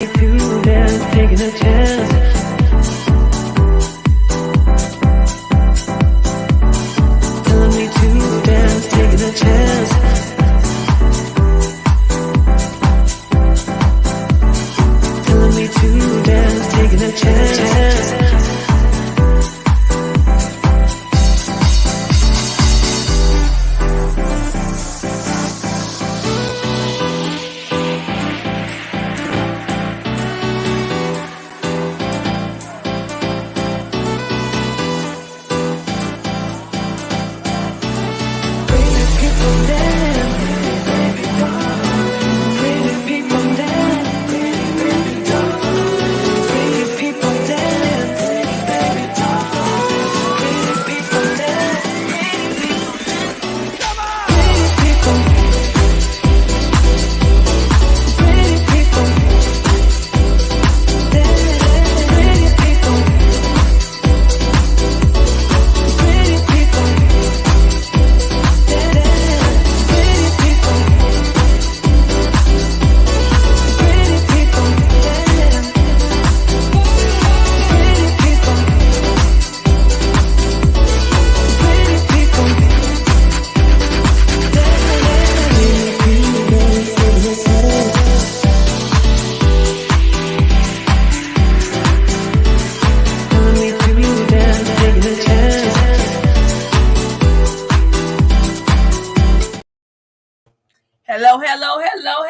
Taking a chance. Telling me to dance, taking a chance. Telling me to dance, taking a chance.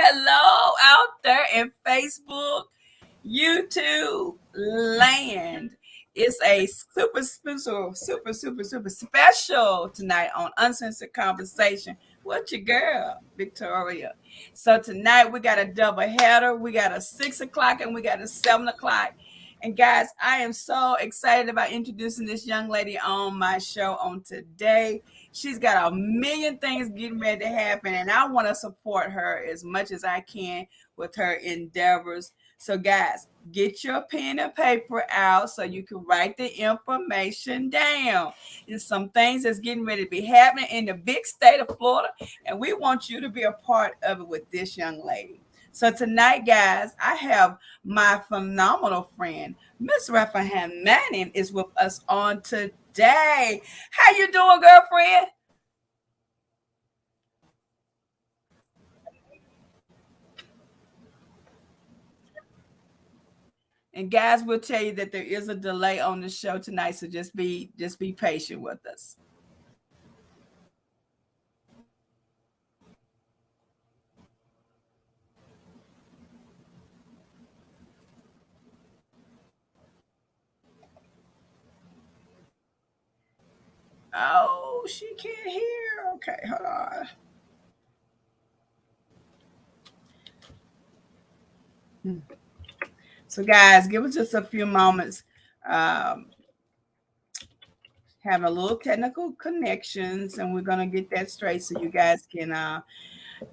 Hello out there in Facebook, YouTube land. It's a super special tonight on Uncensored Conversation with your girl, Victoria. So tonight we got a double header. We got a 6 o'clock and we got a 7 o'clock. And guys, I am so excited about introducing this young lady on my show on today. She's got a million things getting ready to happen, and I want to support her as much as I can with her endeavors. So guys, get your pen and paper out so you can write the information down. There's some things that's getting ready to be happening in the big state of Florida, and we want you to be a part of it with this young lady. So tonight, guys, I have my phenomenal friend, Miss Raphnee Manning, is with us on today. How you doing, girlfriend? And guys, we'll tell you that there is a delay on the show tonight, so just be patient with us. Oh, she can't hear. Okay, hold on. So, guys, give us just a few moments. Have a little technical connections, and we're gonna get that straight so you guys can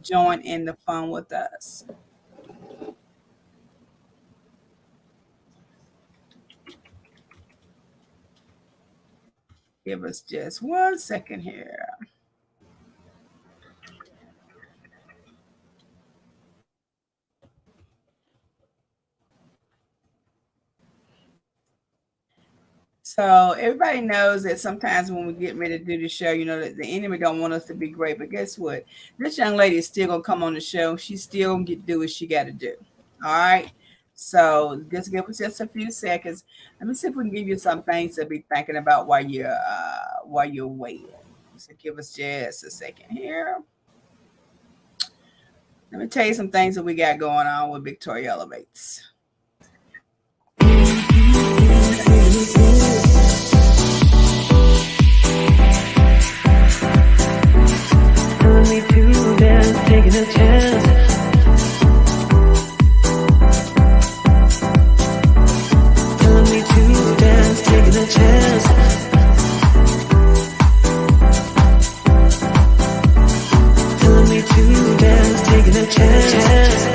join in the fun with us. Give us just 1 second here. So everybody knows that sometimes when we get ready to do the show, that the enemy don't want us to be great. But guess what? This young lady is still gonna come on the show. She's still gonna do what she got to do. All right. So just give us just a few seconds. Let me see if we can give you some things to be thinking about while you're waiting. So give us just a second here. Let me tell you some things that we got going on with Victoria Elevates. Telling me to dance, taking a chance. Telling me to dance, taking a chance. Telling me to dance, taking a chance.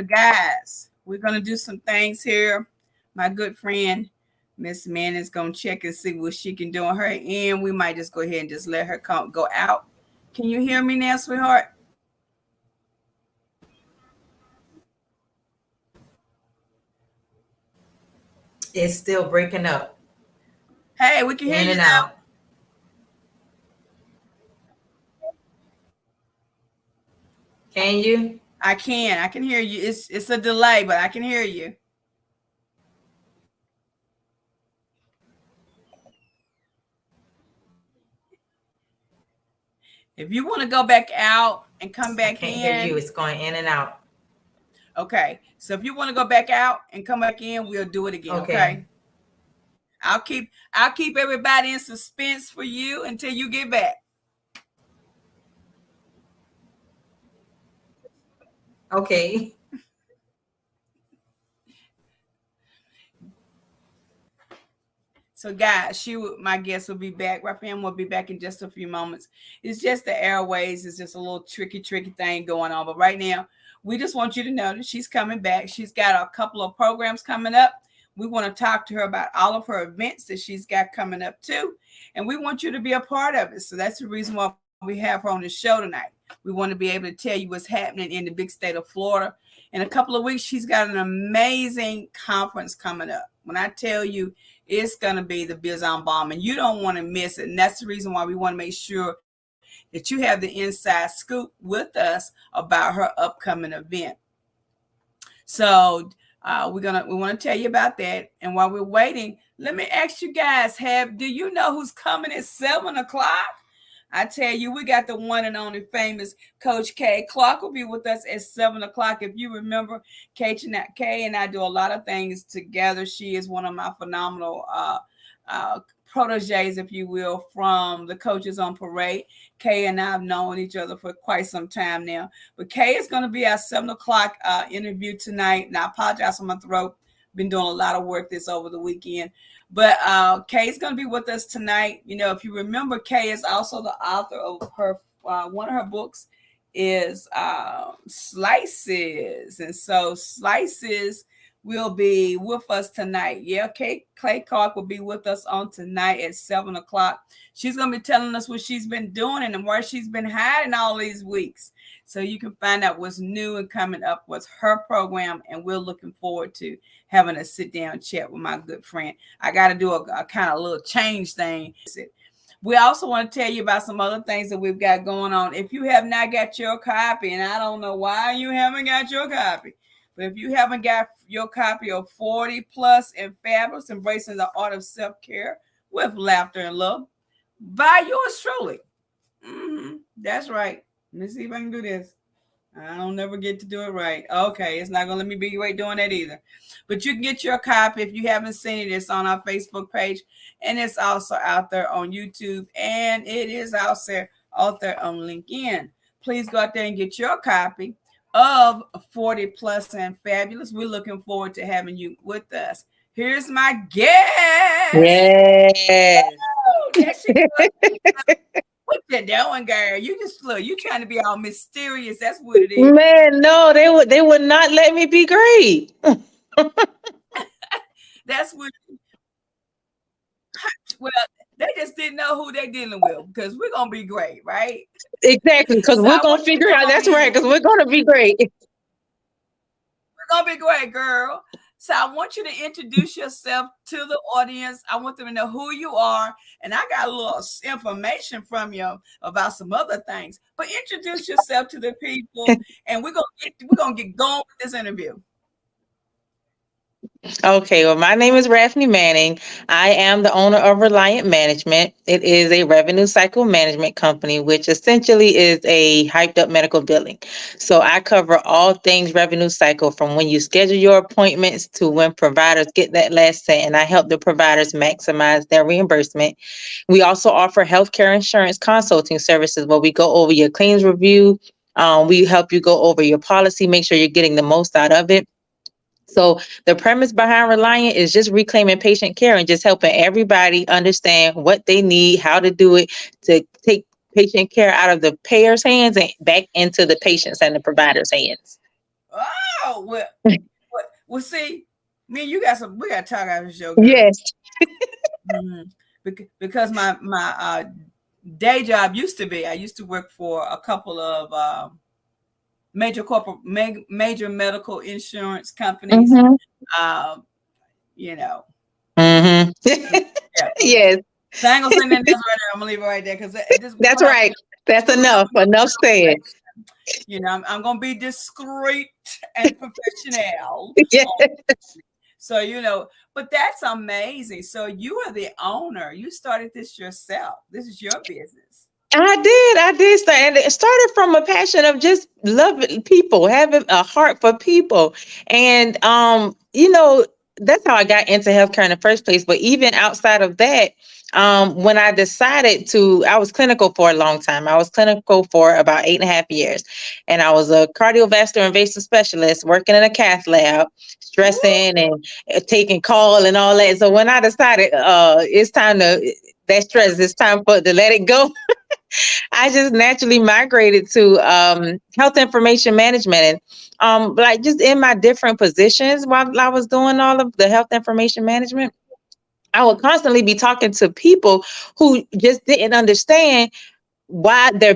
Guys, we're gonna do some things here. My good friend Miss Manning is gonna check and see what she can do on her end. We might just go ahead and just let her go out. Can you hear me now, sweetheart? It's still breaking up, Hey, we can hear in you and now. out. Can you? I can. I can hear you. It's a delay, but I can hear you. If you want to go back out and come I back can't hear you. in, It's going in and out. okay. So if you want to go back out and come back in, we'll do it again. Okay. Okay. I'll keep everybody in suspense for you until you get back. Okay. So, guys, my guest will be back. Raphnee will be back in just a few moments. It's just the airways. It's just a little tricky thing going on. But right now, we just want you to know that she's coming back. She's got a couple of programs coming up. We want to talk to her about all of her events that she's got coming up too. And we want you to be a part of it. So that's the reason why we have her on the show tonight. We want to be able to tell you what's happening in the big state of Florida. In a couple of weeks, she's got an amazing conference coming up. When I tell you, it's going to be the Biz on Bomb, and you don't want to miss it. And that's the reason why we want to make sure that you have the inside scoop with us about her upcoming event. So we want to tell you about that. And while we're waiting, let me ask you guys: do you know who's coming at 7:00? I tell you, we got the one and only famous Coach K. Clark will be with us at 7:00. If you remember, Kay and I do a lot of things together. She is one of my phenomenal proteges, if you will, from the Coaches on Parade. Kay and I have known each other for quite some time now. But Kay is going to be our 7:00 interview tonight. And I apologize for my throat. Been doing a lot of work this over the weekend. But Kay is going to be with us tonight. You know, if you remember, Kay is also the author of her one of her books is Slices. And so Slices will be with us tonight. Yeah, Clay Clark will be with us on tonight at 7:00. She's going to be telling us what she's been doing and where she's been hiding all these weeks. So you can find out what's new and coming up with her program. And we're looking forward to having a sit down chat with my good friend. I got to do a kind of little change thing. We also want to tell you about some other things that we've got going on. If you have not got your copy, and I don't know why you haven't got your copy, but if you haven't got your copy of 40 Plus and Fabulous, Embracing the Art of Self-Care with Laughter and Love, by yours truly. That's right. Let me see if I can do this. I don't never get to do it right. Okay, it's not going to let me be right doing that either. But you can get your copy if you haven't seen it. It's on our Facebook page, and it's also out there on YouTube, and it is out there on LinkedIn. Please go out there and get your copy of 40 Plus and Fabulous. We're looking forward to having you with us. Here's my guest. Yes. Oh, there she goes. What you doing, girl? You just look. You trying to be all mysterious. That's what it is. Man, no, they would not let me be great. That's what. Well, they just didn't know who they dealing with because we're gonna be great, right? Exactly, because So we're I gonna want you to figure come out. on That's in. right, because we're gonna be great. We're gonna be great, girl. So I want you to introduce yourself to the audience. I want them to know who you are, and I got a little information from you about some other things. But introduce yourself to the people, and we're gonna get going with this interview. Okay, well, my name is Raphnee Manning. I am the owner of Reliant Management. It is a revenue cycle management company, which essentially is a hyped up medical billing. So I cover all things revenue cycle from when you schedule your appointments to when providers get that last cent, and I help the providers maximize their reimbursement. We also offer healthcare insurance consulting services where we go over your claims review. We help you go over your policy, make sure you're getting the most out of it. So the premise behind Reliant is just reclaiming patient care and just helping everybody understand what they need, how to do it, to take patient care out of the payer's hands and back into the patients and the provider's hands. Oh well. See, me and you we got to talk after the show, girl. Yes. Mhm. Because my day job used to be, I used to work for a couple of major medical insurance companies. Mm-hmm. Um, you know, Mm-hmm. yeah. Yes, So I ain't gonna say nothing else right now. I'm gonna leave it right there because this that's right. That's enough. Enough said. I'm gonna be discreet and professional. Yes. So but that's amazing. So you are the owner. You started this yourself. This is your business. I did start, and it started from a passion of just loving people, having a heart for people. And that's how I got into healthcare in the first place. But even outside of that, when I decided I was clinical for a long time. I was clinical for about 8.5 years. And I was a cardiovascular invasive specialist working in a cath lab, stressing and taking call and all that. So when I decided it's time it's time to let it go. I just naturally migrated to health information management, and like just in my different positions while I was doing all of the health information management, I would constantly be talking to people who just didn't understand why they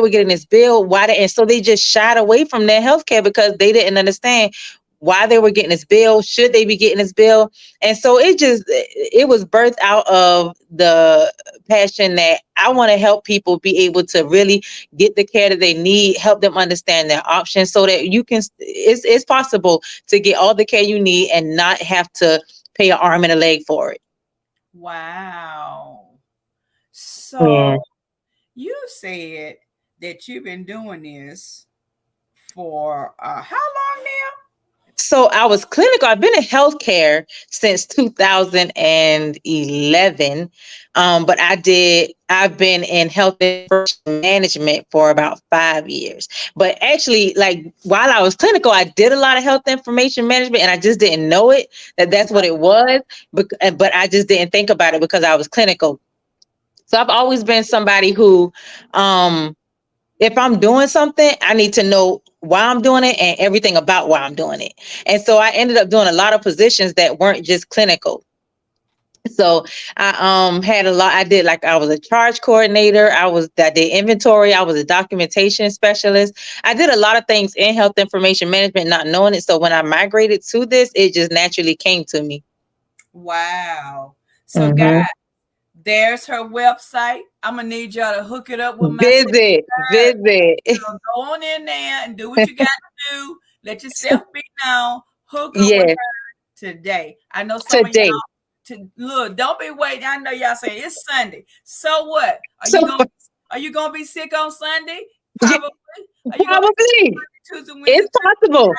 were getting this bill, and so they just shied away from their healthcare because they didn't understand why they were getting this bill, should they be getting this bill. And so it was birthed out of the passion that I want to help people be able to really get the care that they need, help them understand their options so that it's possible to get all the care you need and not have to pay an arm and a leg for it. Wow. Yeah. So you said that you've been doing this for how long now? So I was clinical. I've been in healthcare since 2011. But I've been in health information management for about 5 years. But actually, like while I was clinical, I did a lot of health information management and I just didn't know that's what it was. But I just didn't think about it because I was clinical. So I've always been somebody who, if I'm doing something, I need to know why I'm doing it and everything about why I'm doing it. And so I ended up doing a lot of positions that weren't just clinical. So I had a lot. I was a charge coordinator. I did inventory. I was a documentation specialist. I did a lot of things in health information management, not knowing it. So when I migrated to this, it just naturally came to me. Wow. So guys, there's her website. I'm gonna need y'all to hook it up with my Visit. So go on in there and do what you got to do. Let yourself be known. Hook up with Yes, her today. I know some of today. y'all look. Don't be waiting. I know y'all saying it's Sunday. So what? So Are you gonna be sick on Sunday? yeah, Probably. Are you gonna be probably Tuesday, Wednesday? it's possible.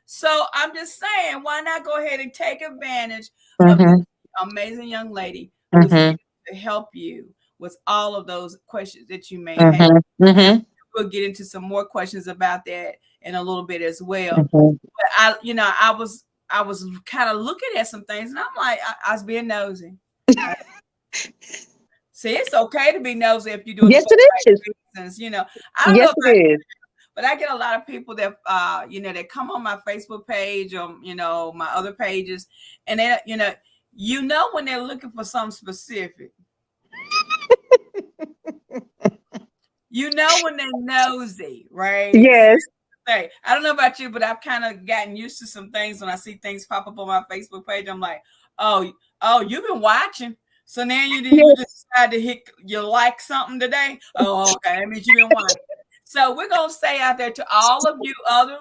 So I'm just saying, why not go ahead and take advantage of Mm-hmm. this amazing young lady who's here to help you with all of those questions that you may have. Mm-hmm. We'll get into some more questions about that in a little bit as well. Mm-hmm. But I was kind of looking at some things, and I'm like, I was being nosy. See, it's okay to be nosy if you're doing Yes, it for it the is. right reasons. I don't know Yes, about it is. but I get a lot of people that that come on my Facebook page or my other pages, and they when they're looking for something specific. When they're nosy, right? Yes. Hey, I don't know about you, but I've kind of gotten used to some things when I see things pop up on my Facebook page. I'm like, oh, you've been watching. So now you just decide to you like something today. Oh, okay. That means you've been watching. So we're going to say out there to all of you other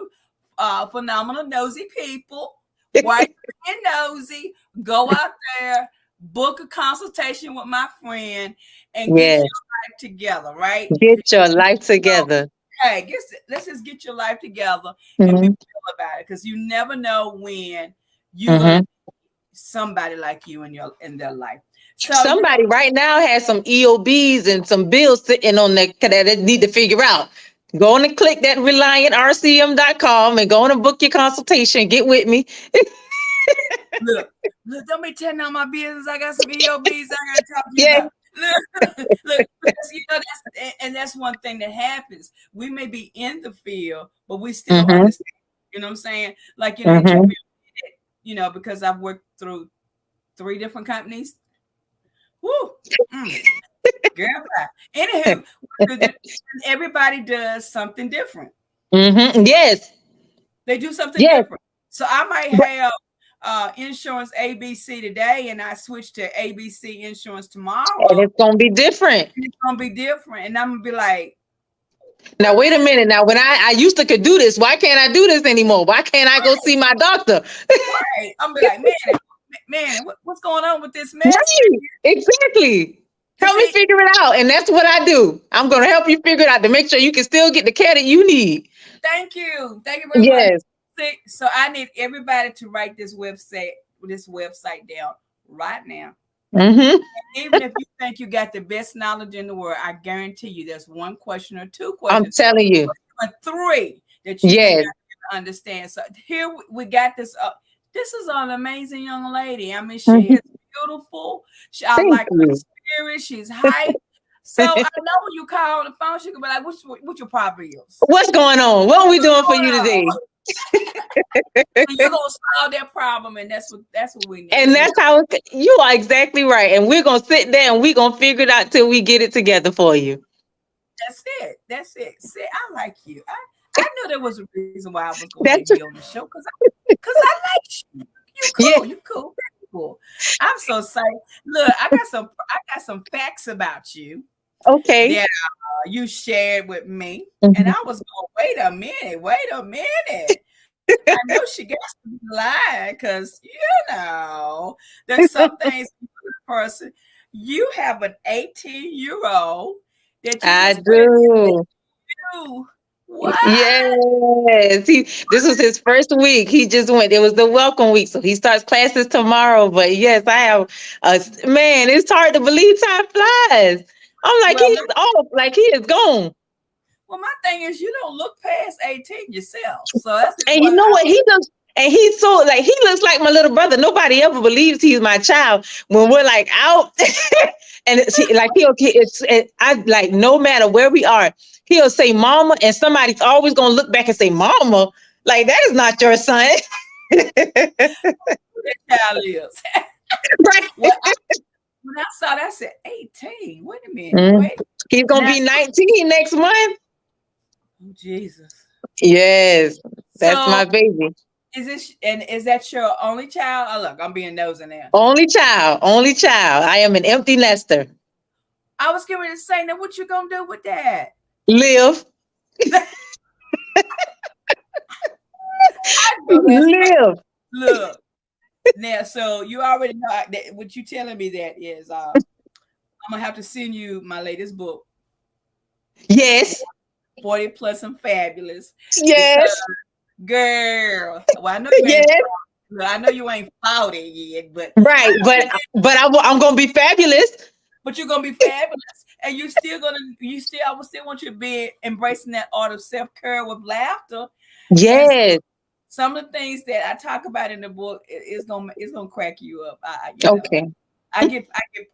phenomenal nosy people, while you're being nosy, go out there, book a consultation with my friend, and get your life together, right? Get your life together. Hey, let's just get your life together and be real about it, because you never know when you're gonna need somebody like you in their life. So Somebody right now has some EOBs and some bills sitting on that they need to figure out. Go on and click that ReliantRCM.com and go on and book your consultation. Get with me. look, don't be telling all my business. I got some EOBs I gotta talk to you Yeah. about. Look, that's one thing that happens. We may be in the field, but we still don't understand You know what I'm saying? Like, you know, it took Mm-hmm. me, you know, because I've worked through 3 different companies. Woo! Mm, girl, bye. Anywho, everybody does something different. Mm-hmm. Yes. They do something Yes. different. So I might have insurance ABC today, and I switch to ABC insurance And tomorrow. it's gonna be different. It's gonna be different, and I'm gonna be like, Now wait wait a a minute. Now when I used to could do this, why can't I do this anymore? Why can't I go see my doctor? minute. I'm gonna be like, man, what's going on with this mess? Right. Exactly. You Help me see, figure it out. And that's what I do. I'm gonna help you figure it out to make sure you can still get the care that you need. thank you very much. Yes. See, so I need everybody to write this website down right now. Mm-hmm. Even if you think you got the best knowledge in the world, I guarantee you there's 1 question or 2 I'm questions telling you. or 3 that you may Yes. not understand. So here we got this. This is an amazing young lady. I mean, she Mhm. is beautiful. I Thank like her you. spirit. She's hype. So I know when you call on the phone, she can be like, "What your problem is? What's going on? What are we doing for you today? And you're gonna solve that problem, and that's what we need. And that's how you are exactly right. And we're gonna sit there and we're gonna figure it out till we get it together for you. That's it. That's it. See, I like you. I knew there was a reason why I was going to That's have you on the show because I like you. You cool. Yeah. You cool. Very cool. I'm so excited. Look, I got some facts about you okay. that you shared with me, Mhm. and I was going, wait a minute. I know she got to be lying because there's some things person. You have an 18-year-old that you I just went do. to. What? Yes. This was his first week. He just went. It was the welcome week. So he starts classes tomorrow. But yes, I have man, it's hard to believe time flies. I'm like, Well, he's off, like he is gone. my thing is, you don't look past 18 yourself. So that's just And you what know what? He looks, and he's so like he looks like my little brother. Nobody ever believes he's my child when we're like out, and like I like no matter where we are, he'll say "mama," and somebody's always gonna look back and say "mama." Like that is not your son, that child is. right? When I saw that, I said 18. Wait a minute. Mm. Wait. He's gonna Now, be 19 next month. oh, Jesus. Yes, that's So my baby. is that your only child? Oh, look, I'm being nosy now. Only child, only child. I am an empty nester. I was getting ready to say, now what you gonna do with that? Live. I know that's Live. look. Now, so you already know that what you telling me that is I'm gonna have to send you my latest book, Yes. 40 Plus and Fabulous. Yes. Because, girl, well, I know you ain't Yes. I know you ain't 40 yet, but Right. But I'm gonna be fabulous. you're gonna be fabulous. And I will still want you to be embracing that art of self-care with laughter. Yes. Some of the things that I talk about in the book is gonna crack you up. Okay. I get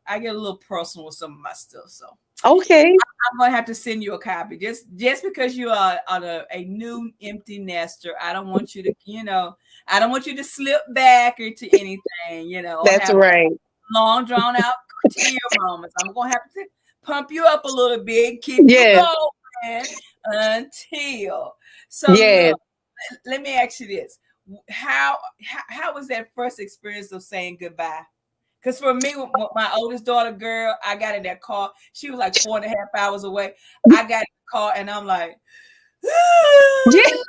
a little personal with some of my stuff. So Okay. I'm gonna have to send you a copy. Just because you are a new empty nester, I don't want you to, I don't want you to slip back into anything, or That's have right. long drawn out tear moments. I'm gonna have to pump you up a little bit, keep Yes. you going until. So Yes. look, let me ask you this: how was that first experience of saying goodbye? Because for me, with my oldest daughter, girl, I got in that car. She was like 4.5 hours away. I got in the car and I'm like, Yes.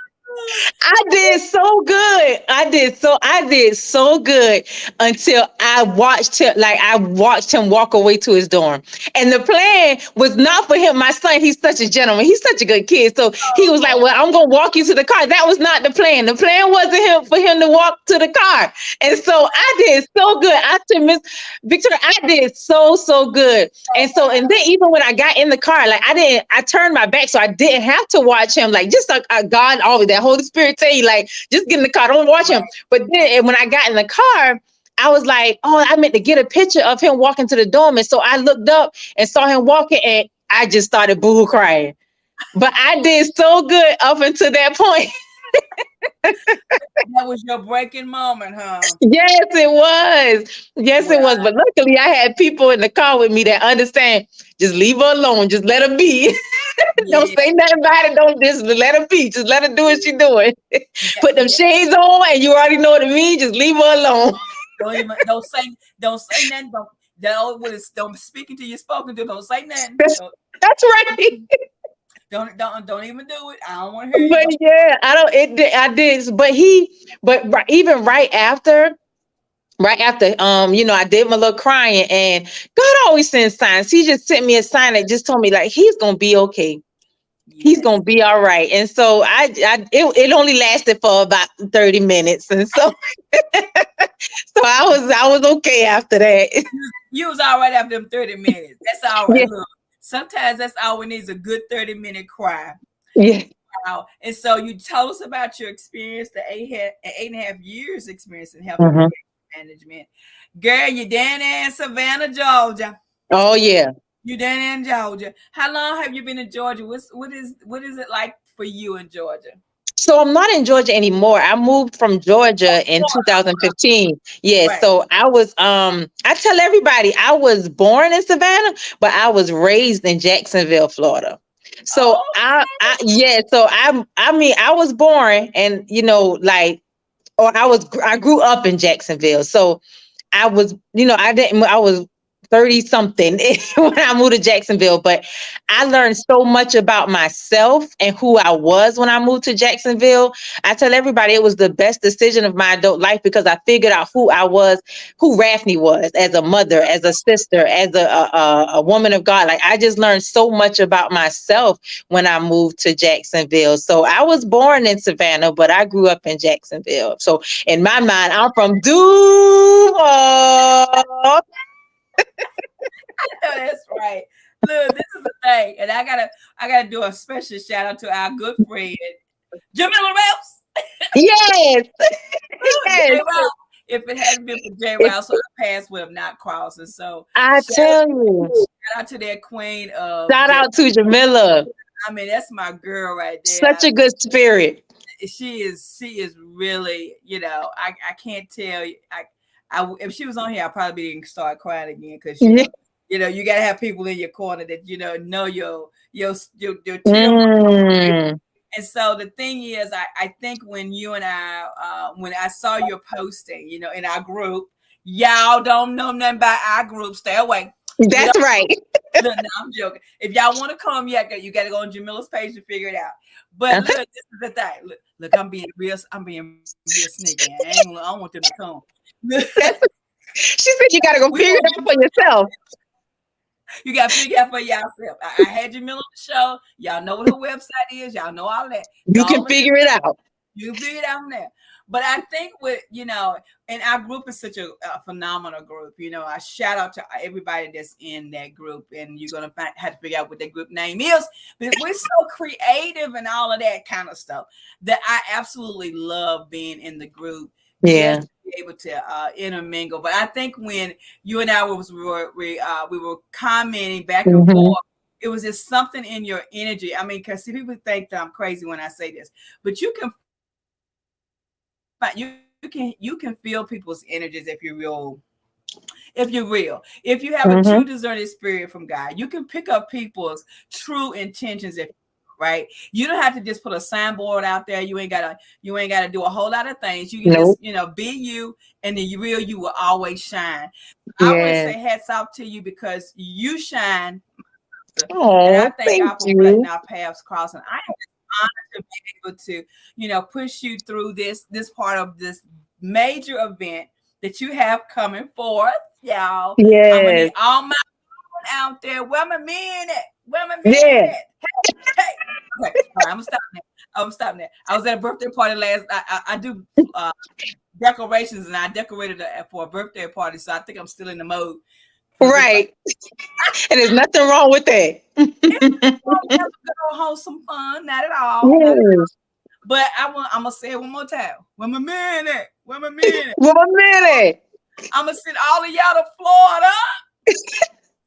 I did so good. I did so good until I watched him walk away to his dorm. And the plan was not for him. My son, he's such a gentleman. He's such a good kid. So he was like, well, I'm going to walk you to the car. That was not the plan. The plan wasn't for him to walk to the car. And so I did so good. I said, Miss Victoria, I did so good. And then even when I got in the car, like I turned my back so I didn't have to watch him. Like just like God always, that Holy Spirit tell you, like, just get in the car, don't watch him. But then when I got in the car, I was like, oh, I meant to get a picture of him walking to the dorm. And so I looked up and saw him walking and I just started boohoo crying. But I did so good up until that point. That was your breaking moment, huh? Yes, it was. Yes, it Well, was. But luckily, I had people in the car with me that understand. Just leave her alone. Just let her be. Don't yeah, say nothing about it. Don't just let her be. Just let her do what she doing. you got, Put them you got, shades on, and you already know what it means. Just leave her alone. don't say nothing. Don't speak until you're spoken to. Don't say nothing. That's, that's right. Don't even do it. I don't want to hear you. But yeah, I don't. I did. Even right after, I did my little crying, and God always sends signs. He just sent me a sign that just told me like he's gonna be okay. He's Yes. gonna be all right. And so it only lasted for about 30 minutes, and so so I was okay after that. You was all right after them 30 minutes. That's all right. Yeah, Look, sometimes that's all we need is a good 30-minute cry. yeah. Wow. And so you told us about your experience, the 8.5 years experience in health and Mhm. management. Girl, you down there in Savannah, Georgia. Oh yeah. You down there in Georgia. How long have you been in Georgia? What is it like for you in Georgia? So I'm not in Georgia anymore. I moved from Georgia in 2015. Yeah, Right. so I tell everybody I was born in Savannah, but I was raised in Jacksonville, Florida. So Oh, I was born and I grew up in Jacksonville. So I was 30 something when I moved to Jacksonville, but I learned so much about myself and who I was when I moved to Jacksonville. I tell everybody it was the best decision of my adult life because I figured out who I was, who Raphnee was as a mother, as a sister, as a woman of God. Like I just learned so much about myself when I moved to Jacksonville. So I was born in Savannah, but I grew up in Jacksonville. So in my mind, I'm from Duval. that's right. Look, this is the thing, and I gotta do a special shout out to our good friend Jamila Reps. Yes, J. yes. Rouse. If it hadn't been for J. It's, Rouse, our paths would have not crossed. And so I tell you, shout out to that queen of shout J. out to Jamila. I mean, that's my girl right Such there. a good spirit. She is really, I can't tell you. If she was on here, I probably didn't start crying again because Yeah. you gotta have people in your corner that know your temper. Mm. And so the thing is, I think when you and when I saw your posting, in our group, y'all don't know nothing about our group. Stay away. That's right. Look, no, I'm joking. If y'all want to come, you got to go on Jamila's page to figure it out. But look, this is the thing. Look, I'm being real sneaky. I don't want them to come. She said you gotta go figure it out for yourself. You got to figure out for yourself. I had Jamila on the show. Y'all know what her website is. Y'all know all that. You can figure it out. You can figure it out from there. But I think and our group is such a phenomenal group. I shout out to everybody that's in that group, and you're gonna have to figure out what that group name is. But we're so creative and all of that kind of stuff that I absolutely love being in the group. Yeah. Just to be able to intermingle. But I think when you and I we were commenting back and forth, it was just something in your energy. I mean, because people think that I'm crazy when I say this, but you can feel people's energies if you're real. If you have a true discerning spirit from God, you can pick up people's true intentions. Right, you don't have to just put a signboard out there. You ain't gotta do a whole lot of things. You can just be you, and then you will always shine. I want to say hats off to you because you shine. Oh, and I thank God for letting our paths cross. And I am honored to be able to, push you through this part of this major event that you have coming forth, y'all. Yes. I'm gonna need all my women out there. Where my men at? Where my men at? Hey. Okay, all right, I'm stopping there. I was at a birthday party last. I do decorations, and I decorated for a birthday party, so I think I'm still in the mode. Right. And there's nothing wrong with that. Good wholesome fun, not at all. Yes. But I'm gonna say it one more time. Where my man at? Where my man at? Well, a minute. I'm gonna send all of y'all to Florida.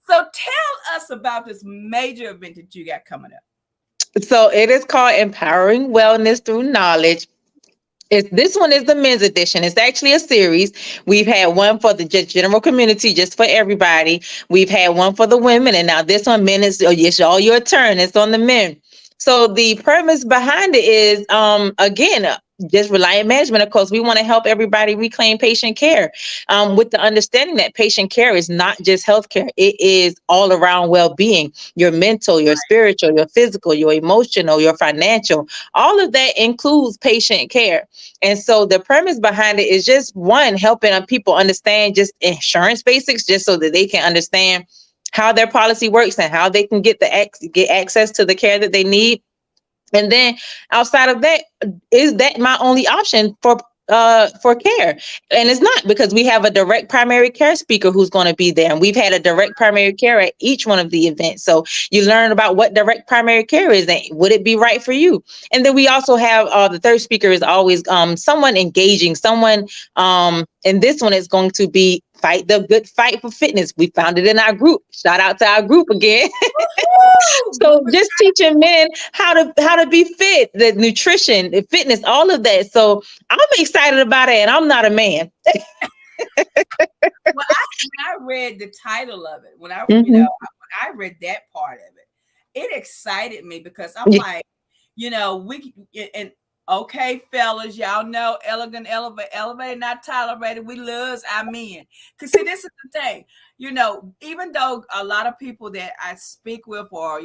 So tell us about this major event that you got coming up. So it is called Empowering Wellness Through Knowledge, This one is the men's edition. It's actually a series. We've had one for the just general community, just for everybody. We've had one for the women, and now this one, men, is it's all your turn. It's on the men. So the premise behind it is, again, just Reliant Management. Of course, we want to help everybody reclaim patient care, with the understanding that patient care is not just healthcare. It is all around well-being. Your mental, your spiritual, your physical, your emotional, your financial. All of that includes patient care. And so the premise behind it is just one, helping people understand just insurance basics, just so that they can understand how their policy works and how they can get get access to the care that they need. And then outside of that, is that my only option for care? And it's not, because we have a direct primary care speaker who's going to be there. And we've had a direct primary care at each one of the events. So you learn about what direct primary care is and would it be right for you? And then we also have the third speaker is always someone engaging, someone and this one is going to be Fight the Good Fight for Fitness. We found it in our group. Shout out to our group again. So just teaching men how to be fit, the nutrition, the fitness, all of that. So I'm excited about it, and I'm not a man. When I read the title of it, when when I read that part of it, it excited me because I'm like, and okay, fellas, y'all know elegant, elevated, not tolerated. We love our men. Because see, this is the thing, even though a lot of people that I speak with or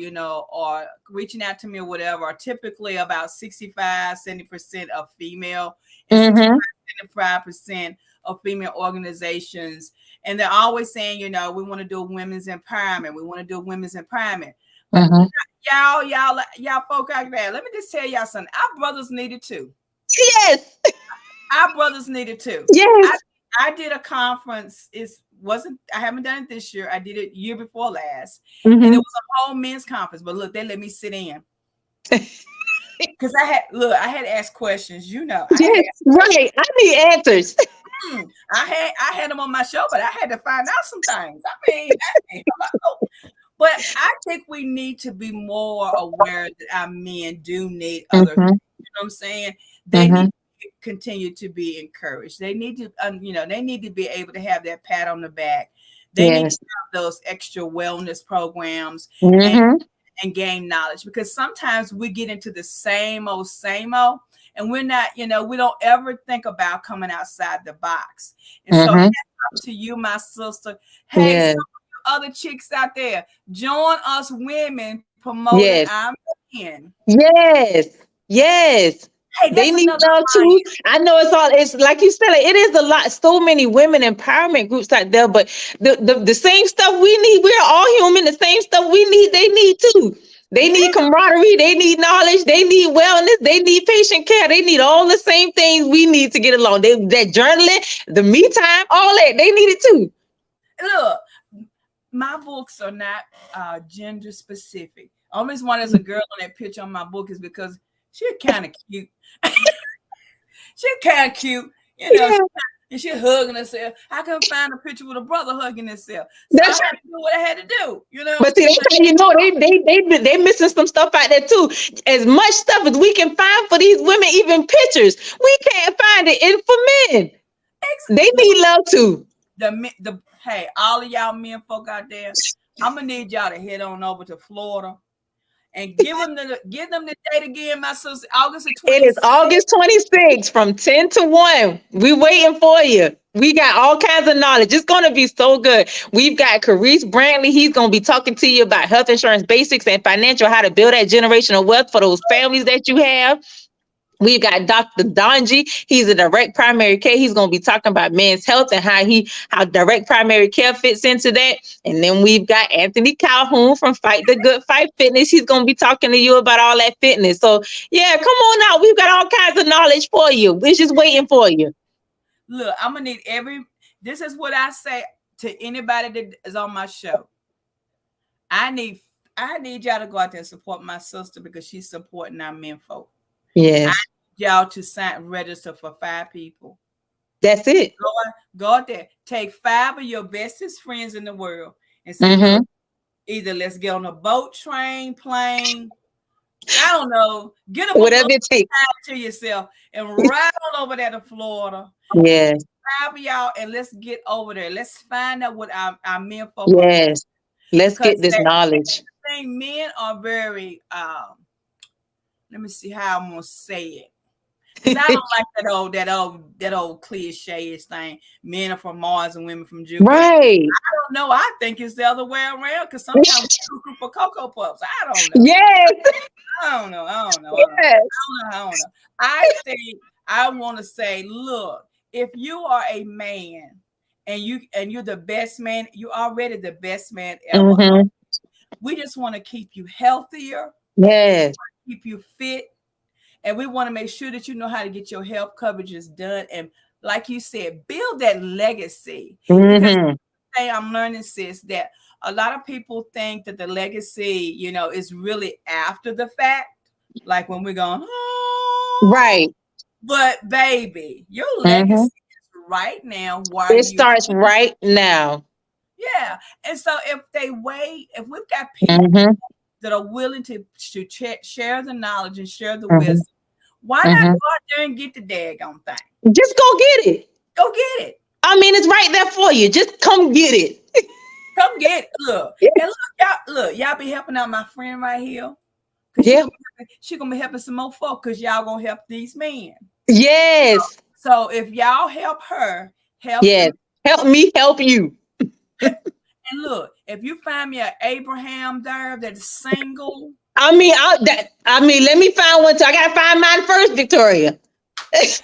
reaching out to me or whatever are typically about 65-70% of female and 65-75% of female organizations. And they're always saying, we want to do women's empowerment. We want to do women's empowerment. But y'all folk out there, let me just tell y'all something. Our brothers needed to. Yes. Our brothers needed to. Yes. I did a conference. I haven't done it this year. I did it year before last. Mm-hmm. And it was a whole men's conference. But look, they let me sit in. Because I had asked questions, Yes, right. I need answers. I had them on my show, but I had to find out some things. I mean, but I think we need to be more aware that our men do need other things. You know what I'm saying? They need to continue to be encouraged. They need to, they need to be able to have that pat on the back. They need to have those extra wellness programs and gain knowledge, because sometimes we get into the same old, and we're not, we don't ever think about coming outside the box. And so that's up to you, my sister. Hey, some other chicks out there, join us women promoting our men. Yes. Hey, they need love too. I know it's like you said, it is a lot. So many women empowerment groups out there, but the same stuff we need, we're all human. The same stuff we need, they need too. They need camaraderie, they need knowledge, they need wellness, they need patient care, they need all the same things we need to get along. That journaling, the me time, all that, they need it too. Look, my books are not gender specific. Always one as a girl on that picture on my book is because she's kind of cute. She's kind of cute, and she hugging herself. I couldn't find a picture with a brother hugging himself. So I had to do what I had to do, But see, they missing some stuff out there too. As much stuff as we can find for these women, even pictures, we can't find it for men. Exactly. They need love too. Hey, all of y'all men folk out there, I'm gonna need y'all to head on over to Florida. And give them the date again, my sister. August 26th. It is August 26th from 10 to 1. We waiting for you. We got all kinds of knowledge. It's going to be so good. We've got Carice Brantley. He's going to be talking to you about health insurance basics and financial, how to build that generational wealth for those families that you have. We've got Dr. Donji. He's a direct primary care. He's going to be talking about men's health and how direct primary care fits into that. And then we've got Anthony Calhoun from Fight the Good Fight Fitness. He's going to be talking to you about all that fitness. So yeah, come on out. We've got all kinds of knowledge for you. We're just waiting for you. Look, I'm going to need this is what I say to anybody that is on my show. I need y'all to go out there and support my sister because she's supporting our men folk. Yes. I need y'all to register for 5 people. That's it. Go out there. Take 5 of your bestest friends in the world and say, either let's get on a boat, train, plane, I don't know. Get them a Whatever little it takes. time to yourself and ride on over there to Florida. Yes. Have y'all and let's get over there. Let's find out what our men folk are doing. Yes. Let's Because get this knowledge. men are very let me see how I'm gonna say it. Because I don't like that old cliche thing. Men are from Mars and women from Jupiter. Right. I don't know. I think it's the other way around because sometimes we cuckoo for Cocoa Puffs. I don't know. Yes. I don't know. Yes. I don't know. I think I want to say, look, if you are a man and you're the best man, you're already the best man ever. Mhm. We just want to keep you healthier, Yes. keep you fit, and we want to make sure that you know how to get your health coverages done. And like you said, build that legacy. Because Mhm. the thing I'm learning, sis, that a lot of people think that the legacy, you know, is really after the fact. Like when we're going, oh, Right. but baby, your legacy Mhm. is right now while It you starts right now. yeah. And so if we've got people Mhm. that are willing to share the knowledge and share the Mhm. wisdom, why not Mhm. go out there and get the daggone thing? Just go get it. Go get it. I mean, it's right there for you. Just come get it. Come get it. Look. Yeah. And y'all be helping out my friend right here. Because Yeah. she gonna be helping some more folk because y'all gonna help these men. Yes. So if y'all help her, help Yes. them. Help me help you. And look, if you find me an Abraham there that's single, I mean, let me find one too. I gotta find mine first, Victoria. say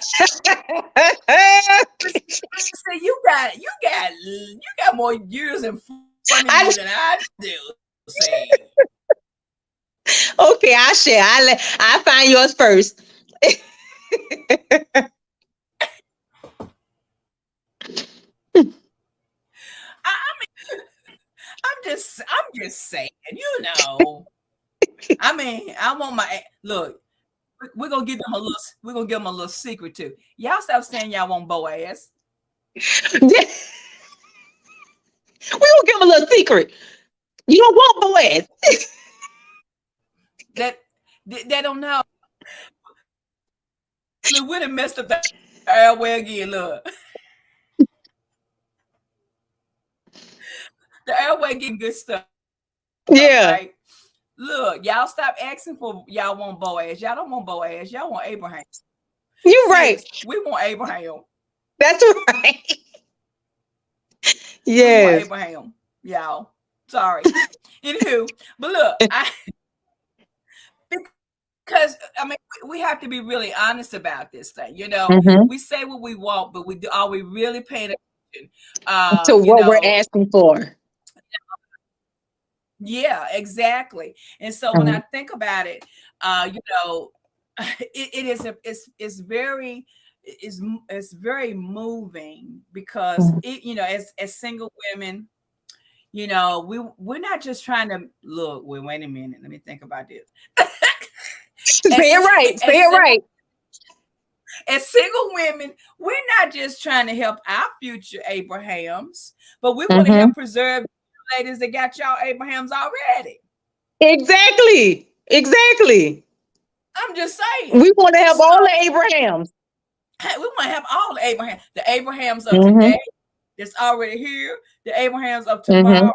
you got more years in front of I, you than I do. Say okay, I'll share. I'll find yours first. I'm just saying, you know. I mean, I want my look. We're gonna give them a little. We're gonna give them a little secret too. Y'all stop saying y'all want Boaz. We gonna give them a little secret. You don't want Boaz. That they don't know. Look, we done messed up the airway again. Look, the airway getting good stuff, Yeah, right? Look, y'all stop asking for y'all want Boaz. Y'all don't want Boaz. Y'all want Abraham. you're right. Sis, we want Abraham. That's right. We want Yes. Abraham. Y'all. Sorry. Anywho, but look, because I mean we have to be really honest about this thing. You know, Mhm. we say what we want, but are we really paying attention? To You what we're know, asking for. yeah, exactly. And so when I Mhm. think about it, you know, it is it's very it's very moving because Mhm. it, you know, as single women, you know, we're not just trying to look. Wait a minute, let me think about this. Say as, it right. Say as it single right. as single women, we're not just trying to help our future Abrahams, but we want to Mhm. help preserve ladies that got y'all Abrahams already. Exactly. Exactly. I'm just saying. We want to help So all the Abrahams. we want to have all the Abrahams of Mhm. today that's already here, the Abrahams of tomorrow, Mhm.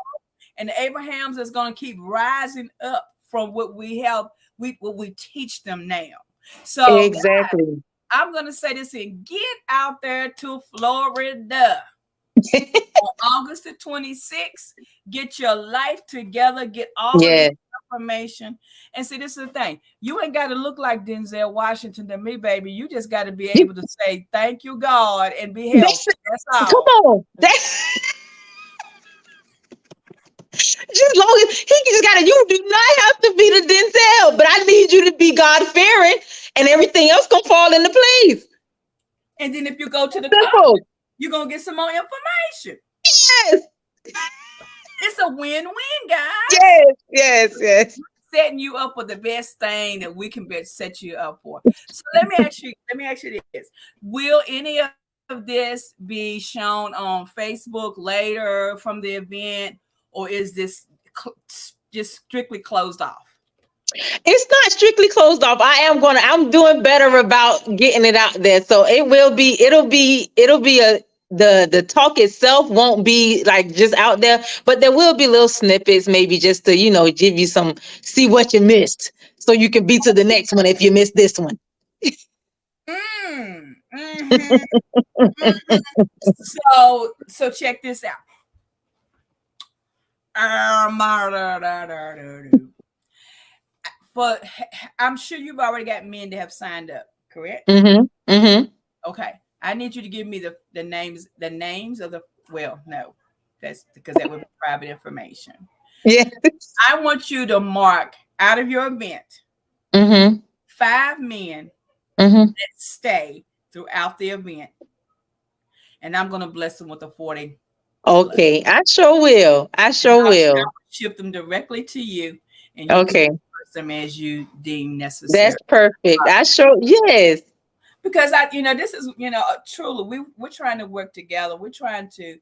and the Abrahams that's going to keep rising up from what we have, what we teach them now. So Exactly. I'm going to say this and get out there to Florida on August the 26th. Get your life together. Get all of this Yeah. information. And see, this is the thing. You ain't got to look like Denzel Washington to me, baby. You just got to be You, able to say, thank you, God, and be healthy. that's, That's come all. on. That just long as he just gotta, you do not have to be the Denzel, but I need you to be God fearing and everything else gonna fall into place. And then if you go to the Simple. conference, you're going to get some more information. Yes. It's a win-win, guys. Yes. Yes. Yes. Setting you up for the best thing that we can best set you up for. So let me ask you this. Will any of this be shown on Facebook later from the event, or is this just strictly closed off? It's not strictly closed off. I'm doing better about getting it out there. So it'll be the talk itself won't be like just out there, but there will be little snippets, maybe just to, give you see what you missed. So you can be to the next one if you missed this one. Mm, mhm, mhm. So check this out. But I'm sure you've already got men that have signed up, correct? Mm-hmm. Mm-hmm. Okay. I need you to give me the names of the, well, no, that's because that would be private information. Yeah. I want you to mark out of your event Mm-hmm. 5 men Mm-hmm. that stay throughout the event, and I'm going to bless them with a 40. Okay. I sure will. I And sure I'll will. ship them directly to you, and you can Okay. use them as you deem necessary. That's perfect. Yes. Because this is, truly we're trying to work together. We're trying to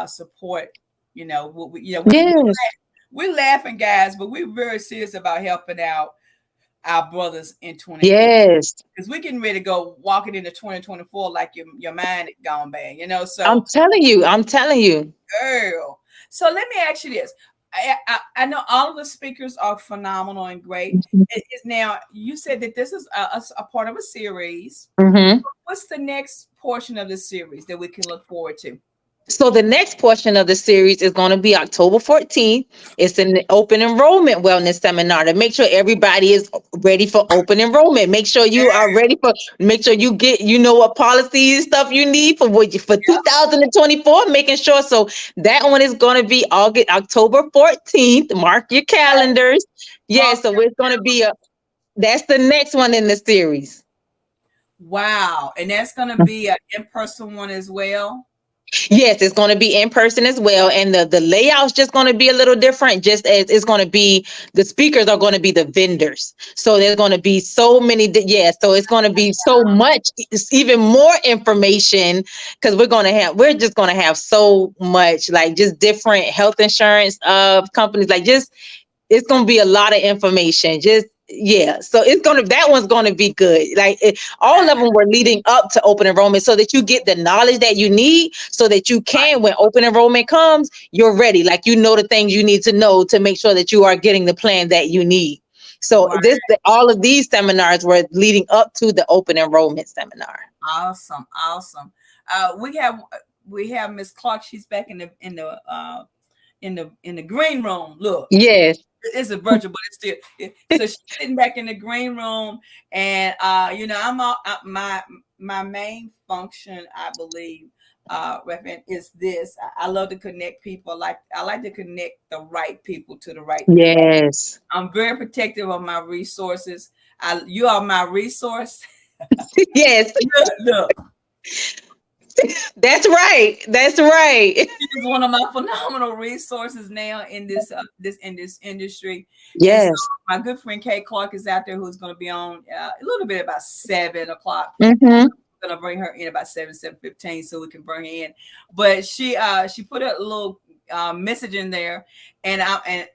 support, what Yes. we're laughing, guys, but we're very serious about helping out our brothers in 2020, Yes. because we're getting ready to go walking into 2024 like your mind is gone bad, I'm so telling you. I'm telling you. girl. So let me ask you this. I know all of the speakers are phenomenal and great. Now, you said that this is a part of a series. Mm-hmm. What's the next portion of the series that we can look forward to? So the next portion of the series is going to be October 14th. It's an open enrollment wellness seminar to make sure everybody is ready for open enrollment. Make sure you are ready make sure you get, what policies stuff you need for 2024, making sure. So that one is going to be October 14th. Mark your calendars. Yeah. So it's going to be that's the next one in the series. Wow. And that's going to be an in-person one as well. Yes, it's going to be in person as well. And the layout's just going to be a little different, just as it's going to be, the speakers are going to be the vendors. So there's going to be so many, so it's going to be so much, it's even more information, because we're just going to have so much, like just different health insurance companies, like just, it's going to be a lot of information. So that one's going to be good. Like all of them were leading up to open enrollment, so that you get the knowledge that you need, so that you can, when open enrollment comes, you're ready. Like, the things you need to know to make sure that you are getting the plan that you need. So all of these seminars were leading up to the open enrollment seminar. Awesome. We have Miss Clark. She's back in the green room. Look. Yes. It's a virtual, but it's still. So she's sitting back in the green room, and I'm my main function, I believe, Raphnee, is this. I love to connect people. I like to connect the right people to the right people. Yes. I'm very protective of my resources. You are my resource. Yes. Look. That's right. That's right. She's one of my phenomenal resources now in this industry. Yes. So my good friend Kay Clark is out there, who's going to be on a little bit about 7 o'clock. Mm-hmm. I'm going to bring her in about 7:15 so we can bring her in. But she put a little message in there, and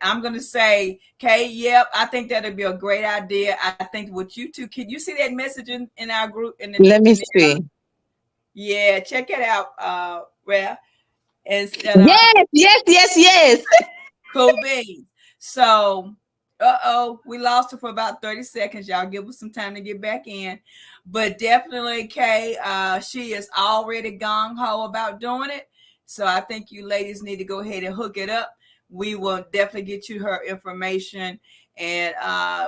I'm going to say, Kay, yep, I think that'd be a great idea. I think what you two, can you see that message in our group? Let me see. Yeah, check it out, Rhea. Yes. Cool beans. So, we lost her for about 30 seconds. Y'all give us some time to get back in. But definitely, Kay, she is already gung-ho about doing it. So I think you ladies need to go ahead and hook it up. We will definitely get you her information. And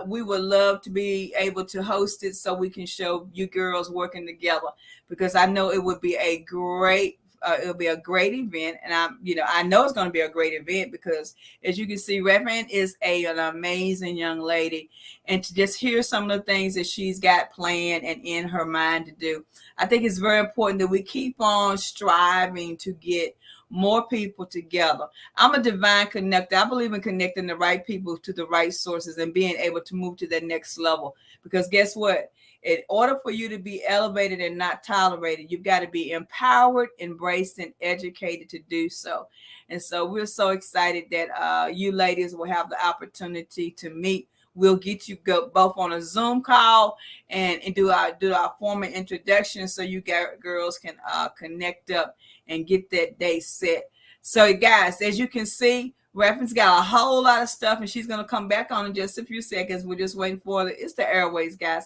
we would love to be able to host it so we can show you girls working together, because I know it would be a great it'll be a great event. And I know it's going to be a great event, because as you can see, Raphnee is an amazing young lady, and to just hear some of the things that she's got planned and in her mind to do, I think it's very important that we keep on striving to get more people together. I'm a divine connector. I believe in connecting the right people to the right sources and being able to move to the next level, because guess what? In order for you to be elevated and not tolerated, you've got to be empowered, embraced, and educated to do so. And so we're so excited that you ladies will have the opportunity to meet we'll get you both on a Zoom call and do our formal introduction so you girls can connect up and get that day set. So guys, as you can see, Raphnee's got a whole lot of stuff, and she's gonna come back on in just a few seconds. We're just waiting for it's the airways, guys.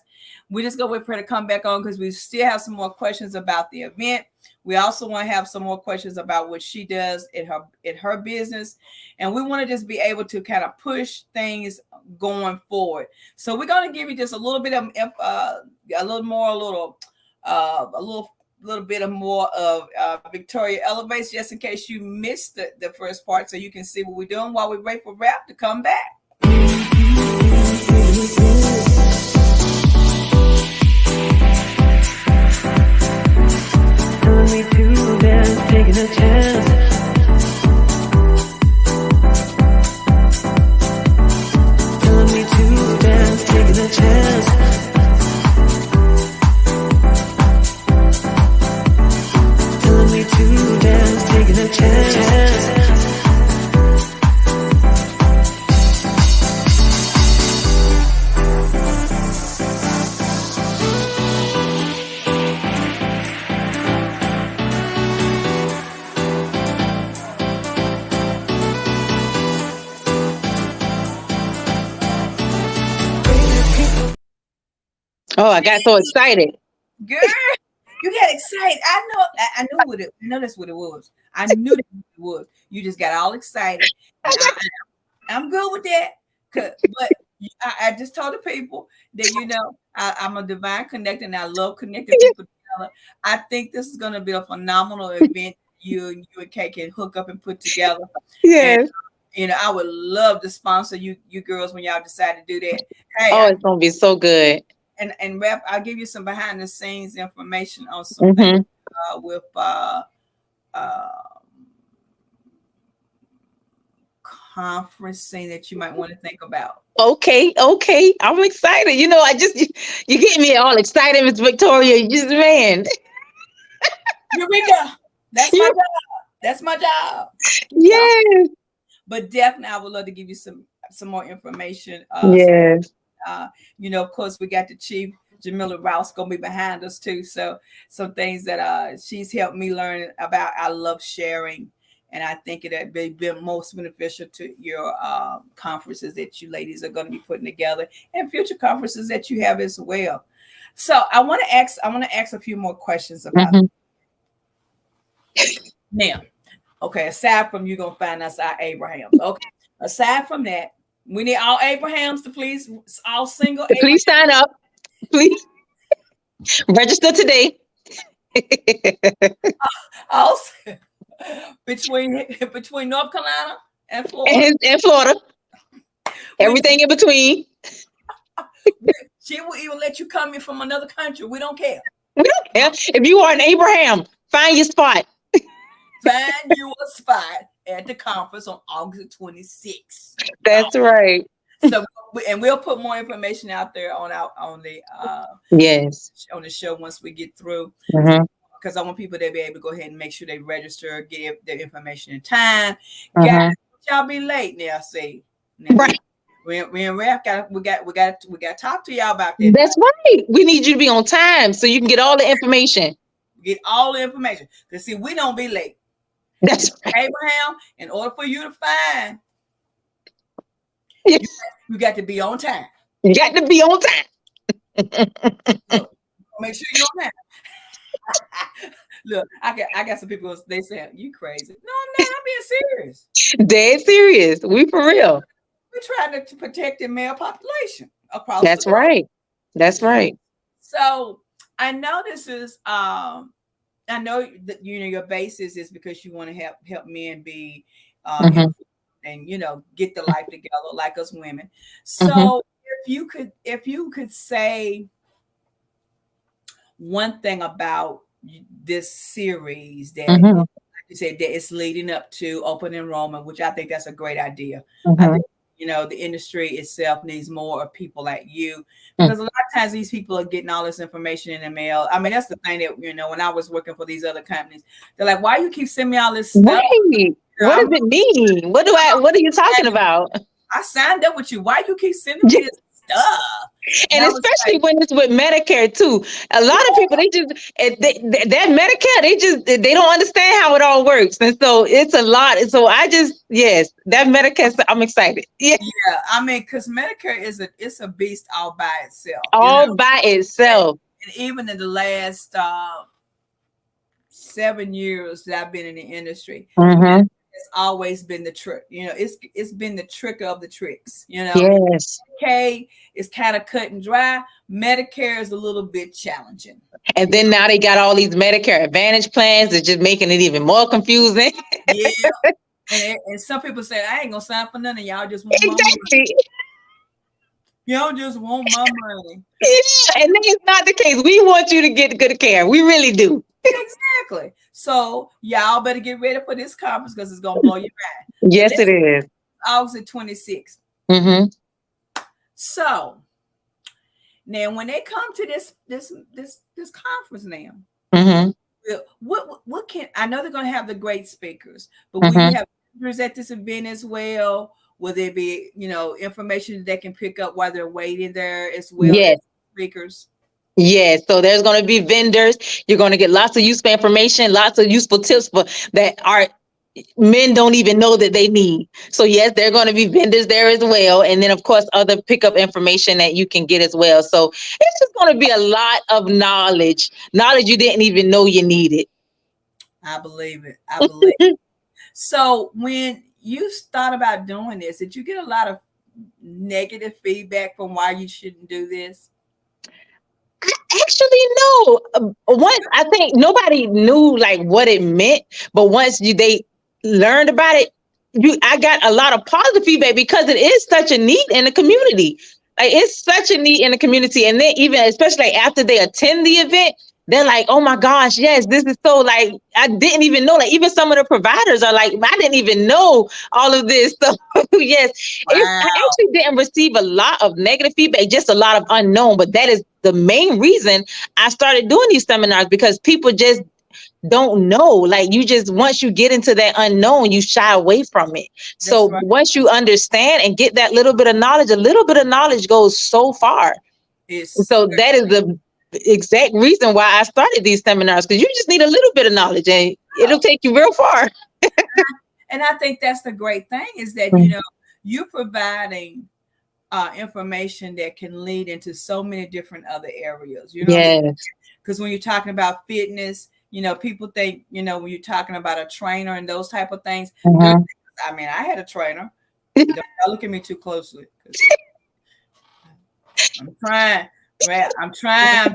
We're just gonna wait for her to come back on because we still have some more questions about the event. We also want to have some more questions about what she does in her business, and we want to just be able to kind of push things going forward. So we're gonna give you just a little bit of a little bit of more of Victoria Elevates, just in case you missed the first part, so you can see what we're doing while we wait for Rap to come back. Telling me to dance, taking a chance. Telling me to dance, taking a chance. Telling me to dance, taking a chance. Oh, I got so excited. Girl, you got excited. I know that's what it was. I knew that's what it was. You just got all excited. I'm good with that. But I just told the people that, I'm a divine connector and I love connecting people together. I think this is going to be a phenomenal event you and Kay can hook up and put together. Yes. And, I would love to sponsor you girls when y'all decide to do that. Hey, it's going to be so good. And Rap, I'll give you some behind the scenes information on some things with conferencing that you might want to think about. Okay. I'm excited. You get me all excited, Miss Victoria. Man. Eureka! That's my job. That's my job. Yes. But definitely, I would love to give you some more information. Yes. Of course, we got the Chief Jamila Rouse gonna be behind us too. So some things that she's helped me learn about. I love sharing, and I think it'd be most beneficial to your conferences that you ladies are going to be putting together, and future conferences that you have as well. So I want to ask a few more questions about now. Okay, aside from you gonna find us our Abrahams. Okay, aside from that, we need all Abrahams to please, all single. Please sign up. Please register today. Also, between North Carolina and Florida. And Florida. Everything in between. She will even let you come in from another country. We don't care. We don't care. If you are an Abraham, find your spot. Find you a spot at the conference on August 26th. That's right. So, and we'll put more information out there on the show once we get through. Because I want people to be able to go ahead and make sure they register, get their information in time. Guys, y'all be late now. See, right? We in rap. We got to talk to y'all about that. That's right. We need you to be on time so you can get all the information. Get all the information. Because see, we don't be late. That's right. Abraham, in order for you to find, yes, you got to be on time. You got to be on time. So, make sure you're on time. Look, I got some people, they say, you crazy. No, I'm not. I'm being serious. Dead serious. We for real. We're trying to protect the male population across That's the world. right. That's right. So I know this is I know that your basis is because you want to help men be and get the life together like us women. So if you could say one thing about this series that like you said that it's leading up to open enrollment, which I think that's a great idea. I think the industry itself needs more of people like you, because a lot of times these people are getting all this information in the mail. I mean, that's the thing that, when I was working for these other companies, they're like, why you keep sending me all this stuff? Right. What does it mean? What are you talking about? I signed up with you. Why you keep sending me this stuff? And especially when it's with Medicare too. A lot of people, that Medicare, they don't understand how it all works. And so it's a lot. So yes, that Medicare, I'm excited. Yeah. Yeah, I mean, because Medicare it's a beast all by itself. All by itself. And even in the last 7 years that I've been in the industry, it's always been the trick. It's been the trick of the tricks. Yes. Medicaid is kind of cut and dry. Medicare is a little bit challenging. And then now they got all these Medicare Advantage plans. It's just making it even more confusing. Yeah. And some people say, I ain't gonna sign for none of y'all. Just want my money. Y'all just want my money. Yeah, and that is not the case. We want you to get good care. We really do. Exactly. So y'all better get ready for this conference because it's gonna blow your mind. Yes, it is. August 26th. So now when they come to this conference now, what can I know they're gonna have the great speakers, but will you have speakers at this event as well? Will there be information that they can pick up while they're waiting there as well? Yes. As speakers. Yes, so there's going to be vendors. You're going to get lots of useful information, lots of useful tips that our men don't even know that they need. So yes, there are going to be vendors there as well. And then of course, other pickup information that you can get as well. So it's just going to be a lot of knowledge you didn't even know you needed. I believe it. I believe it. So when you thought about doing this, did you get a lot of negative feedback from why you shouldn't do this? Actually, no. Once I think nobody knew like what it meant, but once they learned about it, I got a lot of positive feedback because it is such a need in the community. Like it's such a need in the community, and then even especially like, after they attend the event, they're like, "Oh my gosh, yes, this is so like I didn't even know." Like even some of the providers are like, "I didn't even know all of this." So yes, Wow. I actually didn't receive a lot of negative feedback, just a lot of unknown. But that is the main reason I started doing these seminars because people just don't know. Like once you get into that unknown, you shy away from it. So once you understand and get that little bit of knowledge, a little bit of knowledge goes so far. So that is the exact reason why I started these seminars, because you just need a little bit of knowledge and it'll take you real far. And I think that's the great thing is that, you're providing information that can lead into so many different other areas. Yes. Because when you're talking about fitness, people think, when you're talking about a trainer and those type of things. I mean, I had a trainer. Don't look at me too closely. I'm trying, right? I'm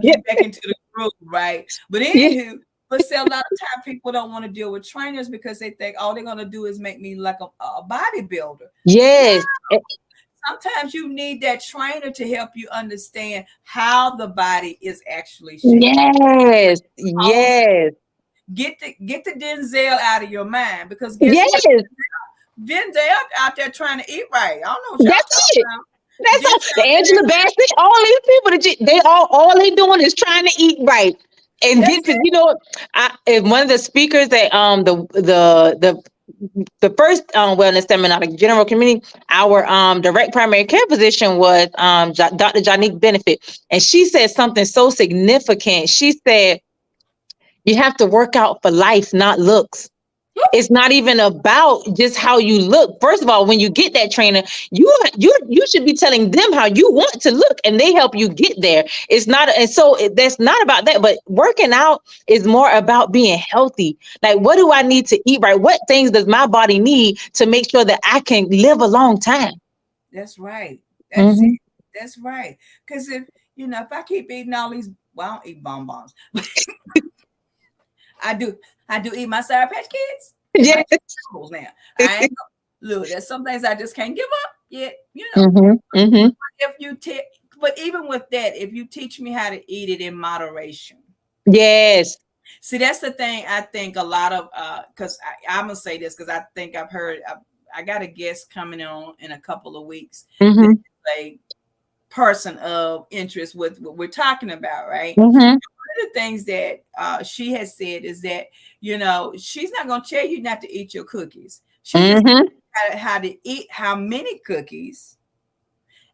getting back into the group, right? But anywho, but see, a lot of time people don't want to deal with trainers because they think all they're going to do is make me like a bodybuilder. Yes. No. Sometimes you need that trainer to help you understand how the body is actually shaped. Yes. Yes. Get the Denzel out of your mind because guess what? Denzel out there trying to eat right. I don't know what y'all talking about. That's all. Angela Bassett, all these people they all they doing is trying to eat right and get to one of the speakers at the first wellness seminar, the general community, our direct primary care physician was Dr. Janique Benefit, and she said something so significant. She said, "You have to work out for life, not looks." It's not even about just how you look. First of all, when you get that trainer, you should be telling them how you want to look, and they help you get there. It's not, and so that's not about that. But working out is more about being healthy. Like, what do I need to eat right? What things does my body need to make sure that I can live a long time? That's right. That's it. That's right. Because if I keep eating all these, well, I don't eat bonbons. I do eat my Sour Patch Kids. Yes. Now. I ain't look, there's some things I just can't give up yet, But even with that, if you teach me how to eat it in moderation. Yes. See, that's the thing. I think a lot of because I'm gonna say this because I think I've heard I got a guest coming on in a couple of weeks. A person of interest with what we're talking about, right? One of the things that she has said is that she's not going to tell you not to eat your cookies. She's going to how to eat, how many cookies,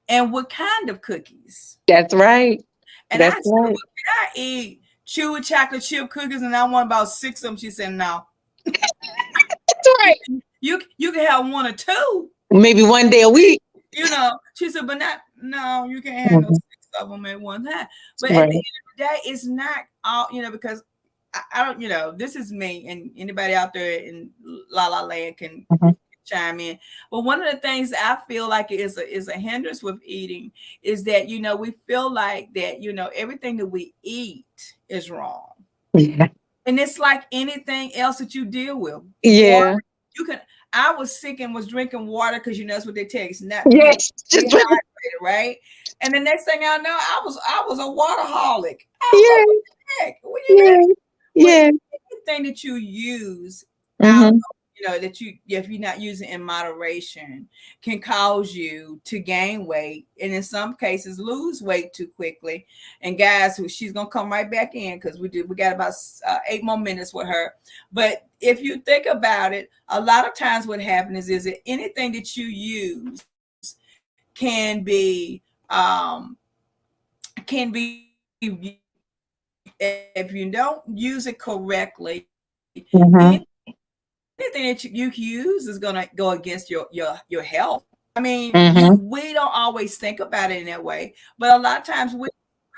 and what kind of cookies. That's right. And I That's said, well, right. can I eat chewy chocolate chip cookies? And I want about 6 of them. She said, no. That's right. You can have 1 or 2. Maybe one day a week. She said, but no, you can't have no 6 of them at one time. But at Right. the end of the day, it's not all, because I don't, this is me, and anybody out there in La La Land can chime in. But one of the things I feel like is a hindrance with eating is that, we feel like that, everything that we eat is wrong. Yeah. And it's like anything else that you deal with. Yeah. Water, I was sick and was drinking water because that's what they tell you. It's not Yes. Just dehydrated, right? And the next thing I know, I was a waterholic. yeah. What the heck? What do you mean? Yeah. Anything that you use Mhm. that if you're not using in moderation can cause you to gain weight, and in some cases lose weight too quickly. And guys, she's gonna come right back in because we got about 8 more minutes with her. But if you think about it, a lot of times what happens is that anything that you use can be if you don't use it correctly, Mhm. anything that you use is going to go against your health. I mean, Mhm. we don't always think about it in that way, but a lot of times we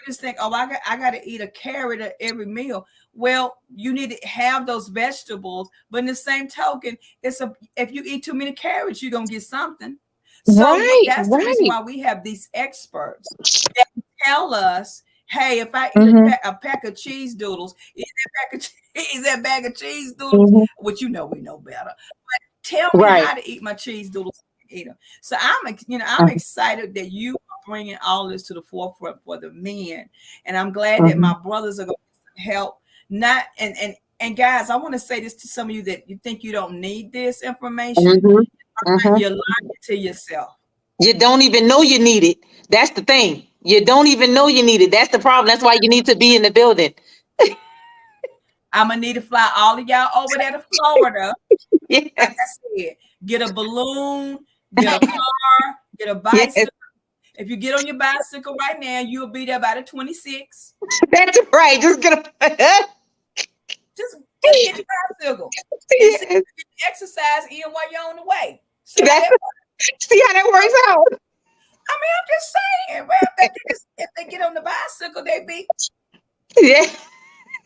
just think, oh, I got to eat a carrot at every meal. Well, you need to have those vegetables, but in the same token, if you eat too many carrots, you're going to get something. So that's the reason why we have these experts that tell us, hey, if I eat a pack of cheese doodles, is that bag of cheese doodles, which we know better. But tell me how to eat my cheese doodles. Eat them. So I'm excited that you are bringing all this to the forefront for the men, and I'm glad that my brothers are going to help. Not and guys, I want to say this to some of you that you think you don't need this information. You're lying to yourself. You don't even know you need it. That's the thing. You don't even know you need it. That's the problem. That's why you need to be in the building. I'm gonna need to fly all of y'all over there to Florida. Yes. Like I said, get a balloon, get a car, get a bicycle. Yes. If you get on your bicycle right now, you'll be there by the 26. That's right. Just get a Just get the bicycle. yes. And exercise in while you're on the way. See how that works out. I mean, I'm just saying, well, if they get on the bicycle, they be. Yeah.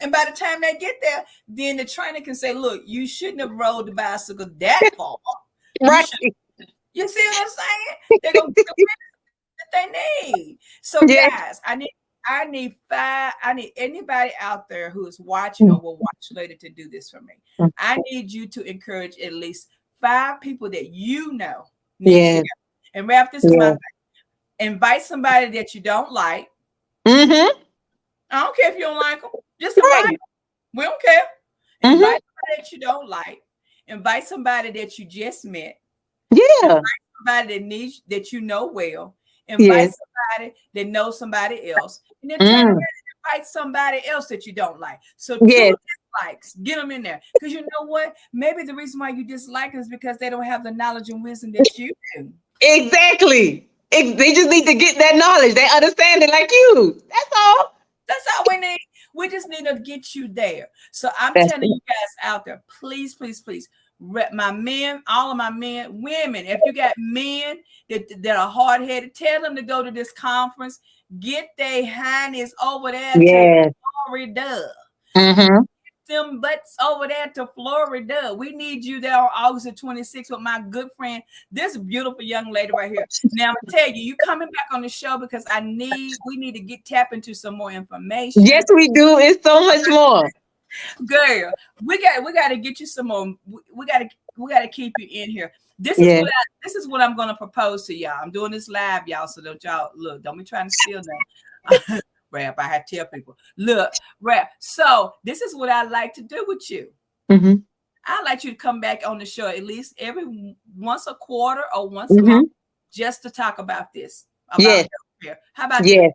And by the time they get there, then the trainer can say, look, you shouldn't have rode the bicycle that far. Right. You see what I'm saying? They're going to get the that they need. So, guys, I need anybody out there who is watching or will watch later to do this for me. I need you to encourage at least 5 people that you know need to go. And Raph, this is my thing. Invite somebody that you don't like. I don't care if you don't like them. Just invite them. We don't care. Invite somebody that you don't like. Invite somebody that you just met. Yeah. Invite somebody that you know well. Invite somebody that knows somebody else. And then turn around and invite somebody else that you don't like. So 2 dislikes, get them in there. Because you know what? Maybe the reason why you dislike is because they don't have the knowledge and wisdom that you do. Exactly. They just need to get that knowledge. They understand it like you. That's all. That's all we need. We just need to get you there. So I'm telling you guys out there, please, please, please, my men, all of my men, women, if you got men that are hard-headed, tell them to go to this conference. Get their hindies over there to Florida. Them butts over there to Florida. We need you there on August the 26th with my good friend, this beautiful young lady right here. Now I'm gonna tell you coming back on the show because we need to tap into some more information. Yes, we do. It's so much more. Girl, we got to get you some more. We got to keep you in here. This is what I'm gonna propose to y'all. I'm doing this live, y'all. So don't be trying to steal that. Rap, I had to tell people, look, Rap. So this is what I like to do with you. I like you to come back on the show at least once a quarter or once a month, just to talk about this. About healthcare. How about that?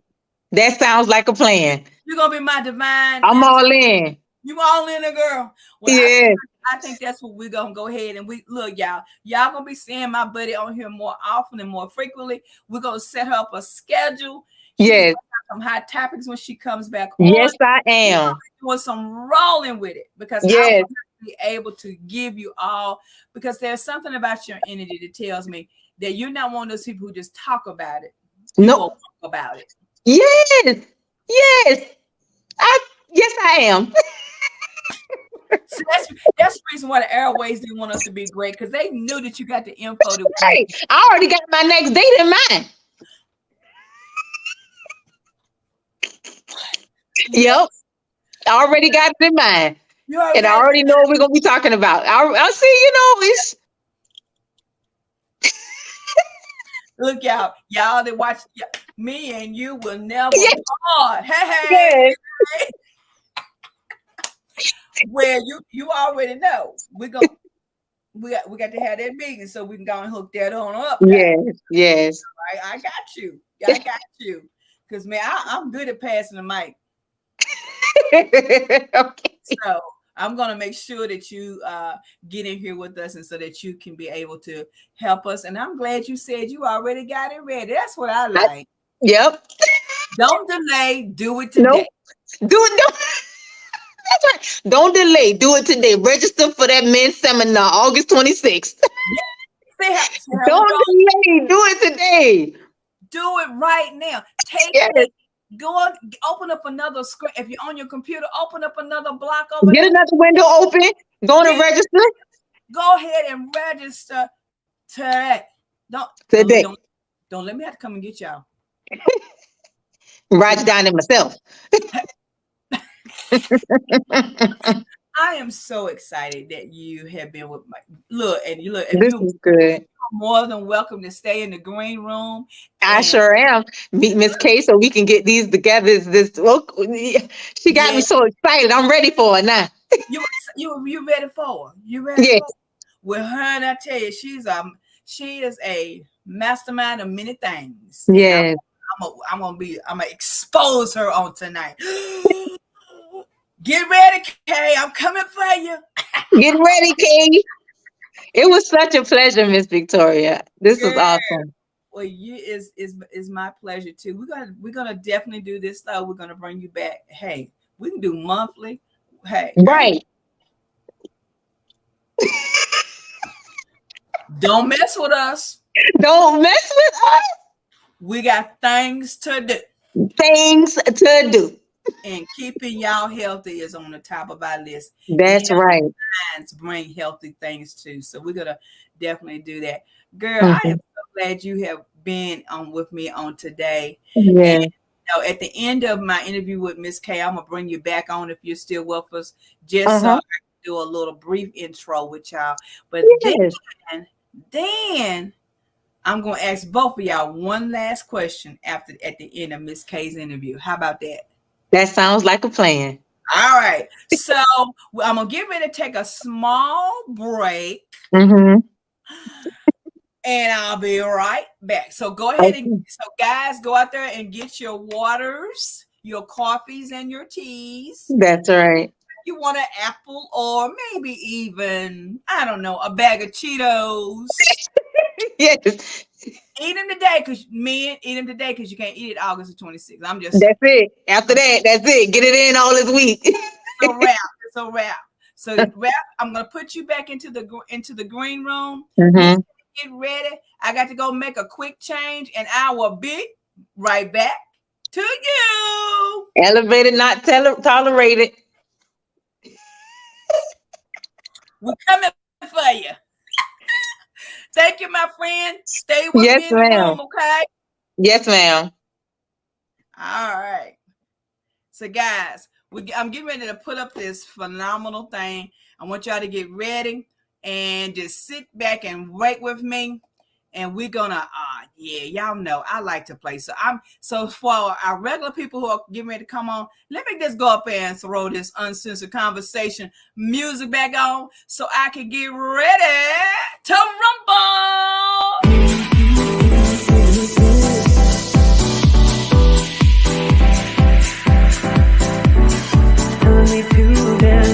That sounds like a plan. You're gonna be my divine. I'm all in. You all in there, girl. Well, Yeah. I think that's what we're gonna go ahead and we look, y'all. Y'all gonna be seeing my buddy on here more often and more frequently. We're gonna set her up a schedule. She's Yes. gonna have some hot topics when she comes back Yes, on. I am. Doing some rolling with it because I Yes. want to be able to give you all, because there's something about your energy that tells me that you're not one of those people who just talk about it. You Nope. will talk about it. Yes. Yes. Yes, I am. So that's the reason why the Airways didn't want us to be great, because they knew that you got the info. Hey, I already got my next date in mind. Yep. I already got it in mind. And I already know what we're going to be talking about. I'll see, it's... Look, y'all that watch me and you will never part. Hey. Yes. Well, you already know we got to have that meeting so we can go and hook that on up. Yes. I got you. I got you. Because man, I'm good at passing the mic. Okay. So I'm gonna make sure that you get in here with us, and so that you can be able to help us. And I'm glad you said you already got it ready. That's what I like. Yep. Don't delay. Do it today. Nope. Do it. That's right. Don't delay. Do it today. Register for that men's seminar, August 26th. Don't delay. Do it today. Do it right now. Take it. Go on, open up another screen. If you're on your computer, open up another block over there. Get another window open. Go on and register. Go ahead and register today. Don't let me have to come and get y'all. Write it down to myself. I am so excited that you have been with my look. This is good. More than welcome to stay in the green room. I sure am. Meet Miss K so we can get these together. She got me so excited. I'm ready for it now. You ready for her? You ready? Yeah. For her? With her, and I tell you, she is a mastermind of many things. Yes. I'm gonna expose her on tonight. Get ready, Kay. I'm coming for you. Get ready, Kay. It was such a pleasure, Miss Victoria. This was awesome. Well, is my pleasure too. We're gonna definitely do this though. We're gonna bring you back. Hey, we can do monthly. Hey, right. Don't mess with us. Don't mess with us. We got things to do. Things to do. And keeping y'all healthy is on the top of our list. That's right. To bring healthy things too. So we're gonna definitely do that. Girl, I am so glad you have been on with me on today. Yeah. And, at the end of my interview with Miss K, I'm gonna bring you back on if you're still with us, just so I can do a little brief intro with y'all. But then I'm gonna ask both of y'all one last question at the end of Miss K's interview. How about that? That sounds like a plan. All right. So I'm going to get ready to take a small break. Mm-hmm. And I'll be right back. So go ahead so guys, go out there and get your waters, your coffees, and your teas. That's right. You want an apple or maybe even, I don't know, a bag of Cheetos. Yes. Eat them today, because you can't eat it August the 26th. That's it. After that, that's it. Get it in all this week. It's a wrap. So I'm gonna put you back into the green room. Mm-hmm. Get ready. I got to go make a quick change, and I will be right back to you. Elevated, not tolerated. We're coming for you. Thank you, my friend. Stay with me in the room, okay? Yes, ma'am. All right. So, guys, I'm getting ready to put up this phenomenal thing. I want y'all to get ready and just sit back and wait with me. And we're gonna, y'all know I like to play. So for our regular people who are getting ready to come on, let me just go up there and throw this Uncensored Conversation music back on so I can get ready to rumble. Telling me to dance.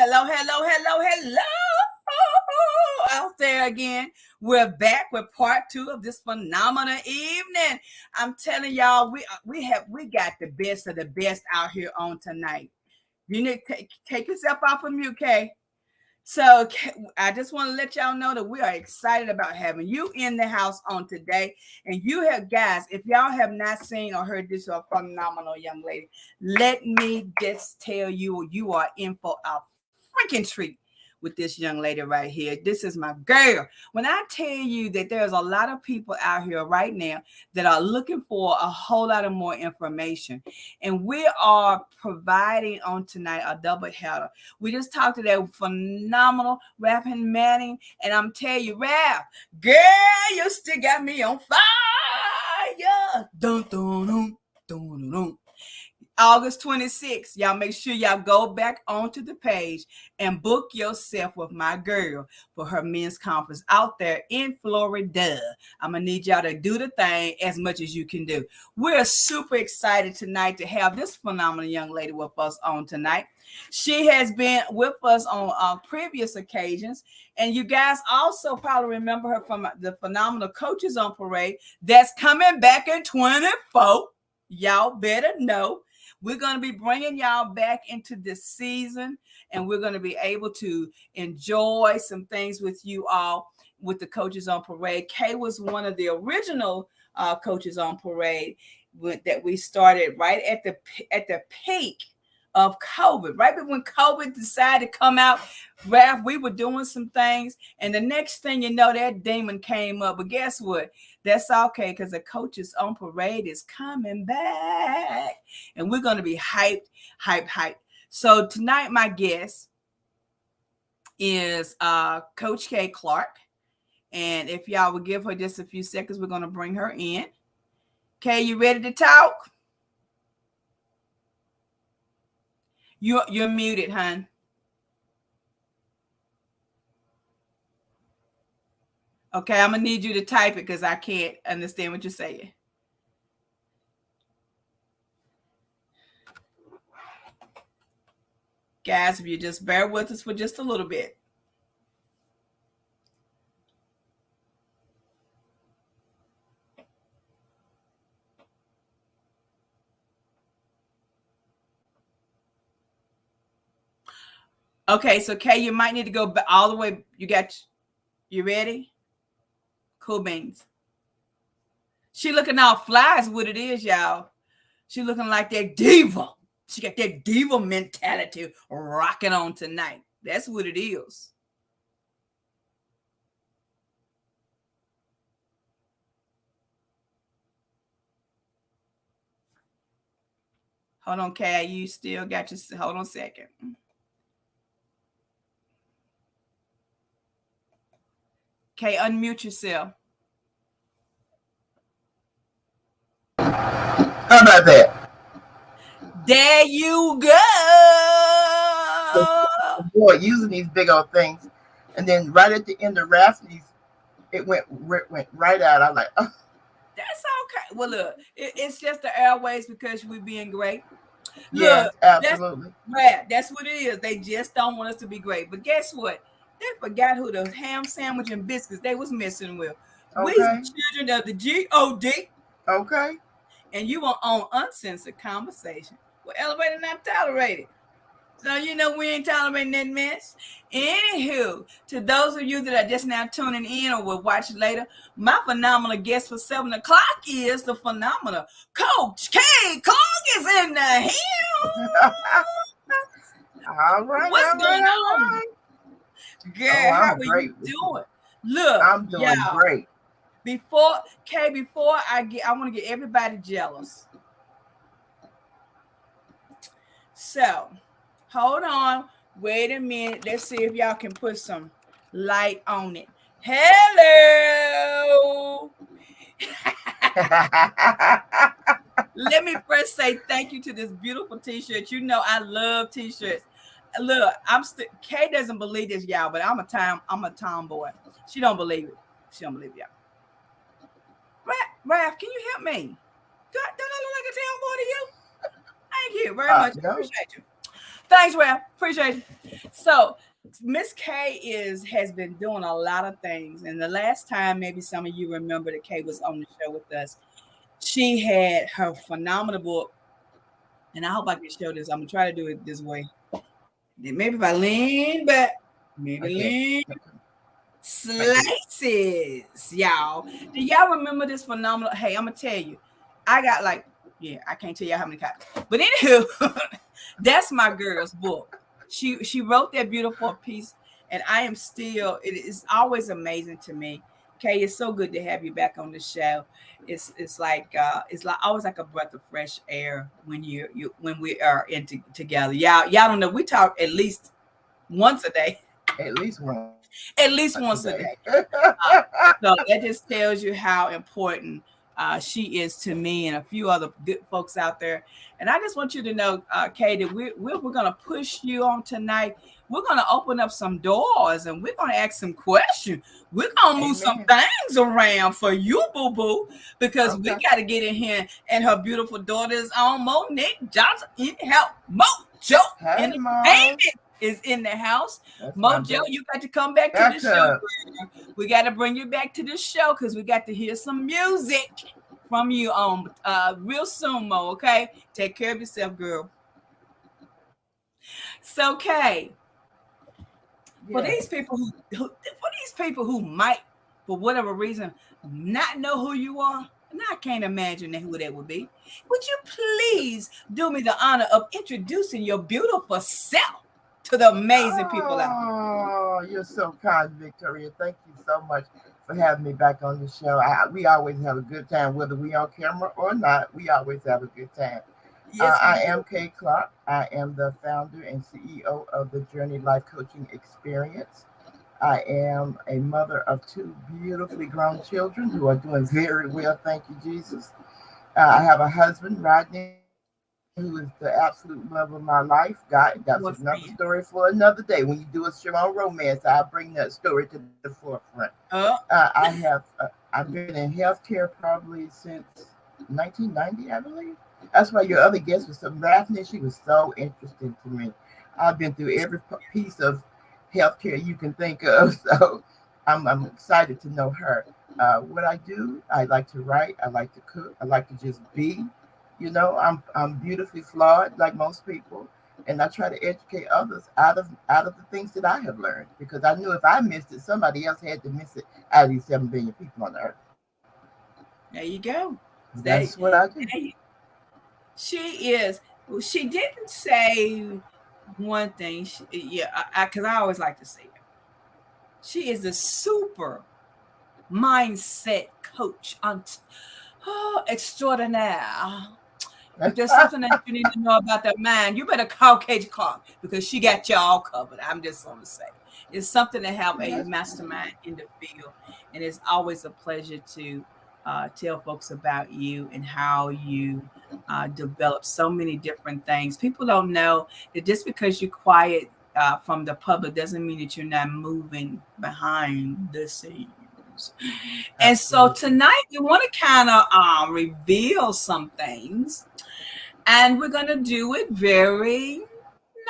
Hello out there again. We're back with part 2 of this phenomenal evening. I'm telling y'all, we got the best of the best out here on tonight. You need to take yourself off of mute, Kay. So I just want to let y'all know that we are excited about having you in the house on today. And you have, guys, if y'all have not seen or heard this phenomenal young lady, let me just tell you, you are in for a freaking treat with this young lady right here. This is my girl. When I tell you that there's a lot of people out here right now that are looking for a whole lot of more information, and we are providing on tonight a double header. We just talked to that phenomenal Raphnee Manning, and I'm telling you, Raph, girl, you still got me on fire. Dun, dun, dun, dun, dun. August 26th, y'all make sure y'all go back onto the page and book yourself with my girl for her men's conference out there in Florida. I'm going to need y'all to do the thing as much as you can do. We're super excited tonight to have this phenomenal young lady with us on tonight. She has been with us on previous occasions, and you guys also probably remember her from the phenomenal Coaches on Parade that's coming back in 24. Y'all better know. We're going to be bringing y'all back into this season, and we're going to be able to enjoy some things with you all with the Coaches on Parade. Kay was one of the original Coaches on Parade that we started right at the peak of COVID, right when COVID decided to come out. Raph, we were doing some things, and the next thing you know, that demon came up. But guess what? That's okay, because the Coaches on Parade is coming back, and we're going to be hyped. So tonight, my guest is Coach Kay Clark, and if y'all would give her just a few seconds, we're going to bring her in. Kay, you ready to talk? You're muted, hon. Okay, I'm gonna need you to type it because I can't understand what you're saying. Guys, if you just bear with us for just a little bit. Okay, so Kay, you might need to go all the way. You ready? Cool beans. She looking all fly is what it is, y'all. She looking like that diva. She got that diva mentality rocking on tonight. That's what it is. Hold on, Kay. You still got your. Hold on a second. Okay, unmute yourself. How about that? There you go. Boy, using these big old things, and then right at the end of Raphnee's, it went right out. I'm like, oh. That's okay. Well, look, it's just the airways because we're being great. Yes, absolutely. That's what it is. They just don't want us to be great. But guess what? They forgot who the ham sandwich and biscuits they was messing with. Okay. We children of the G-O-D. Okay. And you are on Uncensored Conversation. Well, elevated, not tolerated. So, you know, we ain't tolerating that mess. Anywho, to those of you that are just now tuning in or will watch later, my phenomenal guest for 7 o'clock is the phenomenal Coach Kay Clark is in the house. All right. What's going on? Right. Girl, how are you doing? Look, I'm doing great. Before I want to get everybody jealous. So, hold on. Wait a minute. Let's see if y'all can put some light on it. Hello. Let me first say thank you to this beautiful t-shirt. You know I love t-shirts. Look, Kay doesn't believe this, y'all, but I'm a tomboy. She don't believe it. She don't believe y'all. Raph, can you help me? Don't I look like a tomboy to you? Thank you very much. No. Appreciate you. Thanks, Ralph. Appreciate it. So Miss K has been doing a lot of things. And the last time, maybe some of you remember that Kay was on the show with us. She had her phenomenal book. And I hope I can show this. I'm gonna try to do it this way. Maybe if I lean back, maybe lean slices, y'all. Do y'all remember this phenomenal? Hey, I'm gonna tell you, I got like, I can't tell y'all how many copies, but anywho, that's my girl's book. She wrote that beautiful piece, and I am still. It is always amazing to me. Kay, it's so good to have you back on the show. It's like always like a breath of fresh air when when we are together. Y'all don't know, we talk at least once a day. At least one. At least once a day. So that just tells you how important she is to me and a few other good folks out there. And I just want you to know, Kay, that we're going to push you on tonight. We're going to open up some doors and we're going to ask some questions. We're going to move some things around for you, boo-boo, because we got to get in here. And her beautiful daughter is on. Monique Johnson in the house. Mojo Entertainment is in the house. That's Mojo, you got to come back to the show. We got to bring you back to the show because we got to hear some music from you on real soon, Mo. Okay, take care of yourself, girl. So, Kay, for these people who might, for whatever reason, not know who you are, and I can't imagine who that would be. Would you please do me the honor of introducing your beautiful self to the amazing people out there? Oh, you're so kind, Victoria. Thank you so much for having me back on the show. We always have a good time, whether we on camera or not. We always have a good time. Yes, I am Kay Clark. I am the founder and CEO of the Journey Life Coaching Experience. I am a mother of two beautifully grown children who are doing very well. Thank you, Jesus. I have a husband, Rodney, who is the absolute love of my life. God, that's another story for another day. When you do a show on romance, I'll bring that story to the forefront. I've been in healthcare probably since 1990, I believe. That's why your other guest was some Raphnee. She was so interesting to me. I've been through every piece of healthcare you can think of, so I'm excited to know her. What I do, I like to write, I like to cook, I like to just be. You know, I'm beautifully flawed like most people, and I try to educate others out of the things that I have learned, because I knew if I missed it, somebody else had to miss it out of these 7 billion people on the earth. There you go. That's what I do. She didn't say one thing. Because I always like to say it. She is a super mindset coach extraordinaire. If there's something that you need to know about that mind, you better call Kate Clark, because she got you all covered. I'm just going to say. It's something to have a mastermind in the field. And it's always a pleasure to tell folks about you and how you develop so many different things. People don't know that just because you're quiet from the public doesn't mean that you're not moving behind the scenes. And so tonight we want to kind of reveal some things, and we're going to do it very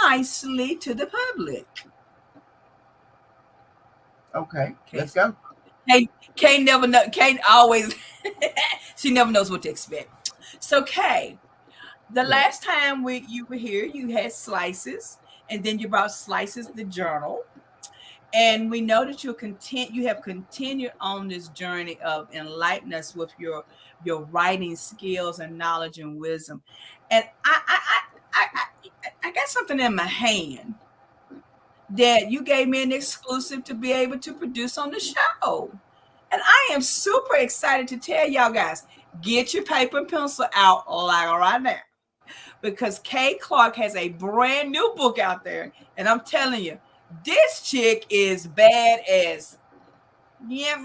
nicely to the public. Okay, let's go. Kay never know. Kay always she never knows what to expect. So Kay, the last time you were here, you had Slices, and then you brought Slices the journal. And we know that you have continued on this journey of enlightening us with your writing skills and knowledge and wisdom. And I got something in my hand that you gave me an exclusive to be able to produce on the show. And I am super excited to tell y'all guys, get your paper and pencil out like right now, because Kay Clark has a brand new book out there. And I'm telling you, this chick is bad as super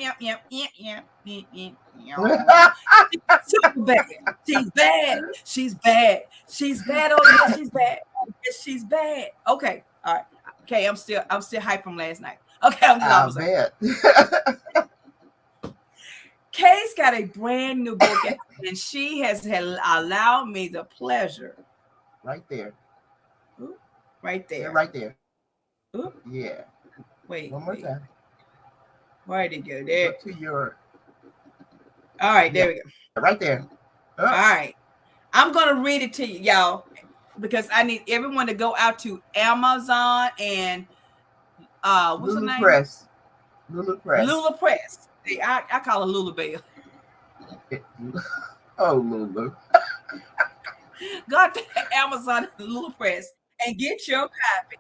bad. She's bad. She's bad. She's bad. Oh, she's bad. She's bad. Okay. All right. Okay. I'm still hyped from last night. Okay. I'm just bad. Kay's got a brand new book out, and she has allowed me the pleasure. Right there. Right Yeah, there. right there. Oop, Yeah. wait, One more wait. time. Where did it go? Go There. to your, All right, yeah, there we go. right there. All Up. right. I'm gonna read it to you, y'all, because I need everyone to go out to Amazon and what's her Lulu name? Press. Lulu Press. Lula Press. I call her Lula Bell. It- oh, Lulu. Go out to Amazon and Lula Press and get your copy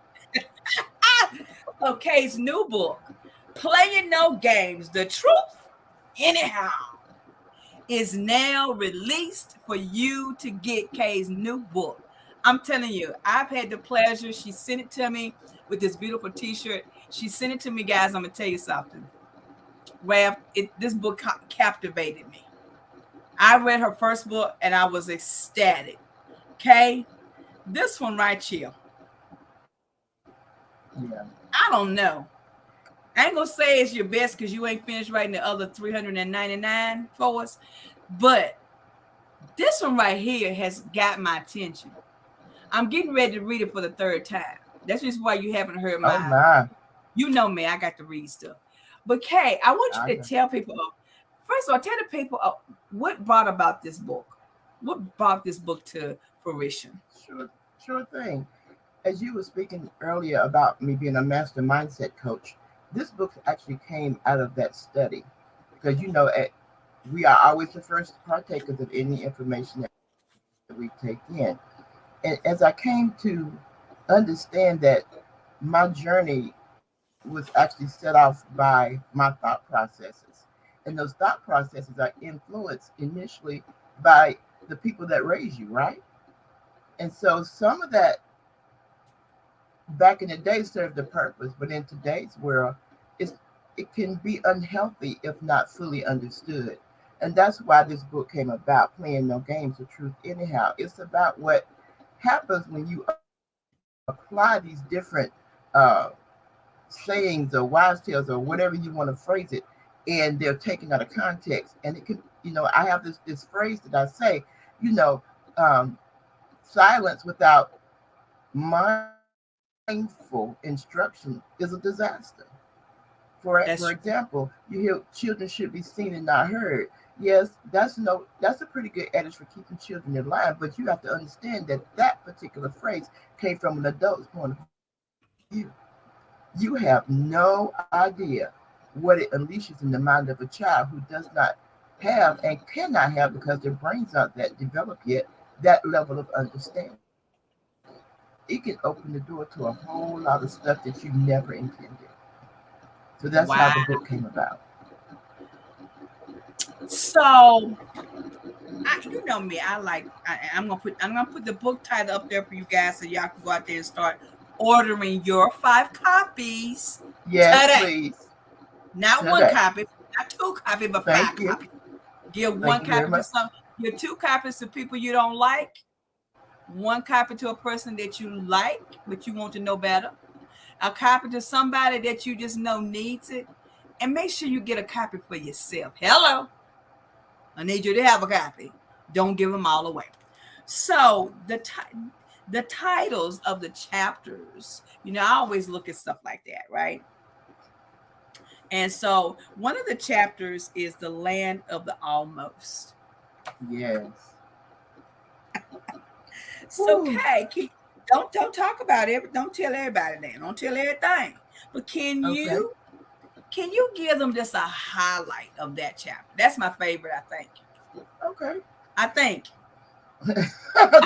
of Kay's new book, Playing No Games, The Truth Anyhow, is now released for you to get. Kay's new book. I'm telling you, I've had the pleasure. She sent it to me with this beautiful t-shirt. She sent it to me, guys. I'm gonna tell you something. Raph, this book captivated me. I read her first book and I was ecstatic. Okay, this one right here, Yeah. I don't know. I ain't gonna say it's your best because you ain't finished writing the other 399 for us, but this one right here has got my attention. I'm getting ready to read it for the third time. That's just why you haven't heard Oh, my. my. You know me, I got to read stuff. But Kay, I want you to tell people. First of all, tell the people what brought about this book. What brought this book to fruition? Sure thing. As you were speaking earlier about me being a master mindset coach, this book actually came out of that study. Because, we are always the first partakers of any information that we take in. And as I came to understand that my journey was actually set off by my thought processes. And those thought processes are influenced initially by the people that raise you, right? And so some of that back in the day served a purpose, but in today's world, it can be unhealthy if not fully understood. And that's why this book came about, Playing No Games, The Truth Anyhow. It's about what happens when you apply these different uh, sayings or wise tales or whatever you want to phrase it, and they're taken out of context. And it can, I have this phrase that I say, you know, um, silence without mindful instruction is a disaster. For example, you hear children should be seen and not heard. Yes, that's a pretty good adage for keeping children in line, but you have to understand that that particular phrase came from an adult's point of view. You have no idea what it unleashes in the mind of a child who does not have and cannot have, because their brains aren't that developed yet, that level of understanding. It can open the door to a whole lot of stuff that you never intended. So that's how the book came about. So, you know me. I'm gonna put the book title up there for you guys so y'all can go out there and start ordering your 5 copies. Yes, today. please. Not Today. 1 copy, not 2 copies, but Thank 5 you. copies. Give Thank 1 you very copy much. to some. Give 2 copies to people you don't like. 1 copy to a person that you like, but you want to know better. A copy to somebody that you just know needs it. And make sure you get a copy for yourself. Hello. I need you to have a copy. Don't give them all away. So the titles of the chapters, I always look at stuff like that, right? And so one of the chapters is the land of the almost. Yes. So, okay, don't talk about it. Don't tell everybody that. Don't tell everything. But can you give them just a highlight of that chapter? That's my favorite, I think. Okay. I think.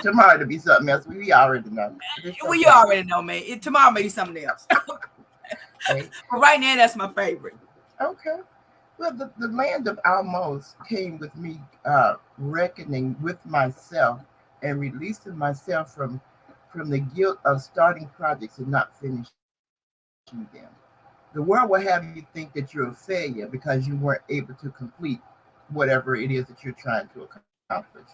Tomorrow to be something else. We already know. Well, you already know, man. Tomorrow may be something else. Okay. But right now, that's my favorite. Okay. Well, the land of almost came with me reckoning with myself and releasing myself from the guilt of starting projects and not finishing them. The world will have you think that you're a failure because you weren't able to complete whatever it is that you're trying to accomplish.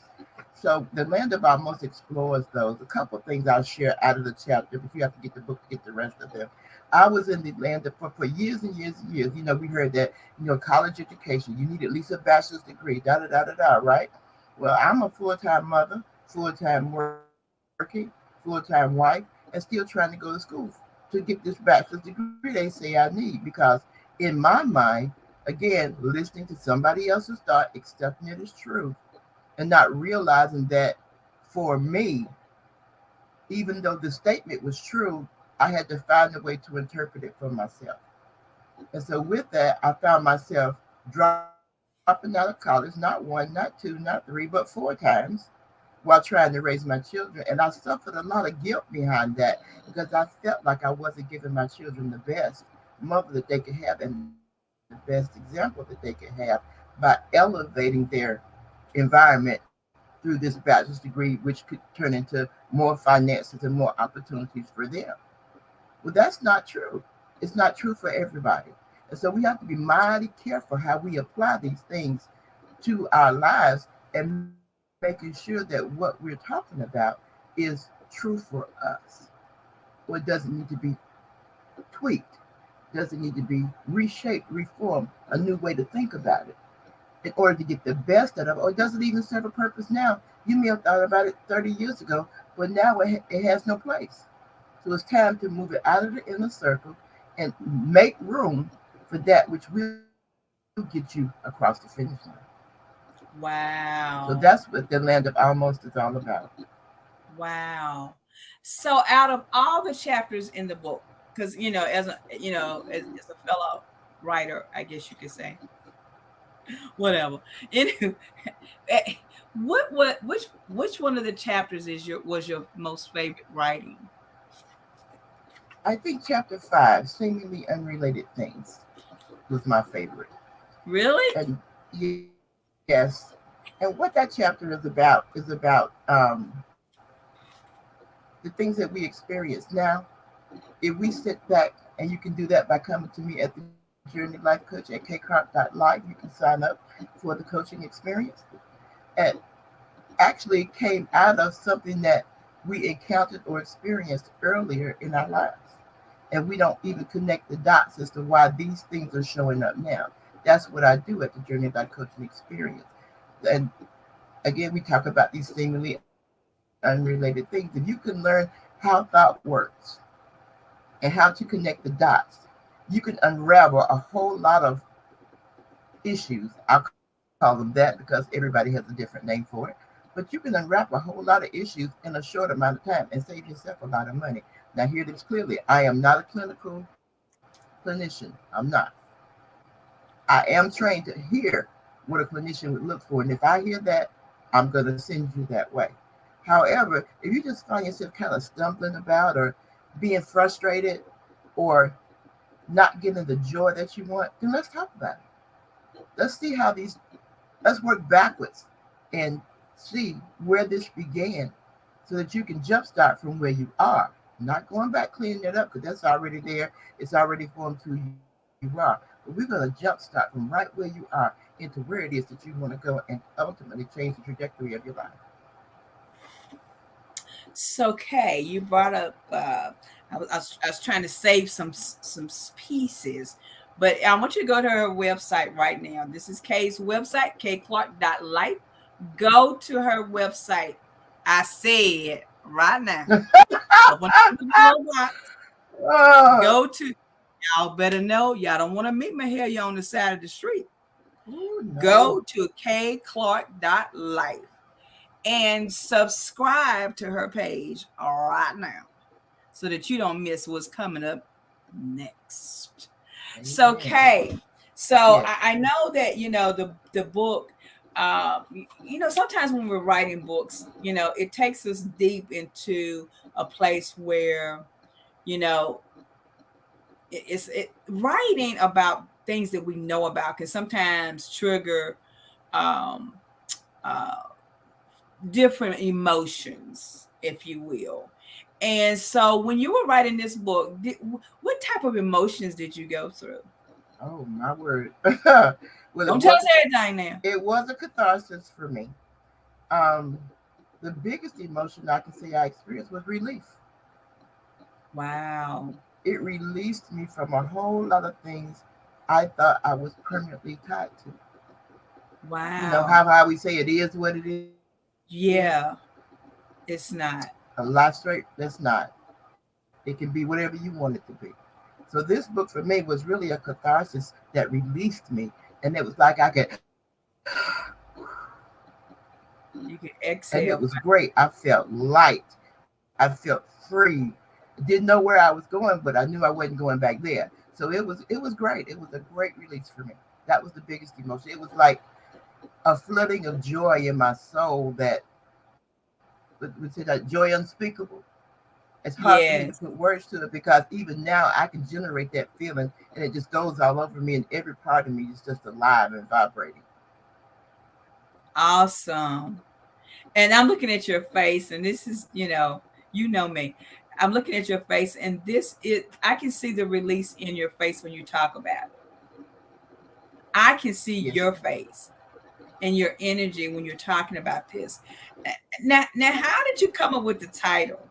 So the land of almost explores those. A couple of things I'll share out of the chapter, but you have to get the book to get the rest of them. I was in the land of for years and years and years. We heard that, college education, you need at least a bachelor's degree, right? Well, I'm a full-time mother, full-time working, full-time wife, and still trying to go to school to get this bachelor's degree they say I need. Because in my mind, again, listening to somebody else's thought, accepting it as truth, and not realizing that for me, even though the statement was true, I had to find a way to interpret it for myself. And so with that, I found myself dropping out of college, not one, not two, not three, but four times while trying to raise my children. And I suffered a lot of guilt behind that because I felt like I wasn't giving my children the best mother that they could have and the best example that they could have by elevating their environment through this bachelor's degree, which could turn into more finances and more opportunities for them. Well, that's not true. It's not true for everybody. And so we have to be mighty careful how we apply these things to our lives and making sure that what we're talking about is true for us. Or it doesn't need to be tweaked, doesn't need to be reshaped, reformed, a new way to think about it in order to get the best out of it. Or it doesn't even serve a purpose now. You may have thought about it 30 years ago, but now it has no place. So it's time to move it out of the inner circle and make room for that which will get you across the finish line. So Wow. that's what the land of almost is all about. Wow. So out of all the chapters in the book, because as a as a fellow writer, I guess you could say, whatever. Anyway, which one of the chapters was your most favorite writing? I think chapter 5, seemingly unrelated things, was my favorite. Really? And yes, and what that chapter is about the things that we experience now. If we sit back, and you can do that by coming to me at the Journey Life Coach at kcrock.live, you can sign up for the coaching experience. And actually came out of something that we encountered or experienced earlier in our lives. And we don't even connect the dots as to why these things are showing up now. That's what I do at the Journey Life Coaching Experience. And again, we talk about these seemingly unrelated things. If you can learn how thought works and how to connect the dots, you can unravel a whole lot of issues. I'll call them that because everybody has a different name for it. But you can unwrap a whole lot of issues in a short amount of time and save yourself a lot of money. Now, hear this clearly. I am not a clinical clinician. I'm not. I am trained to hear what a clinician would look for. And if I hear that, I'm going to send you that way. However, if you just find yourself kind of stumbling about or being frustrated or not getting the joy that you want, then let's talk about it. Let's see how let's work backwards and see where this began so that you can jumpstart from where you are. Not going back cleaning it up because that's already there. It's already formed who you are. But we're going to jumpstart from right where you are into where it is that you want to go and ultimately change the trajectory of your life. So, Kay, you brought up. I was trying to save some pieces, but I want you to go to her website right now. This is Kay's website, kclark.life. Go to her website. I said right now. Open up the little box. Oh, Go to. Y'all better know. Y'all don't want to meet me here. You're on the side of the street. ooh, no. Go to kclark.life and subscribe to her page right now so that you don't miss what's coming up next. So, Kay, so Yes. I know that the book. Sometimes when we're writing books, it takes us deep into a place where you know writing about things that we know about can sometimes trigger um, uh, different emotions, if you will. And so, when you were writing this book, what type of emotions did you go through? Oh, my word. Well, Don't tell us everything now. it was a catharsis for me. Um, the biggest emotion I can say I experienced was relief. Wow. It released me from a whole lot of things I thought I was permanently tied to. You know Wow. how we say it is what it is? Yeah, it's not. A lot straight, that's not. It can be whatever you want it to be. So this book for me was really a catharsis that released me. And it was like I could, You can and exhale. it was great. I felt light. I felt free. Didn't know where I was going, but I knew I wasn't going back there. So it was great. It was a great release for me. That was the biggest emotion. It was like a flooding of joy in my soul that would say that joy unspeakable. It's hard for me to Yes. put words to it because even now I can generate that feeling and it just goes all over me and every part of me is just alive and vibrating. Awesome. And I'm looking at your face, and this is, you know me. I'm looking at your face, and I can see the release in your face when you talk about it. I can see Yes. your face and your energy when you're talking about this. Now, how did you come up with the title?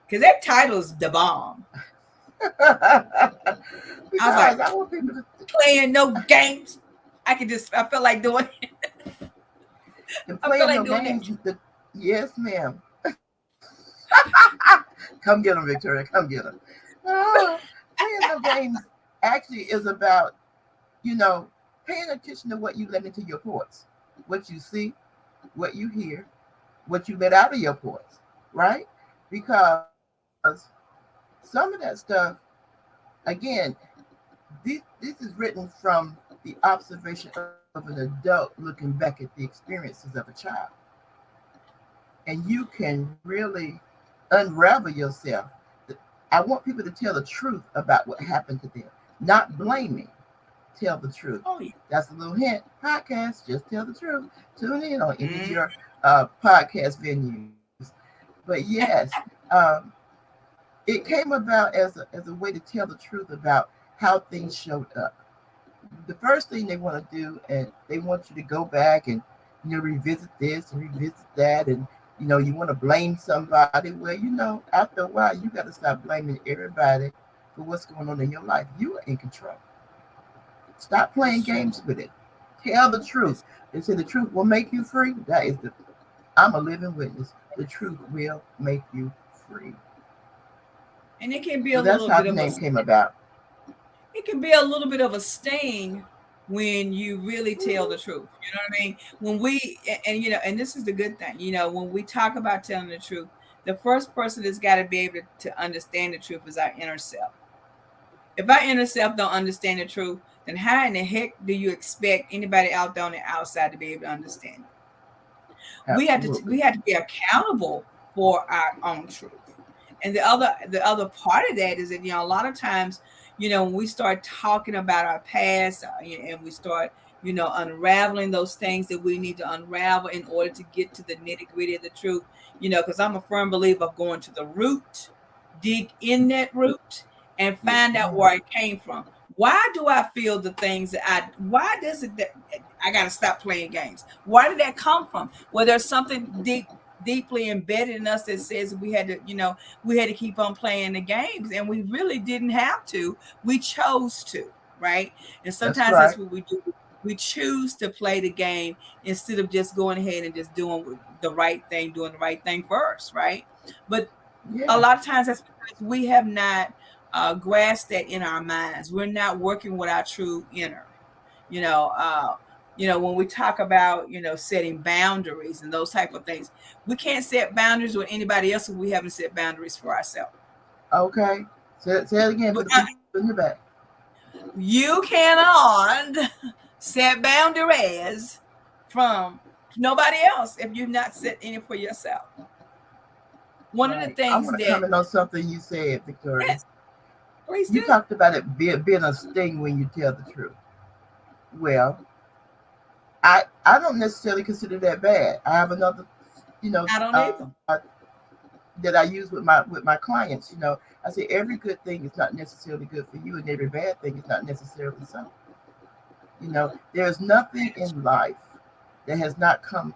Because that title is the bomb. Because I was I want people to playing no games. I feel like doing play no games. Yes, ma'am. Come get them, Victoria. Come get them. Playing no games actually is about, paying attention to what you let into your pores, what you see, what you hear, what you let out of your pores, right? Because some of that stuff, again, this is written from the observation of an adult looking back at the experiences of a child. And you can really unravel yourself. I want people to tell the truth about what happened to them, not blaming. Tell the truth. Oh, yeah. That's a little hint. Podcast, just tell the truth. Tune in on any of your podcast venues. But yes, it came about as a way to tell the truth about how things showed up. The first thing they want to do, and they want you to go back and revisit this and revisit that, and you want to blame somebody. Well, after a while, you got to stop blaming everybody for what's going on in your life. You are in control. Stop playing games with it. Tell the truth. They say the truth will make you free. I'm a living witness. The truth will make you free. And it can be So that's how the name came about. It can be a little bit of a sting when you really tell the truth. You know what I mean? When and this is the good thing, when we talk about telling the truth, the first person that's got to be able to understand the truth is our inner self. If our inner self don't understand the truth, then how in the heck do you expect anybody out there on the outside to be able to understand it? We have to be accountable for our own truth. And the other part of that is that, a lot of times, when we start talking about our past and we start, unraveling those things that we need to unravel in order to get to the nitty gritty of the truth, because I'm a firm believer of going to the root, dig in that root and find out where it came from. Why do I feel the things why does it that I got to stop playing games? Why did that come from? Well, there's something deeply embedded in us that says we had to keep on playing the games, and we really didn't have to. We chose to, right? And sometimes that's what we do. We choose to play the game instead of just going ahead and just doing the right thing first, right? But a lot of times that's because we have not grasp that in our minds. We're not working with our true inner. When we talk about setting boundaries and those type of things, we can't set boundaries with anybody else if we haven't set boundaries for ourselves. Okay, say it again for the people in the back. You cannot set boundaries from nobody else if you've not set any for yourself. One of the things I want to comment on something you said, Victoria. Yes. Please do. You talked about it being a sting when you tell the truth. Well, I don't necessarily consider that bad. I have another, I don't either. That I use with my clients. I say every good thing is not necessarily good for you, and every bad thing is not necessarily so. There's nothing in life that has not come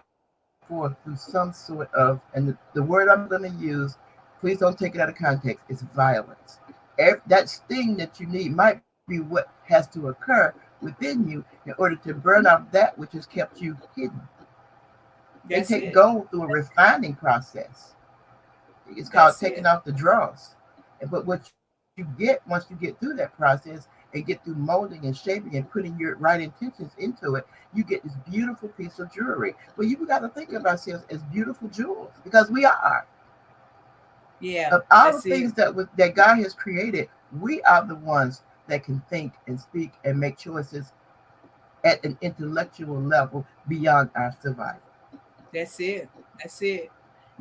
forth through some sort of, and the word I'm going to use, please don't take it out of context, is violence. That sting that you need might be what has to occur within you in order to burn out that which has kept you hidden. Go through a refining process. It's called taking off the dross. But what you get once you get through that process and get through molding and shaping and putting your right intentions into it, you get this beautiful piece of jewelry. Well, you got to think of ourselves as beautiful jewels because we are. Yeah, Of all the that's it. things that God has created, we are the ones that can think and speak and make choices at an intellectual level beyond our survival. That's it. That's it.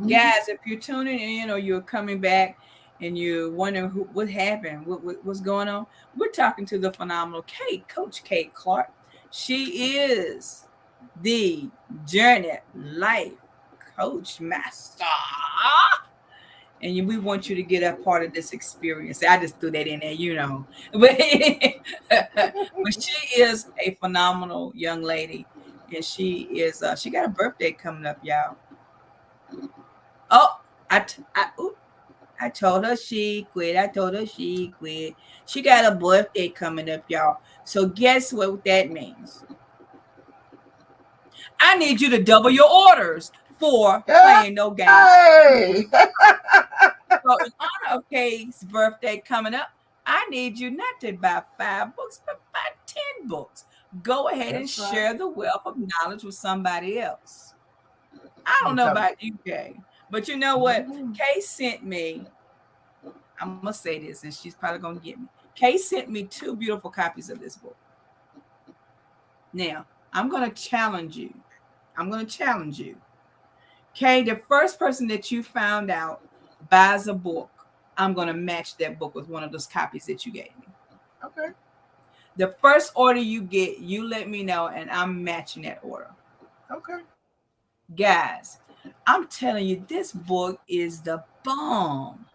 Mhm. Guys, if you're tuning in, you're coming back and you're wondering what happened, what's going on, we're talking to the phenomenal Kate, Coach Kate Clark. She is the Journey Life Coach Master. And we want you to get a part of this experience. I just threw that in there. But, but she is a phenomenal young lady. And she got a birthday coming up, y'all. Oh, I told her she quit. I told her she quit. She got a birthday coming up, y'all. So guess what that means? I need you to double your orders for playing no games. Hey! So in honor of Kate's birthday coming up, I need you not to buy 5 books, but buy 10 books. Go ahead and That's right. share the wealth of knowledge with somebody else. I don't know about you, Kay, but you know what? Kay sent me, I'm going to say this, and she's probably going to get me. Kay sent me 2 beautiful copies of this book. Now, I'm going to challenge you. Kay, the first person that you found out buys a book, I'm going to match that book with one of those copies that you gave me. Okay. The first order you get, you let me know, and I'm matching that order. Okay. Guys, I'm telling you, this book is the bomb.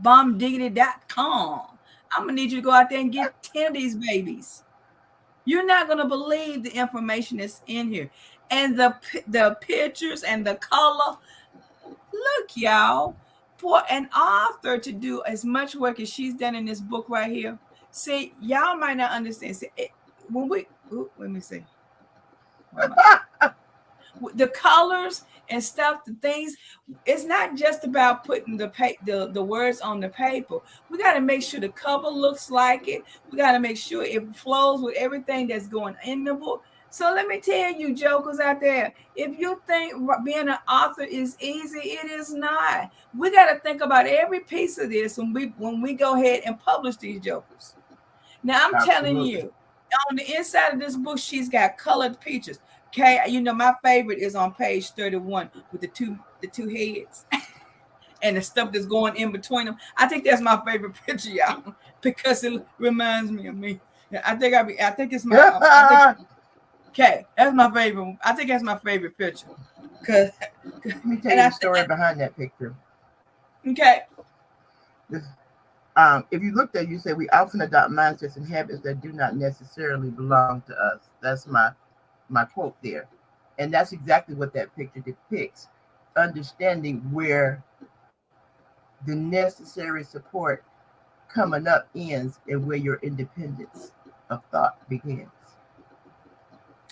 Bombdiggity.com. I'm going to need you to go out there and get 10 of these babies. You're not going to believe the information that's in here. And the pictures and the color. Look, y'all, for an author to do as much work as she's done in this book right here. See, y'all might not understand. See, let me see. The colors and stuff, the things, it's not just about putting the words on the paper. We got to make sure the cover looks like it. We got to make sure it flows with everything that's going in the book. So let me tell you, jokers out there, if you think being an author is easy, it is not. We got to think about every piece of this when we go ahead and publish these jokers. Now, I'm telling you, on the inside of this book, she's got colored pictures. Okay, my favorite is on page 31 with the two heads and the stuff that's going in between them. I think that's my favorite picture, y'all, because it reminds me of me. I think it's my. Okay, that's my favorite. I think that's my favorite picture. Cause let me tell you the story behind that picture. Okay. If you look there, you say we often adopt mindsets and habits that do not necessarily belong to us. That's my quote there. And that's exactly what that picture depicts. Understanding where the necessary support coming up ends and where your independence of thought begins.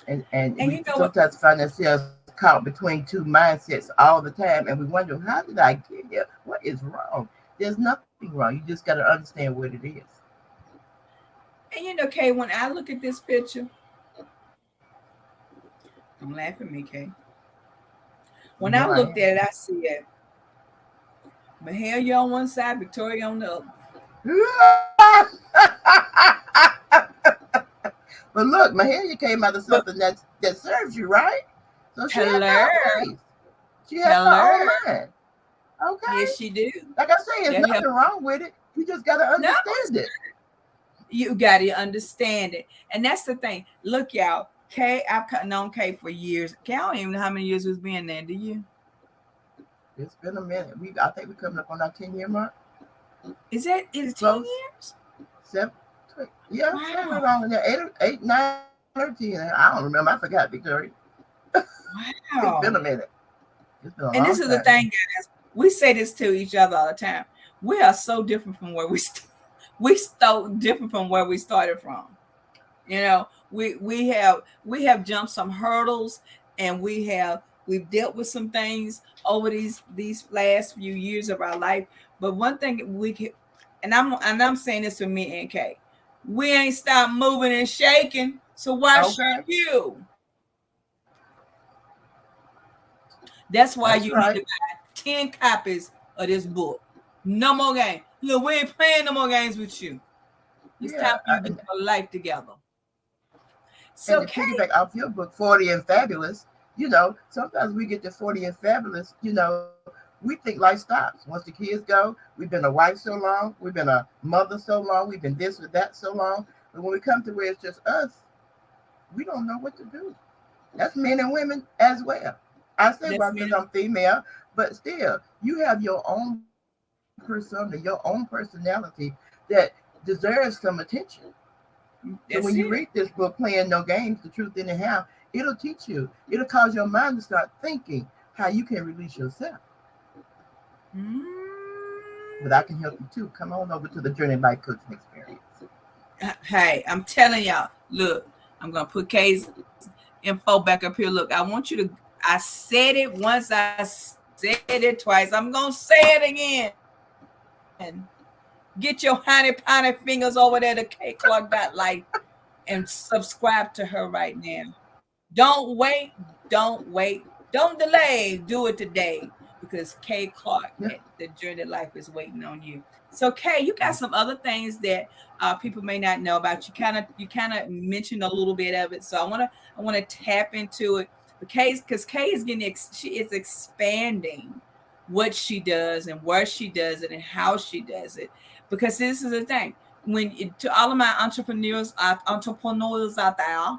And we sometimes find ourselves caught between 2 mindsets all the time, and we wonder, how did I get here? What is wrong? There's nothing wrong. You just got to understand what it is. And Kay, when I look at this picture, don't laugh at me, Kay. When I looked at it, I see it. Mahalia on one side, Victoria on the other. But look, Mahalia came out of something that serves you, right? So she had her place. She had her own mind. Okay. Yes, she do. Like I say, there's nothing wrong with it. You just got to understand it. You got to understand it. And that's the thing. Look, y'all, Kay, I've known Kay for years. Kay, I don't even know how many years we've been there. Do you? It's been a minute. I think we're coming up on our 10-year mark. Is it 10 years? 7. Yeah, somewhere around there. 8, 9, 13. I don't remember. I forgot, Victoria. Wow. It's been a minute. And this is the thing, guys. We say this to each other all the time. We are so different from where we so different from where we started from. We have jumped some hurdles, and we've dealt with some things over these last few years of our life. But one thing and I'm saying this for me and Kay. We ain't stopped moving and shaking, so why should you? That's why you need to buy 10 copies of this book. No more games. Look, we ain't playing no more games with you. It's time for you to get your life together. So, and to piggyback off your book, 40 and Fabulous, sometimes we get to 40 and Fabulous, we think life stops. Once the kids go, we've been a wife so long, we've been a mother so long, we've been this or that so long. But when we come to where it's just us, we don't know what to do. That's men and women as well. I say well because I'm female, but still, you have your own persona, your own personality that deserves some attention. So when you read this book, Playing No Games, The Truth Anyhow, it'll teach you. It'll cause your mind to start thinking how you can release yourself. But I can help you too. Come on over to the Journey Life Coaching Experience. Hey, I'm telling y'all, look, I'm going to put Kay's info back up here. Look, I want you to, I said it once, I said it twice. I'm going to say it again. And get your honey fingers over there to kclark.life and subscribe to her right now. Don't wait. Don't delay. Do it today because Kay Clark at the Journey Life is waiting on you. So Kay, you got some other things that people may not know about. You kind of mentioned a little bit of it. So I want to tap into it. Because Kay is she is expanding what she does and where she does it and how she does it. Because this is the thing. To all of my entrepreneurs out there,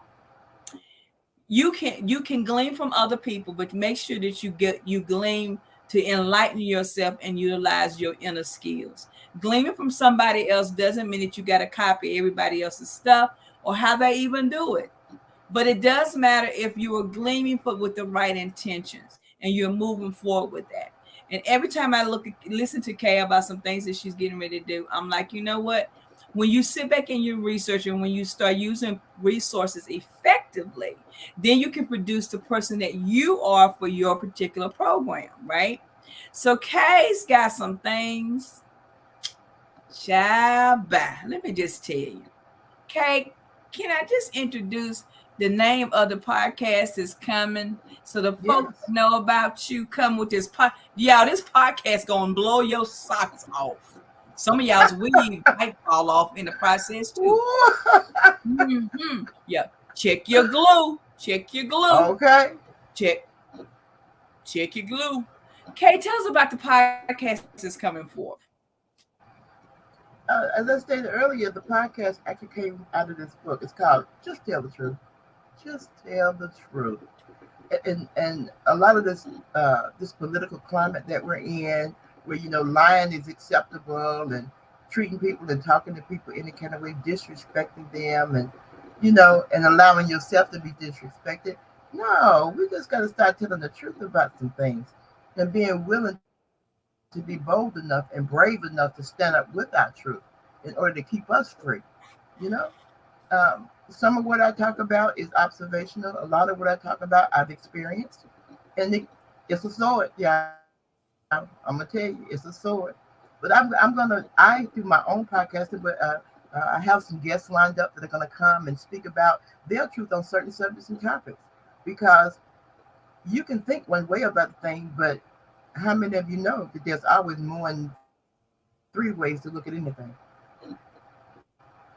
you can glean from other people, but make sure that you glean to enlighten yourself and utilize your inner skills. Gleaming from somebody else doesn't mean that you got to copy everybody else's stuff or how they even do it. But it does matter if you are gleaming with the right intentions and you're moving forward with that. And every time I listen to Kay about some things that she's getting ready to do, I'm like, you know what? When you sit back and you research and when you start using resources effectively, then you can produce the person that you are for your particular program, right? So Kay's got some things. Shabba. Let me just tell you. Kay, can I just introduce the name of the podcast is coming so the folks know about you? Come with this y'all, this podcast gonna blow your socks off. Some of y'all's weed might fall off in the process too. Yeah, check your glue. Okay. Check your glue. Kay, tell us about the podcast that's coming forth. As I stated earlier, the podcast actually came out of this book. It's called Just Tell the Truth. Just tell the truth. And a lot of this political climate that we're in, where lying is acceptable and treating people and talking to people any kind of way, disrespecting them, and and allowing yourself to be disrespected. No, we just got to start telling the truth about some things and being willing to be bold enough and brave enough to stand up with our truth in order to keep us free. Some of what I talk about is observational. A lot of what I talk about I've experienced, and it's a sword. Yeah, I'm gonna tell you, it's a sword. But I do my own podcasting, but I have some guests lined up that are gonna come and speak about their truth on certain subjects and topics. Because you can think one way about the thing, but how many of you know that there's always more than 3 ways to look at anything?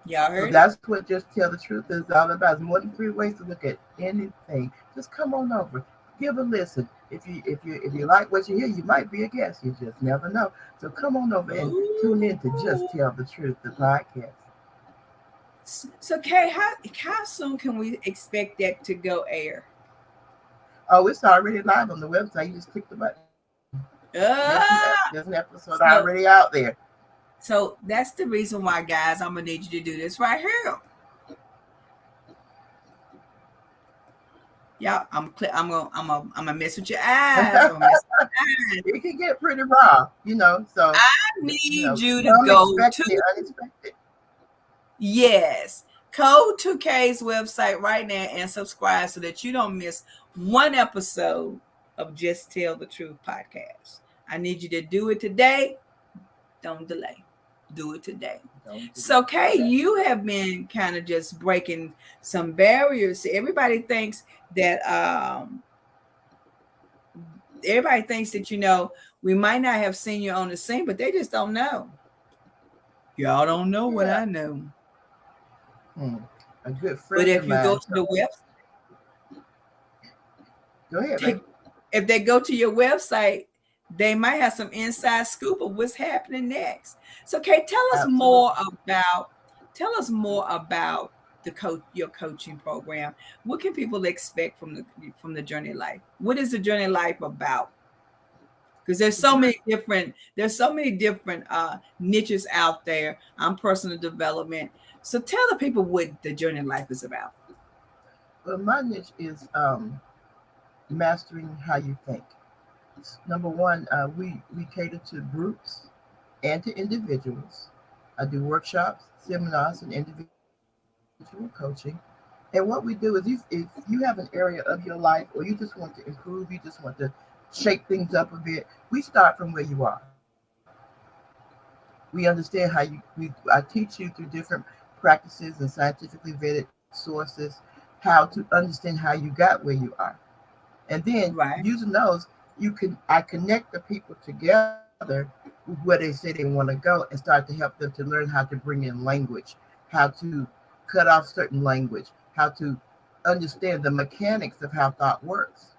Y'all heard? So that's what Just Tell the Truth is all about. It's more than 3 ways to look at anything. Just come on over, give a listen. If you like what you hear, you might be a guest. You just never know. So come on over and tune in to Just Tell the Truth, the podcast. So Kay, how soon can we expect that to go air? Oh, it's already live on the website. You just click the button. There's an episode already out there. So that's the reason why, guys, I'm gonna need you to do this right here. Yeah, I'm gonna mess with your eyes. It can get pretty raw, So I need you to go to the unexpected. Yes. Go to Kay's website right now and subscribe so that you don't miss one episode of Just Tell the Truth podcast. I need you to do it today. Don't delay. Do it today. Don't do So, it Kay, today. you have been kind of just breaking some barriers. Everybody thinks that we might not have seen you on the scene, but they just don't know. Y'all don't know what Yeah. I know. A good But friend of if you go mine. to the website, Go ahead, baby. if they go to your website, they might have some inside scoop of what's happening next. So, Kay, Absolutely. tell us more about your coaching program. What can people expect from the Journey Life? What is the Journey Life about? Because there's so many different niches out there. I'm personal development. So tell the people what the Journey Life is about. Well, my niche is mastering how you think. Number one, we cater to groups and to individuals. I do workshops, seminars, and individual coaching. And what we do is, if you have an area of your life, or you just want to improve, you just want to shake things up a bit, we start from where you are. We understand how I teach you through different practices and scientifically vetted sources how to understand how you got where you are. And then Right. using those, I connect the people together with where they say they want to go, and start to help them to learn how to bring in language, how to cut off certain language, how to understand the mechanics of how thought works.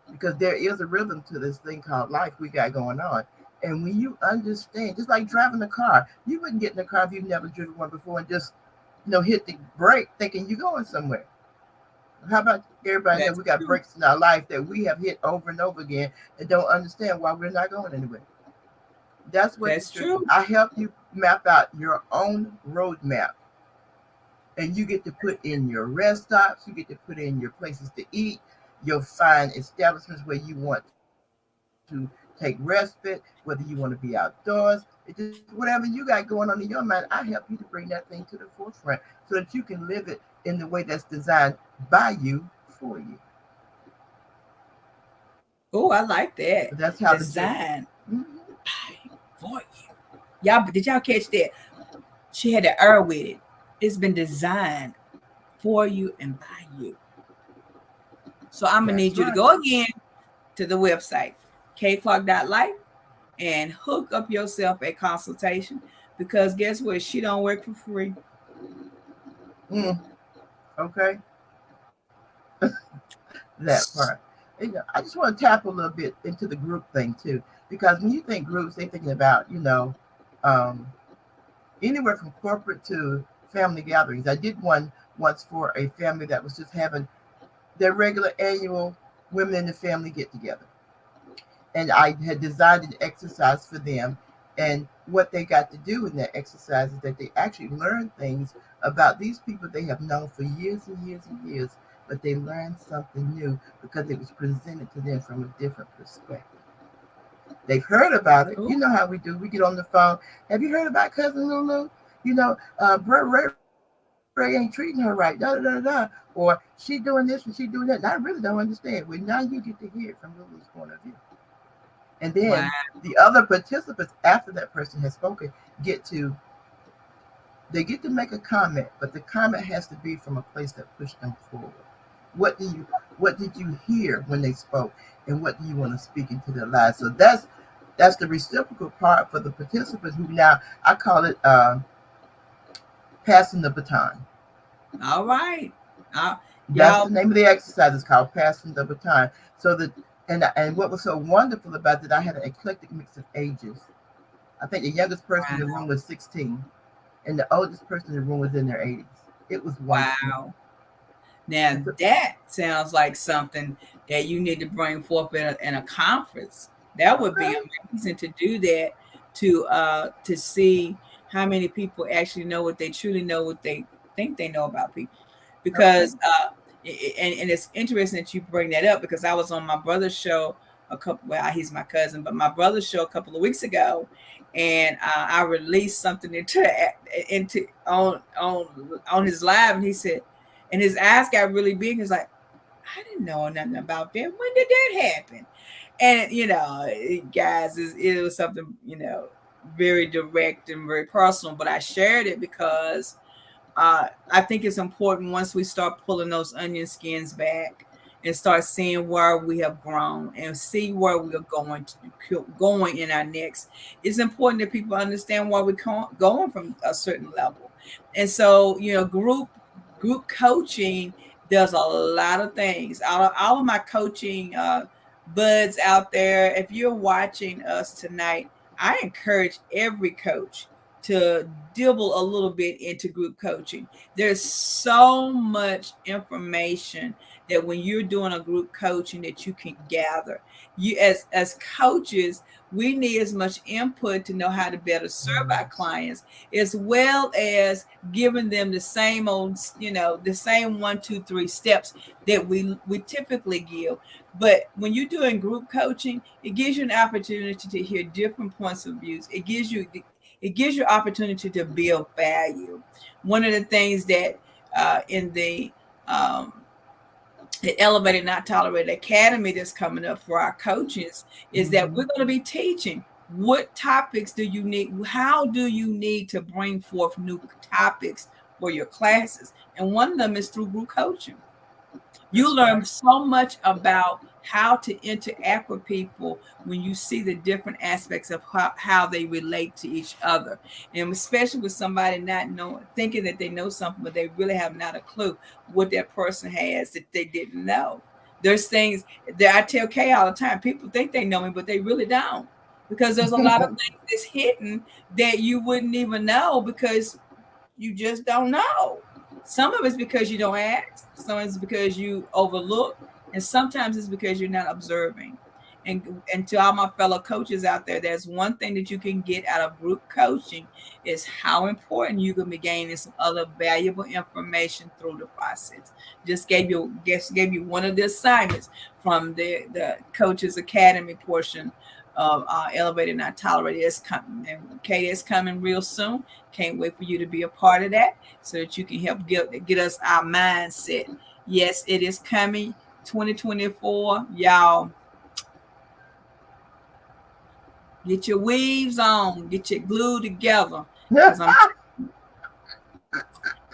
Because there is a rhythm to this thing called life we got going on. And when you understand, just like driving a car, you wouldn't get in a car if you've never driven one before and just hit the brake thinking you're going somewhere. How about everybody here? That's We got true. breaks in our life that we have hit over and over again and don't understand why we're not going anywhere. That's what That's true. I help you map out your own roadmap. And you get to put in your rest stops, you get to put in your places to eat, you'll find establishments where you want to take respite, whether you want to be outdoors. It just whatever you got going on in your mind, I help you to bring that thing to the forefront so that you can live it in the way that's designed by you for you. Oh, I like that. That's how the Design Mhm. for you. Y'all, did y'all catch that? She had the R with it. It's been designed for you and by you. So I'm gonna That's need you to right. go again to the website, kclark.life, and hook up yourself a consultation, because guess what? She don't work for free. Mm, okay, that part. I just want to tap a little bit into the group thing too, because when you think groups, they're thinking about um, anywhere from corporate to family gatherings. I did one once for a family that was just having their regular annual women in the family get together. And I had designed an exercise for them. And what they got to do in that exercise is that they actually learned things about these people they have known for years and years and years, but they learned something new because it was presented to them from a different perspective. They've heard about it. Ooh, You know how we do. We get on the phone. Have you heard about Cousin Lulu? Ray ain't treating her right. Da da da da. Or she doing this and she doing that. And I really don't understand. Well, now you get to hear it from Lulu's point of view. And wow. then the other participants after that person has spoken get to they get to make a comment, but the comment has to be from a place that pushed them forward. What did you hear when they spoke, and what do you want to speak into their lives? So that's the reciprocal part for the participants who now I call it passing the baton. All right. That's Y'all, the name of the exercise. It's called passing the baton. So that and what was so wonderful about it, I had an eclectic mix of ages. I think the youngest person in the room was 16, and the oldest person in the room was in their 80s. It was wonderful. wow. Now And so, that sounds like something that you need to bring forth in a conference. That would be okay, amazing to do that, to see how many people actually know what they truly know, what they think they know about people. okay, Because and it's interesting that you bring that up, because I was on my brother's show he's my cousin, but my brother's show a couple of weeks ago, and I released something into on his live, and he said, and his eyes got really big. He's like, I didn't know nothing about that. When did that happen? And guys, it was something very direct and very personal, but I shared it because I think it's important once we start pulling those onion skins back and start seeing where we have grown and see where we are going in our next. It's important that people understand why we're going from a certain level. And so, group coaching does a lot of things. All of my coaching buds out there, if you're watching us tonight, I encourage every coach to dibble a little bit into group coaching. There's so much information that when you're doing a group coaching that you can gather. You as coaches, we need as much input to know how to better serve our clients, as well as giving them the same old, the same 1, 2, 3 steps that we typically give. But when you're doing group coaching, it gives you an opportunity to hear different points of views. It gives you opportunity to build value. One of the things that in the Elevated Not Tolerated Academy that's coming up for our coaches is that we're going to be teaching what topics do you need, how do you need to bring forth new topics for your classes. And one of them is through group coaching. You learn so much about how to interact with people when you see the different aspects of how they relate to each other. And especially with somebody not knowing, thinking that they know something, but they really have not a clue what that person has that they didn't know. There's things that I tell Kay all the time. People think they know me, but they really don't. Because there's a lot of things that's hidden that you wouldn't even know because you just don't know. Some of it's because you don't ask, some it's because you overlook, and sometimes it's because you're not observing. And to all my fellow coaches out there, there's one thing that you can get out of group coaching is how important you can be gaining some other valuable information through the process. Just gave you one of the assignments from the Coaches Academy portion of Elevated Not Tolerated. It's coming, and Katie is coming real soon. Can't wait for you to be a part of that so that you can help get us our mindset. Yes, it is coming 2024. Y'all, get your weaves on, get your glue together.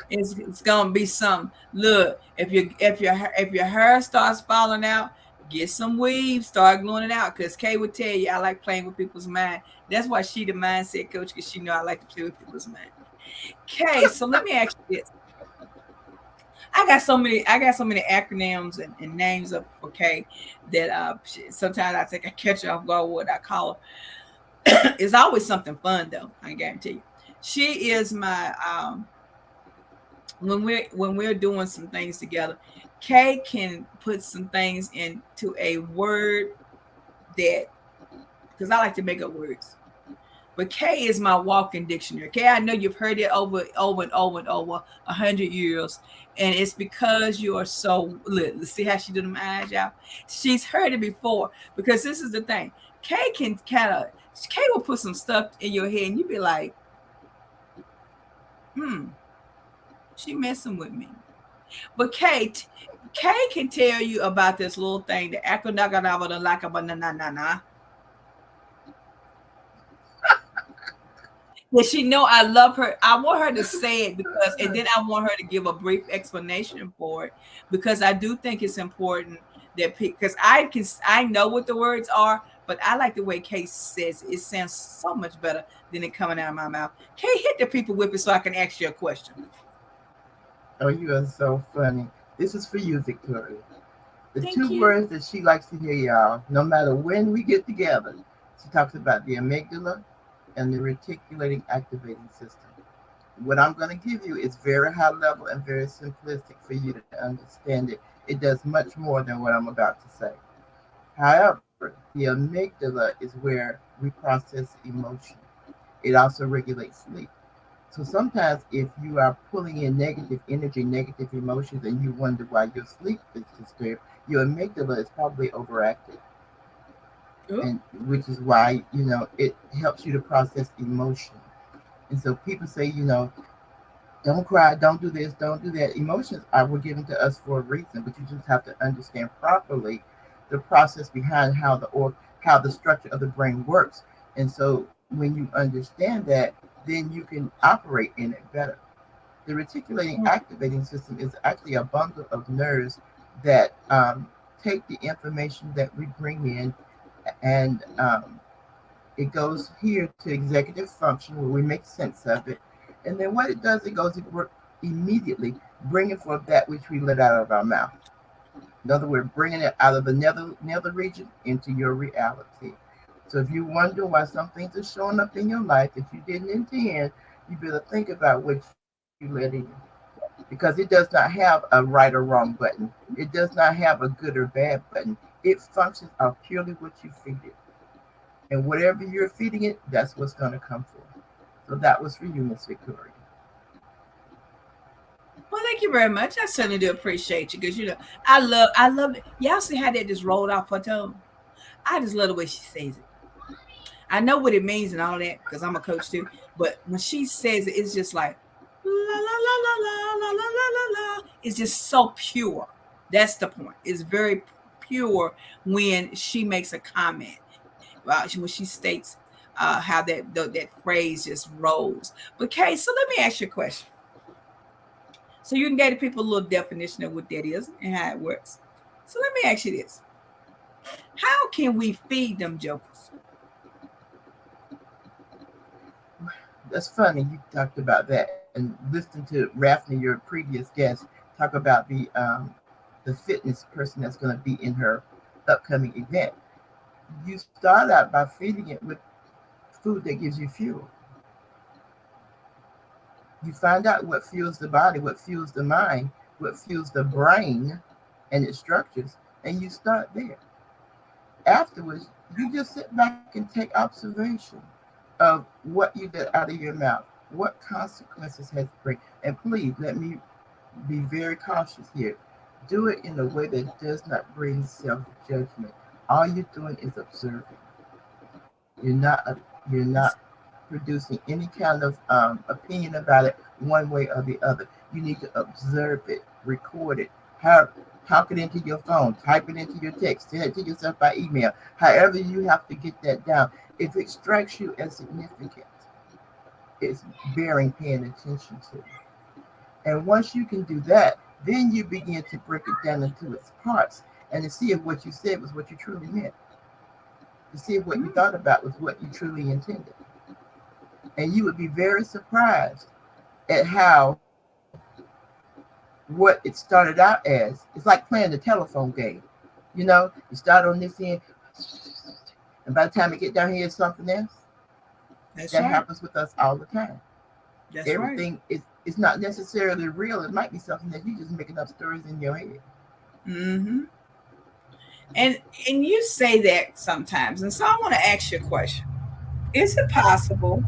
It's gonna be something. Look, if your hair starts falling out, get some weave, start gluing it out. Because Kay would tell you, I like playing with people's mind. That's why she the mindset coach, because she know I like to play with people's mind. Kay, so let me ask you this. I got so many acronyms and names of Kay that sometimes I think I catch her off guard what I call her. It's always something fun though, I guarantee you. She is my when we're doing some things together, Kay can put some things into a word that, because I like to make up words. But Kay is my walking dictionary. Kay, I know you've heard it over and over 100 years. And it's because you are so lit. Let's see how she did them eyes, y'all. She's heard it before. Because this is the thing. Kay will put some stuff in your head and you be like, she messing with me. But Kay can tell you about this little thing, the na. Does she know I love her? I want her to say it and then I want her to give a brief explanation for it, because I do think it's important that because I know what the words are, but I like the way Kay says it. It sounds so much better than it coming out of my mouth. Kay, hit the people with it so I can ask you a question. Oh, you are so funny. This is for you, Victoria. The two words that she likes to hear, y'all, no matter when we get together, she talks about the amygdala and the reticulating activating system. What I'm going to give you is very high level and very simplistic for you to understand it. It does much more than what I'm about to say. However, the amygdala is where we process emotion. It also regulates sleep. So sometimes if you are pulling in negative energy, negative emotions, and you wonder why your sleep is disturbed, your amygdala is probably overactive. And which is why, it helps you to process emotion. And so people say, don't cry, don't do this, don't do that. Emotions were given to us for a reason, but you just have to understand properly the process behind how the structure of the brain works. And so when you understand that, then you can operate in it better. The reticulating activating system is actually a bundle of nerves that take the information that we bring in, and it goes here to executive function where we make sense of it. And then what it does, it goes to work immediately, bringing forth that which we let out of our mouth. In other words, bringing it out of the nether region into your reality. So if you wonder why some things are showing up in your life that you didn't intend, you better think about what you let in. Because it does not have a right or wrong button. It does not have a good or bad button. It functions of purely what you feed it. And whatever you're feeding it, that's what's going to come forth. So that was for you, Miss Victoria. Well, thank you very much. I certainly do appreciate you because I love it. Y'all see how that just rolled off her tongue? I just love the way she says it. I know what it means and all that because I'm a coach too. But when she says it, it's just like la la la la la la la la la. It's just so pure. That's the point. It's very pure when she makes a comment. When she states how that phrase just rolls. But Kay, so let me ask you a question. So you can give people a little definition of what that is and how it works. So let me ask you this. How can we feed them jokers? That's funny you talked about that, and listen to Raphnee, your previous guest, talk about the fitness person that's going to be in her upcoming event. You start out by feeding it with food that gives you fuel. You find out what fuels the body, what fuels the mind, what fuels the brain and its structures, and you start there. Afterwards, you just sit back and take observation of what you get out of your mouth, what consequences has it bring. And please let me be very cautious here. Do it in a way that does not bring self-judgment. All you're doing is observing. You're not producing any kind of opinion about it one way or the other. You need to observe it, record it, talk it into your phone, type it into your text, send it to yourself by email. However you have to get that down. If it strikes you as significant, it's bearing paying attention to. And once you can do that, then you begin to break it down into its parts and to see if what you said was what you truly meant. To see if what you thought about was what you truly intended. And you would be very surprised at how what it started out as. It's like playing the telephone game. You know, you start on this end, and by the time you get down here, it's something else. That happens with us all the time. That's Everything is not necessarily real. It might be something that you're just making up stories in your head. Mm-hmm. And you say that sometimes. And so I want to ask you a question. Is it possible,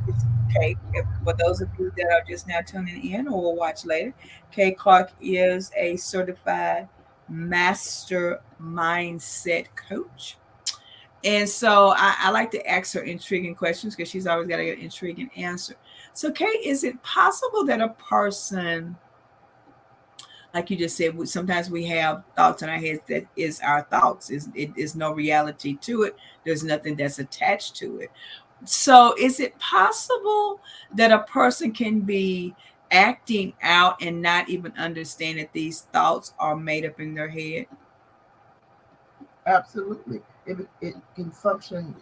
okay, for those of you that are just now tuning in or will watch later, Kay Clark is a certified master mindset coach. And so I like to ask her intriguing questions because she's always got an intriguing answer. So, Kay, is it possible that a person, like you just said, sometimes we have thoughts in our heads that is our thoughts. It is no reality to it. There's nothing that's attached to it. So is it possible that a person can be acting out and not even understand that these thoughts are made up in their head? Absolutely. It can function.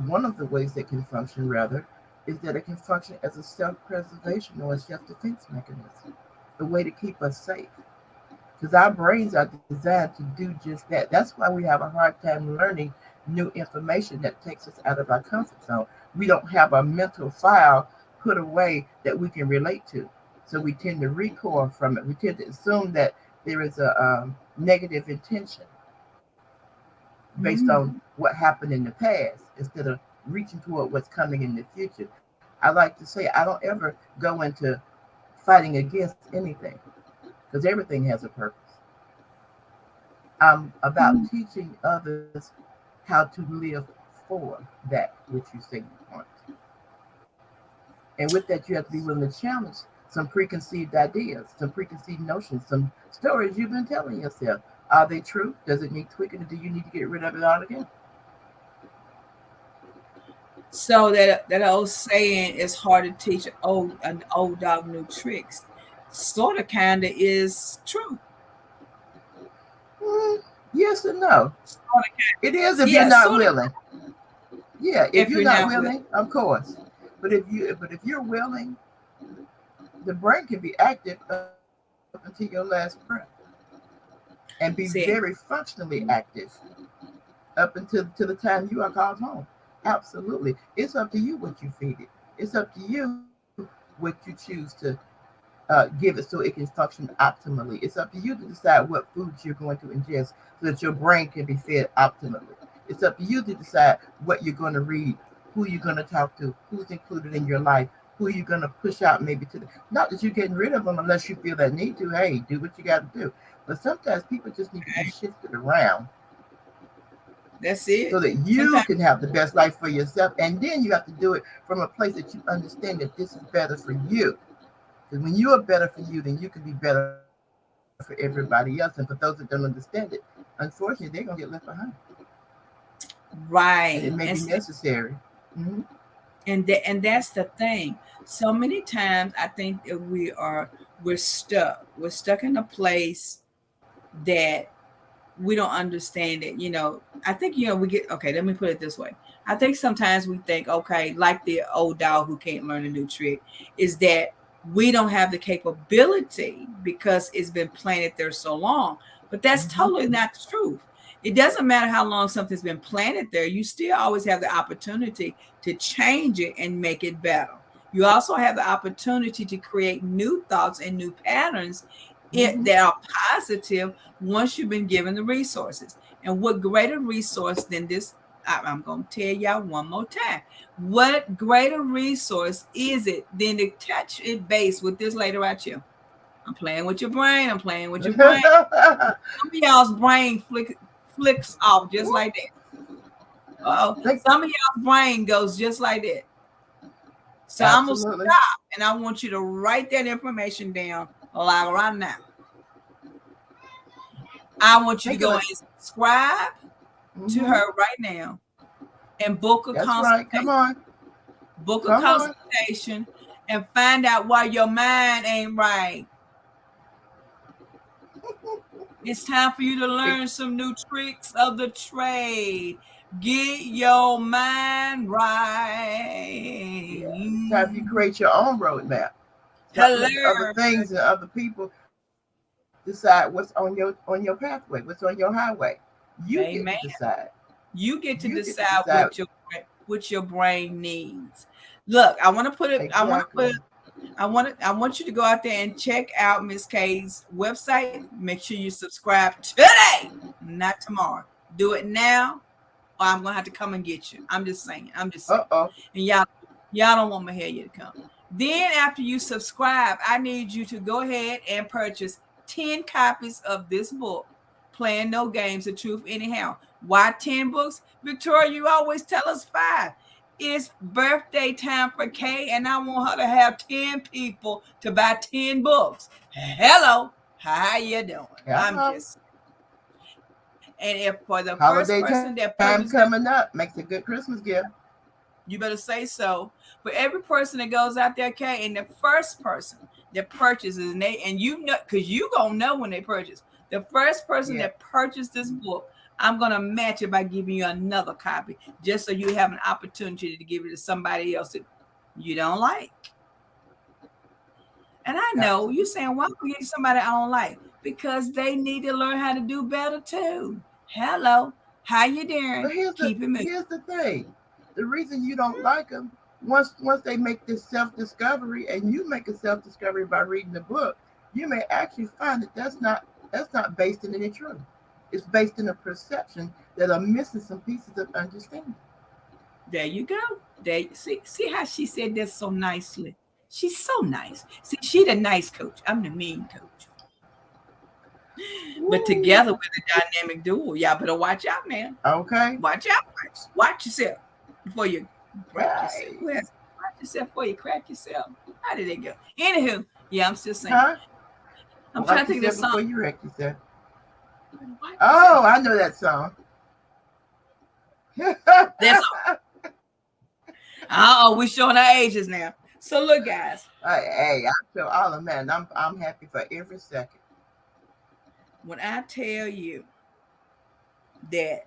One of the ways it can function, rather, is that it can function as a self-preservation or a self-defense mechanism, a way to keep us safe. Because our brains are designed to do just that. That's why we have a hard time learning new information that takes us out of our comfort zone. We don't have a mental file put away that we can relate to. So we tend to recoil from it. We tend to assume that there is a negative intention based on what happened in the past instead of reaching toward what's coming in the future. I like to say I don't ever go into fighting against anything because everything has a purpose. I'm about teaching others how to live for that which you say you want. And with that, you have to be willing to challenge some preconceived ideas, some preconceived notions, some stories you've been telling yourself. Are they true? Does it need tweaking? Or do you need to get rid of it altogether? So that old saying is hard to teach an old dog new tricks. Sort of, kind of is true. Mm, yes and no. Sort of, It is if you're yeah, not sort of. willing. Yeah, if If you're you're not not with, willing, of course. But if you're willing, the brain can be active up until your last breath and be see, very functionally active up until to the time you are called home. Absolutely. It's up to you what you feed it. It's up to you what you choose to give it so it can function optimally. It's up to you to decide what foods you're going to ingest so that your brain can be fed optimally. It's up to you to decide what you're going to read, who you're going to talk to, who's included in your life, who you're going to push out maybe to the. Not that you're getting rid of them unless you feel that need to. Hey, do what you got to do. But sometimes people just need to be shifted around that's so it. that you Sometimes, can have the best life for yourself. And then you have to do it from a place that you understand that this is better for you. Because when you are better for you, then you can be better for everybody else. And for those that don't understand it, unfortunately, they're going to get left behind. And it right. may be necessary. Mm-hmm. And that's the thing. So many times I think that we're stuck. We're stuck in a place that we don't understand it. I think, we get, okay, let me put it this way. I think sometimes we think, okay, like the old dog who can't learn a new trick, is that we don't have the capability because it's been planted there so long. But that's Mm-hmm. totally not the truth. It doesn't matter how long something's been planted there. You still always have the opportunity to change it and make it better. You also have the opportunity to create new thoughts and new patterns Mm-hmm. that are positive once you've been given the resources. And what greater resource than this? I'm going to tell y'all one more time. What greater resource is it than to touch it base with this lady right here? I'm playing with your brain. I'm playing with your brain. Some of y'all's brain flicks off just like that. Oh, some of y'all's brain goes just like that. So I'm going to Absolutely. stop and I want you to write that information down like right now. I want you to go and subscribe to her right now and book a That's consultation. right. Come on. Book a consultation and find out why your mind ain't right. It's time for you to learn some new tricks of the trade. Get your mind right. Yeah. It's time for you to create your own roadmap. Hello. Let other things and other people decide what's on your pathway, what's on your highway. You Amen. get to decide. You get to decide what your brain needs. Look, I want to put it. Exactly. I want you to go out there and check out Miss K's website. Make sure you subscribe today, not tomorrow. Do it now, or I'm gonna have to come and get you. I'm just saying. And y'all don't want Mahalia to come. Then after you subscribe, I need you to go ahead and purchase 10 copies of this book, Playing No Games, The Truth Anyhow. Why 10 books? Victoria, you always tell us 5. It's birthday time for Kay, and I want her to have 10 people to buy 10 books. Hello, how you doing? Hello. I'm just. And if for the holiday first person that time purchases, coming up makes a good Christmas gift. you better say so. For every person that goes out there, Kay, and the first person that purchases, and you know, because you gonna know when they purchase. The first person that purchased this book, I'm going to match it by giving you another copy, just so you have an opportunity to give it to somebody else that you don't like. And I know you're saying, why would I give somebody I don't like? Because they need to learn how to do better too. Hello, how you doing? But here's the thing. The reason you don't like them, once they make this self-discovery, and you make a self-discovery by reading the book, you may actually find that that's not based in any truth. It's based in a perception that are missing some pieces of understanding. There you go. See how she said that so nicely. She's so nice. See, she's the nice coach. I'm the mean coach. But together we're the dynamic duo. Y'all better watch out, man. Okay. Watch out. Watch yourself before you crack yourself. Watch yourself before you crack yourself. How did it go? Anywho, yeah, I'm still saying. Huh? I'm trying to think of the song. Before you wreck yourself. Oh, I know that song. We showing our ages now. So look, guys. Hey, I feel all of man. I'm happy for every second. When I tell you that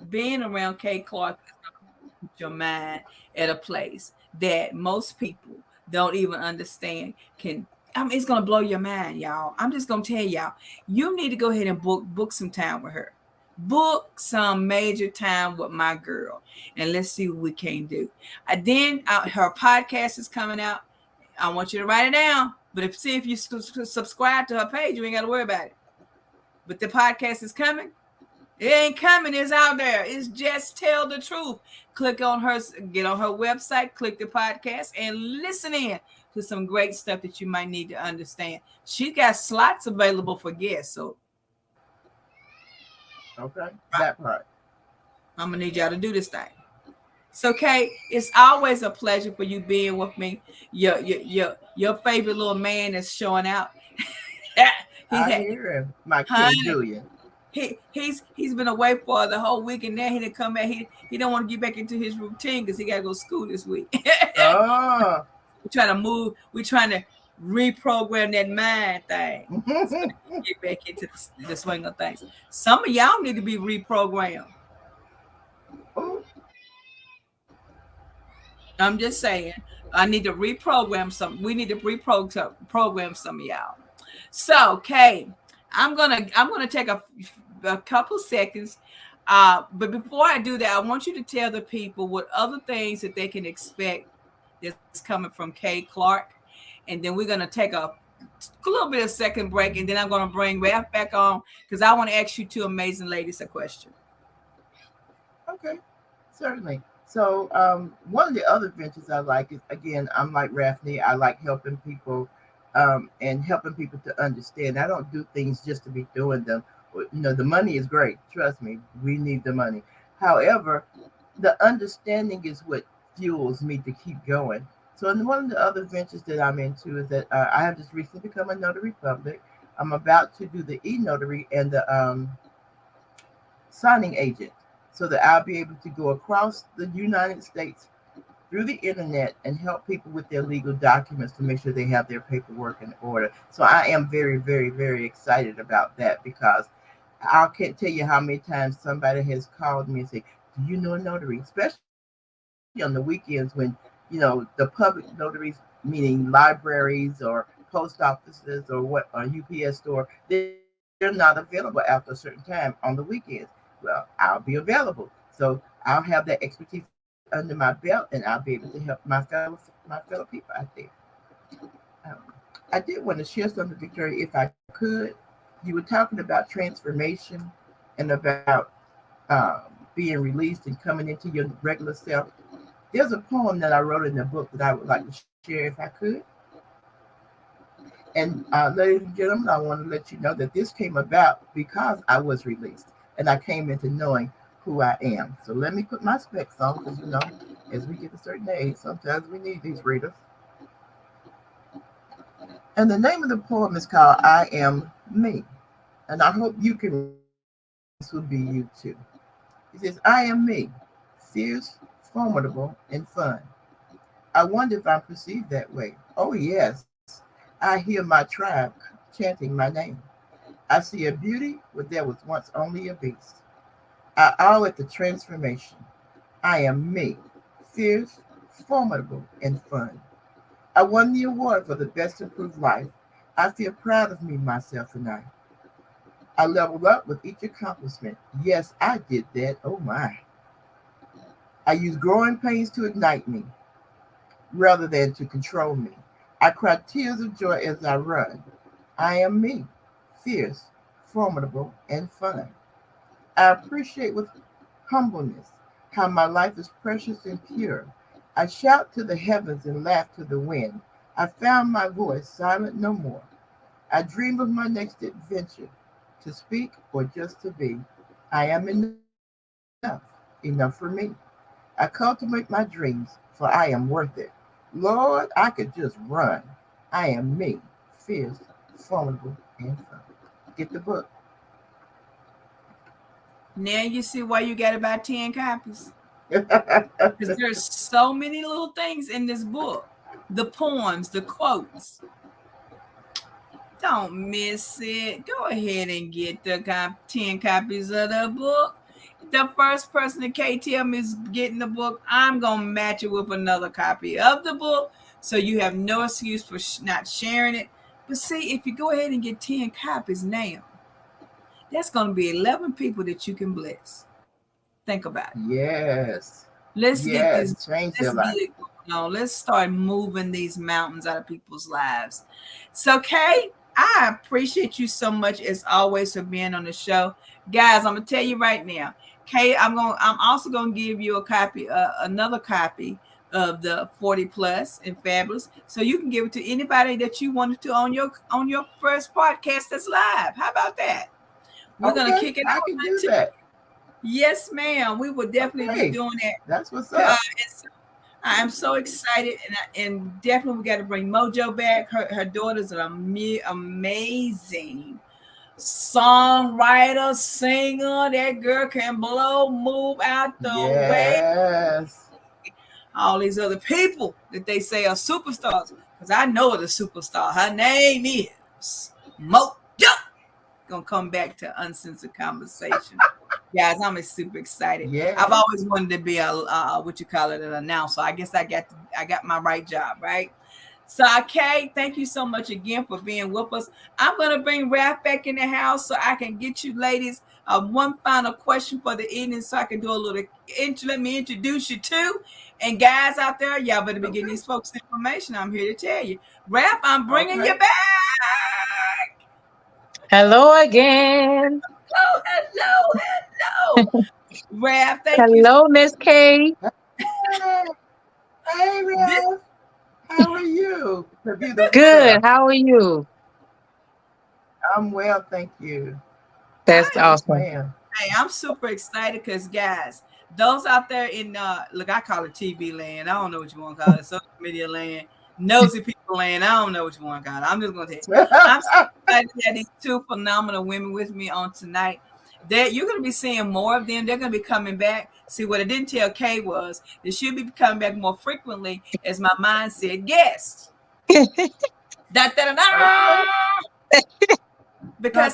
being around Kay Clark is gonna put your mind at a place that most people don't even understand. It's gonna blow your mind, y'all. I'm just gonna tell y'all, you need to go ahead and book some time with her. Book some major time with my girl, and let's see what we can do. Then her podcast is coming out. I want you to write it down. But if you subscribe to her page, you ain't got to worry about it. But the podcast is coming. It ain't coming. It's out there. It's just tell the truth. Click on her, get on her website, click the podcast, and listen in to some great stuff that you might need to understand. She got slots available for guests. So, Okay, that part. I'm gonna need y'all to do this thing. So, Kay, it's always a pleasure for you being with me. Your favorite little man is showing out. I hear him, my honey, King Julian. He's been away for the whole week, and now he didn't come back. He don't want to get back into his routine because he got to go to school this week. Oh, We're trying to move. We're trying to reprogram that mind thing. So get back into the swing of things. Some of y'all need to be reprogrammed. I'm just saying. I need to reprogram some. We need to reprogram some of y'all. So, Kay, I'm gonna take a couple seconds. But before I do that, I want you to tell the people what other things that they can expect that's coming from Kay Clark, and then we're gonna take a little bit of second break, and then I'm gonna bring Raph back on because I want to ask you two amazing ladies a question. okay, certainly. So one of the other ventures I like is, again, I'm like Raphnee. I like helping people and helping people to understand. I don't do things just to be doing them. The money is great. Trust me, we need the money. However, the understanding is what fuels me to keep going. So one of the other ventures that I'm into is that I have just recently become a notary public. I'm about to do the e-notary and the signing agent so that I'll be able to go across the United States through the internet and help people with their legal documents to make sure they have their paperwork in order. So I am very, very, very excited about that because I can't tell you how many times somebody has called me and said, do you know a notary? Especially on the weekends when, the public notaries, meaning libraries or post offices or UPS store, they're not available after a certain time on the weekends. Well, I'll be available. So I'll have that expertise under my belt and I'll be able to help my fellow people out there. Um, I did want to share something, Victoria, if I could. You were talking about transformation and about being released and coming into your regular self. There's a poem that I wrote in the book that I would like to share if I could. And ladies and gentlemen, I want to let you know that this came about because I was released and I came into knowing who I am. So let me put my specs on because, as we get a certain age, sometimes we need these readers. And the name of the poem is called I Am Me. And I hope you can, this will be you too. It says, I am me, fierce, formidable, and fun. I wonder if I'm perceived that way. Oh, yes. I hear my tribe chanting my name. I see a beauty where there was once only a beast. I owe it the transformation. I am me, fierce, formidable, and fun. I won the award for the best improved life. I feel proud of me, myself, and I. I leveled up with each accomplishment. Yes, I did that. Oh, my. I use growing pains to ignite me rather than to control me. I cry tears of joy as I run. I am me, fierce, formidable, and fun. I appreciate with humbleness how my life is precious and pure. I shout to the heavens and laugh to the wind. I found my voice silent no more. I dream of my next adventure, to speak or just to be. I am enough, enough for me. I cultivate my dreams, for I am worth it. Lord, I could just run. I am me, fierce, formidable, and fun. Get the book. Now you see why you got about 10 copies. Because there's so many little things in this book. The poems, the quotes. Don't miss it. Go ahead and get the 10 copies of the book. The first person to KTM is getting the book, I'm going to match it with another copy of the book. So you have no excuse for not sharing it. But see, if you go ahead and get 10 copies now, that's going to be 11 people that you can bless. Think about it. Yes. Let's get this. Change Let's their life. get it going on. Let's start moving these mountains out of people's lives. So, Kay, I appreciate you so much as always for being on the show, guys. I'm gonna tell you right now, Kay. I'm also gonna give you a copy, another copy of the 40 plus and fabulous, so you can give it to anybody that you wanted to on your first podcast that's live. How about that? We're gonna kick it out. I can do that. Yes, ma'am. We will definitely be doing that. That's what's up. I am so excited, and definitely we got to bring Mojo back. Her daughter's an amazing songwriter, singer. That girl can blow, move out the way. All these other people that they say are superstars, because I know the superstar. Her name is Mojo. Gonna come back to Uncensored Conversation. Guys, I'm super excited. Yeah. I've always wanted to be an announcer. I guess I got my right job, right? So, okay, thank you so much again for being with us. I'm gonna bring Raph back in the house so I can get you ladies one final question for the evening, so I can do a little let me introduce you to. And guys out there, y'all better be getting these folks information. I'm here to tell you, Raph, I'm bringing you back. Hello again. Hello. Raph, thank you. Hello, Miss K. Hey, Raph. How are you? Good. How are you? I'm well, thank you. That's awesome. Hey, I'm super excited because, guys, those out there in look, I call it TV land. I don't know what you want to call it. Social media land. Nosy people land. I don't know what you want to call it. I'm just going to tell you. I'm so excited to have these two phenomenal women with me on tonight. You're going to be seeing more of them. They're going to be coming back. See, what I didn't tell Kay was that she'll be coming back more frequently, as my mind said, guest. Because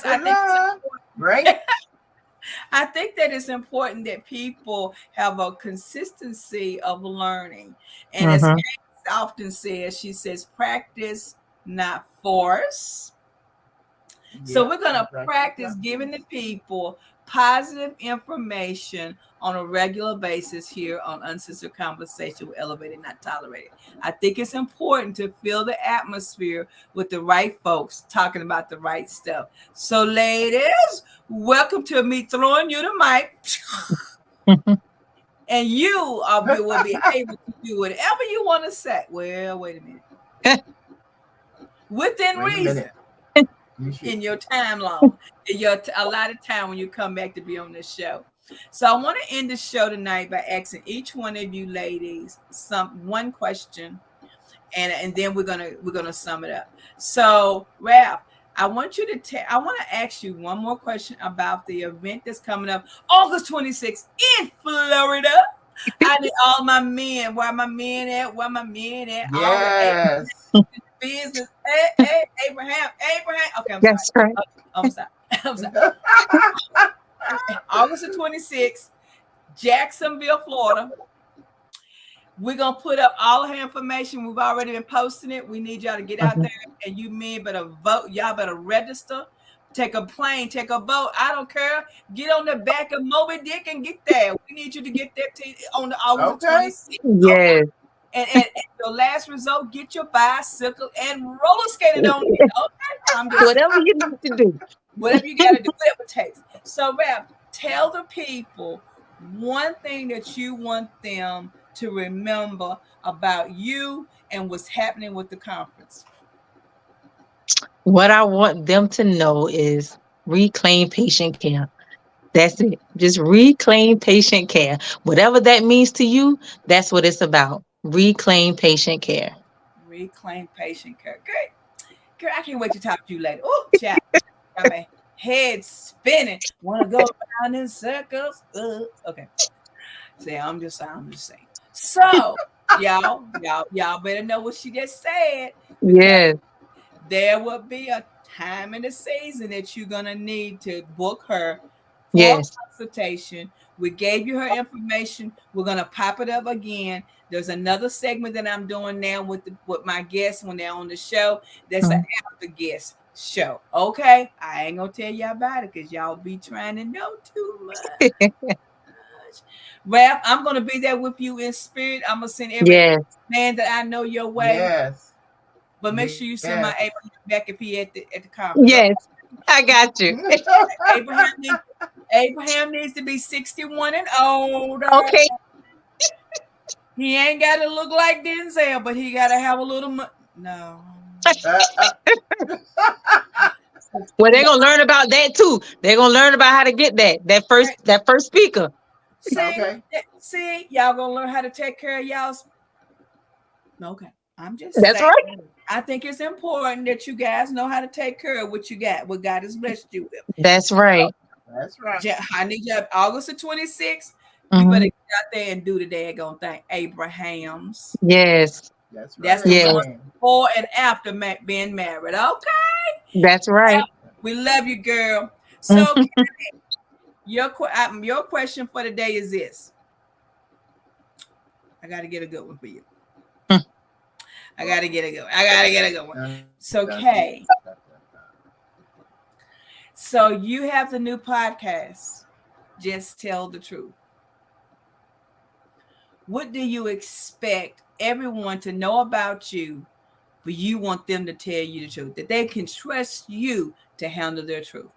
I think I think that it's important that people have a consistency of learning. And as Kay often says, she says, practice, not force. So we're going to practice giving the people positive information on a regular basis here on Uncensored Conversation with Elevated Not Tolerated. I think it's important to fill the atmosphere with the right folks talking about the right stuff. So ladies, welcome to me throwing you the mic. And you will be able to do whatever you want to say. Well, wait a minute. Within reason. In your time long, in your allotted time when you come back to be on this show. So I want to end the show tonight by asking each one of you ladies one question, and then we're gonna sum it up. So Raph, I want to ask you one more question about the event that's coming up August 26th in Florida. I need all my men. Where my men at? Yes. Business. Hey, Abraham. Okay, I'm That's sorry. Right. I'm sorry. August the 26th, Jacksonville, Florida. We're going to put up all her information. We've already been posting it. We need y'all to get out there, and you men better vote. Y'all better register. Take a plane, take a boat. I don't care. Get on the back of Moby Dick and get there. We need you to get there on the August 26th. Yes. And your last result, get your bicycle and roller skating on it. Okay? Whatever you need to do. Whatever you got to do, whatever it takes. So, Raph, tell the people one thing that you want them to remember about you and what's happening with the conference. What I want them to know is reclaim patient care. That's it. Just reclaim patient care. Whatever that means to you, that's what it's about. Reclaim patient care. Reclaim patient care. Great. Girl, I can't wait to talk to you later. Oh, chat. Got my head spinning. Want to go around in circles. Okay. Say, I'm just saying. So, y'all better know what she just said, because Yes. there will be a time in the season that you're gonna need to book her for a Yes. consultation. We gave you her information. We're gonna pop it up again. There's another segment that I'm doing now with my guests when they're on the show. That's an after guest show. Okay, I ain't gonna tell y'all about it because y'all be trying to know too much. Ralph, I'm gonna be there with you in spirit. I'm gonna send every Yes. man that I know your way. Yes. But make sure you send my Yes. Abraham back if he at the conference. Yes. I got you. Abraham needs to be 61 and older. Okay. He ain't got to look like Denzel, but he got to have a little. No. Well, they're gonna learn about that too. They're gonna learn about how to get that first speaker. See, y'all gonna learn how to take care of y'all's. Okay, I'm just That's saying. right. I think it's important that you guys know how to take care of what you got, what God has blessed you with. That's right. That's right. I need you August the 26th. Mhm. You better get out there and do the daggone thing. Abraham's. Yes. That's right. That's the Yes. one before and after being married. Okay. That's right. We love you, girl. So, your question for the day is this. I got to get a good one for you. I got to get a good one. So, Kay. So, you have the new podcast, Just Tell the Truth. What do you expect everyone to know about you, but you want them to tell you the truth, that they can trust you to handle their truth?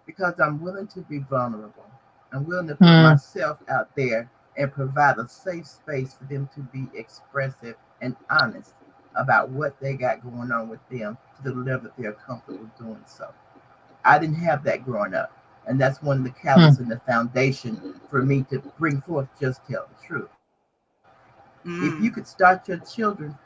Because I'm willing to be vulnerable. I'm willing to put myself out there and provide a safe space for them to be expressive and honest about what they got going on with them to the level that they're comfortable doing so. I didn't have that growing up. And that's one of the catalysts and the foundation for me to bring forth Just Tell the Truth. If you could start your children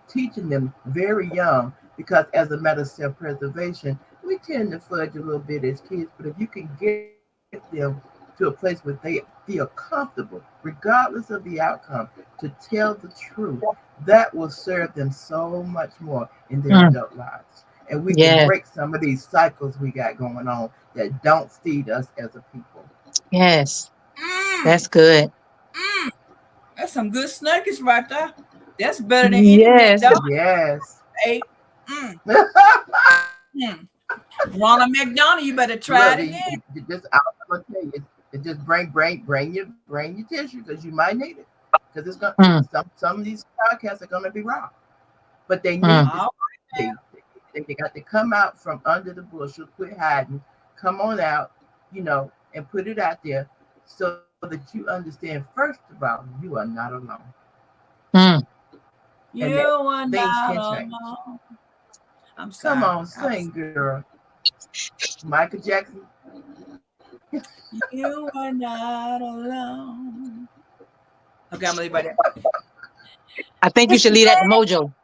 teaching them very young, because as a matter of self-preservation, we tend to fudge a little bit as kids, but if you can get them to a place where they feel comfortable, regardless of the outcome, to tell the truth, that will serve them so much more in their adult lives. And we can break some of these cycles we got going on that don't feed us as a people. Yes. That's good. That's some good snuggets right there. That's better than internet, dog. Yes. Hey. Ronald McDonald, you better try it again. I'm gonna tell you, it just bring your tissue because you might need it. Because it's gonna some of these podcasts are gonna be raw, but they need they got to come out from under the bushel, quit hiding, come on out, and put it out there so that you understand. First of all, you are not alone. You are not alone. I'm sorry. Come on, sing, girl. Michael Jackson. You are not alone. Okay, I'm gonna leave right there. I think you should leave that to Mojo.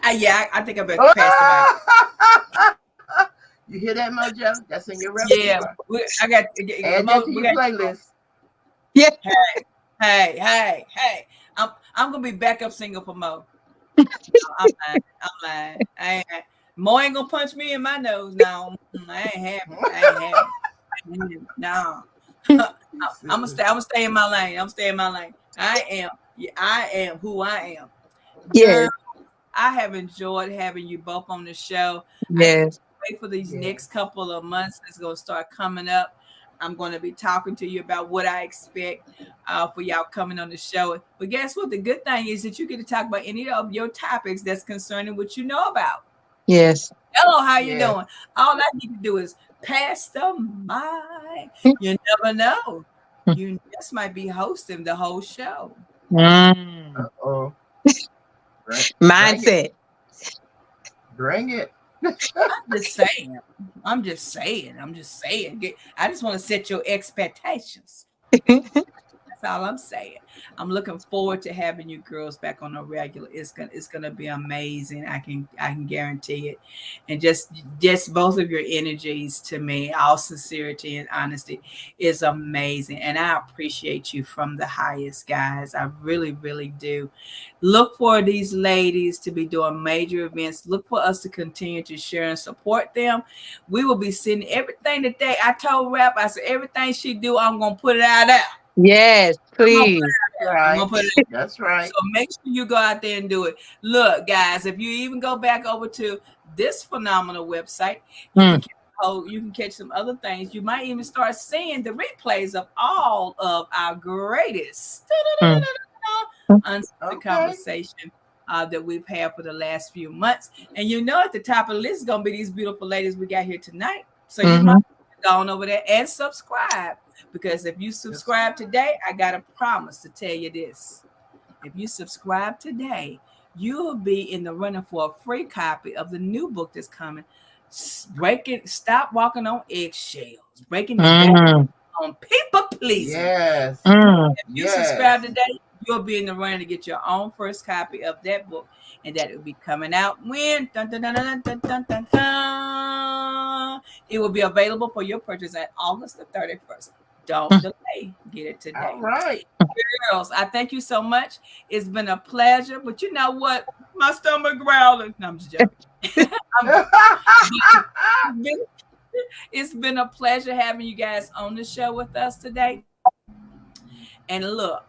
I think I better pass it. You hear that, Mojo? That's in your repertoire. Yeah, I got add that to your playlist. Yeah. Hey. I'm gonna be backup singer for Mo. I'm lying. Mo ain't gonna punch me in my nose. No, I ain't happy. No. I'm gonna stay in my lane. I am who I am. Yes. I have enjoyed having you both on the show. Yes. I can't wait for these next couple of months that's going to start coming up. I'm going to be talking to you about what I expect for y'all coming on the show. But guess what? The good thing is that you get to talk about any of your topics that's concerning what you know about. Yes. Hello, how you doing? All I need to do is pass the mic. You never know. You just might be hosting the whole show. Uh-oh. Mindset. Bring it. I'm just saying. I just want to set your expectations. That's all I'm saying. I'm looking forward to having you girls back on a regular. It's gonna be amazing. I can guarantee it. And just both of your energies to me, all sincerity and honesty, is amazing. And I appreciate you from the highest, guys. I really, really do. Look for these ladies to be doing major events. Look for us to continue to share and support them. We will be sending everything that I told Rap, I said everything she do, I'm gonna put it out there. Yes, please. I'm gonna put it out. That's right. So make sure you go out there and do it. Look, guys, if you even go back over to this phenomenal website, you can catch some other things. You might even start seeing the replays of all of our greatest uncensored conversation that we've had for the last few months. And at the top of the list is gonna be these beautiful ladies we got here tonight. So you might go on over there and subscribe. Because if you subscribe today, I got a promise to tell you this. If you subscribe today, you'll be in the running for a free copy of the new book that's coming. Stop walking on eggshells. Breaking the down on people pleasing. Yes. If you subscribe today, you'll be in the running to get your own first copy of that book. And that will be coming out when it will be available for your purchase at August the 31st. Don't delay. Get it today. All right. Girls, I thank you so much. It's been a pleasure. But you know what? My stomach growling. No, I'm just joking. It's been a pleasure having you guys on the show with us today. And look,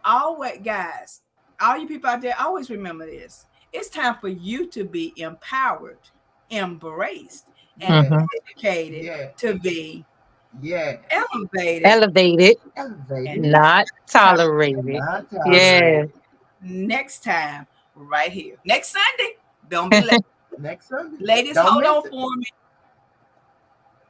guys, all you people out there, always remember this. It's time for you to be empowered, embraced, and educated to be elevated, not tolerated. Yeah. Next time, right here. Next Sunday. Don't be late. Next Sunday. Ladies, Don't hold on miss it. for me.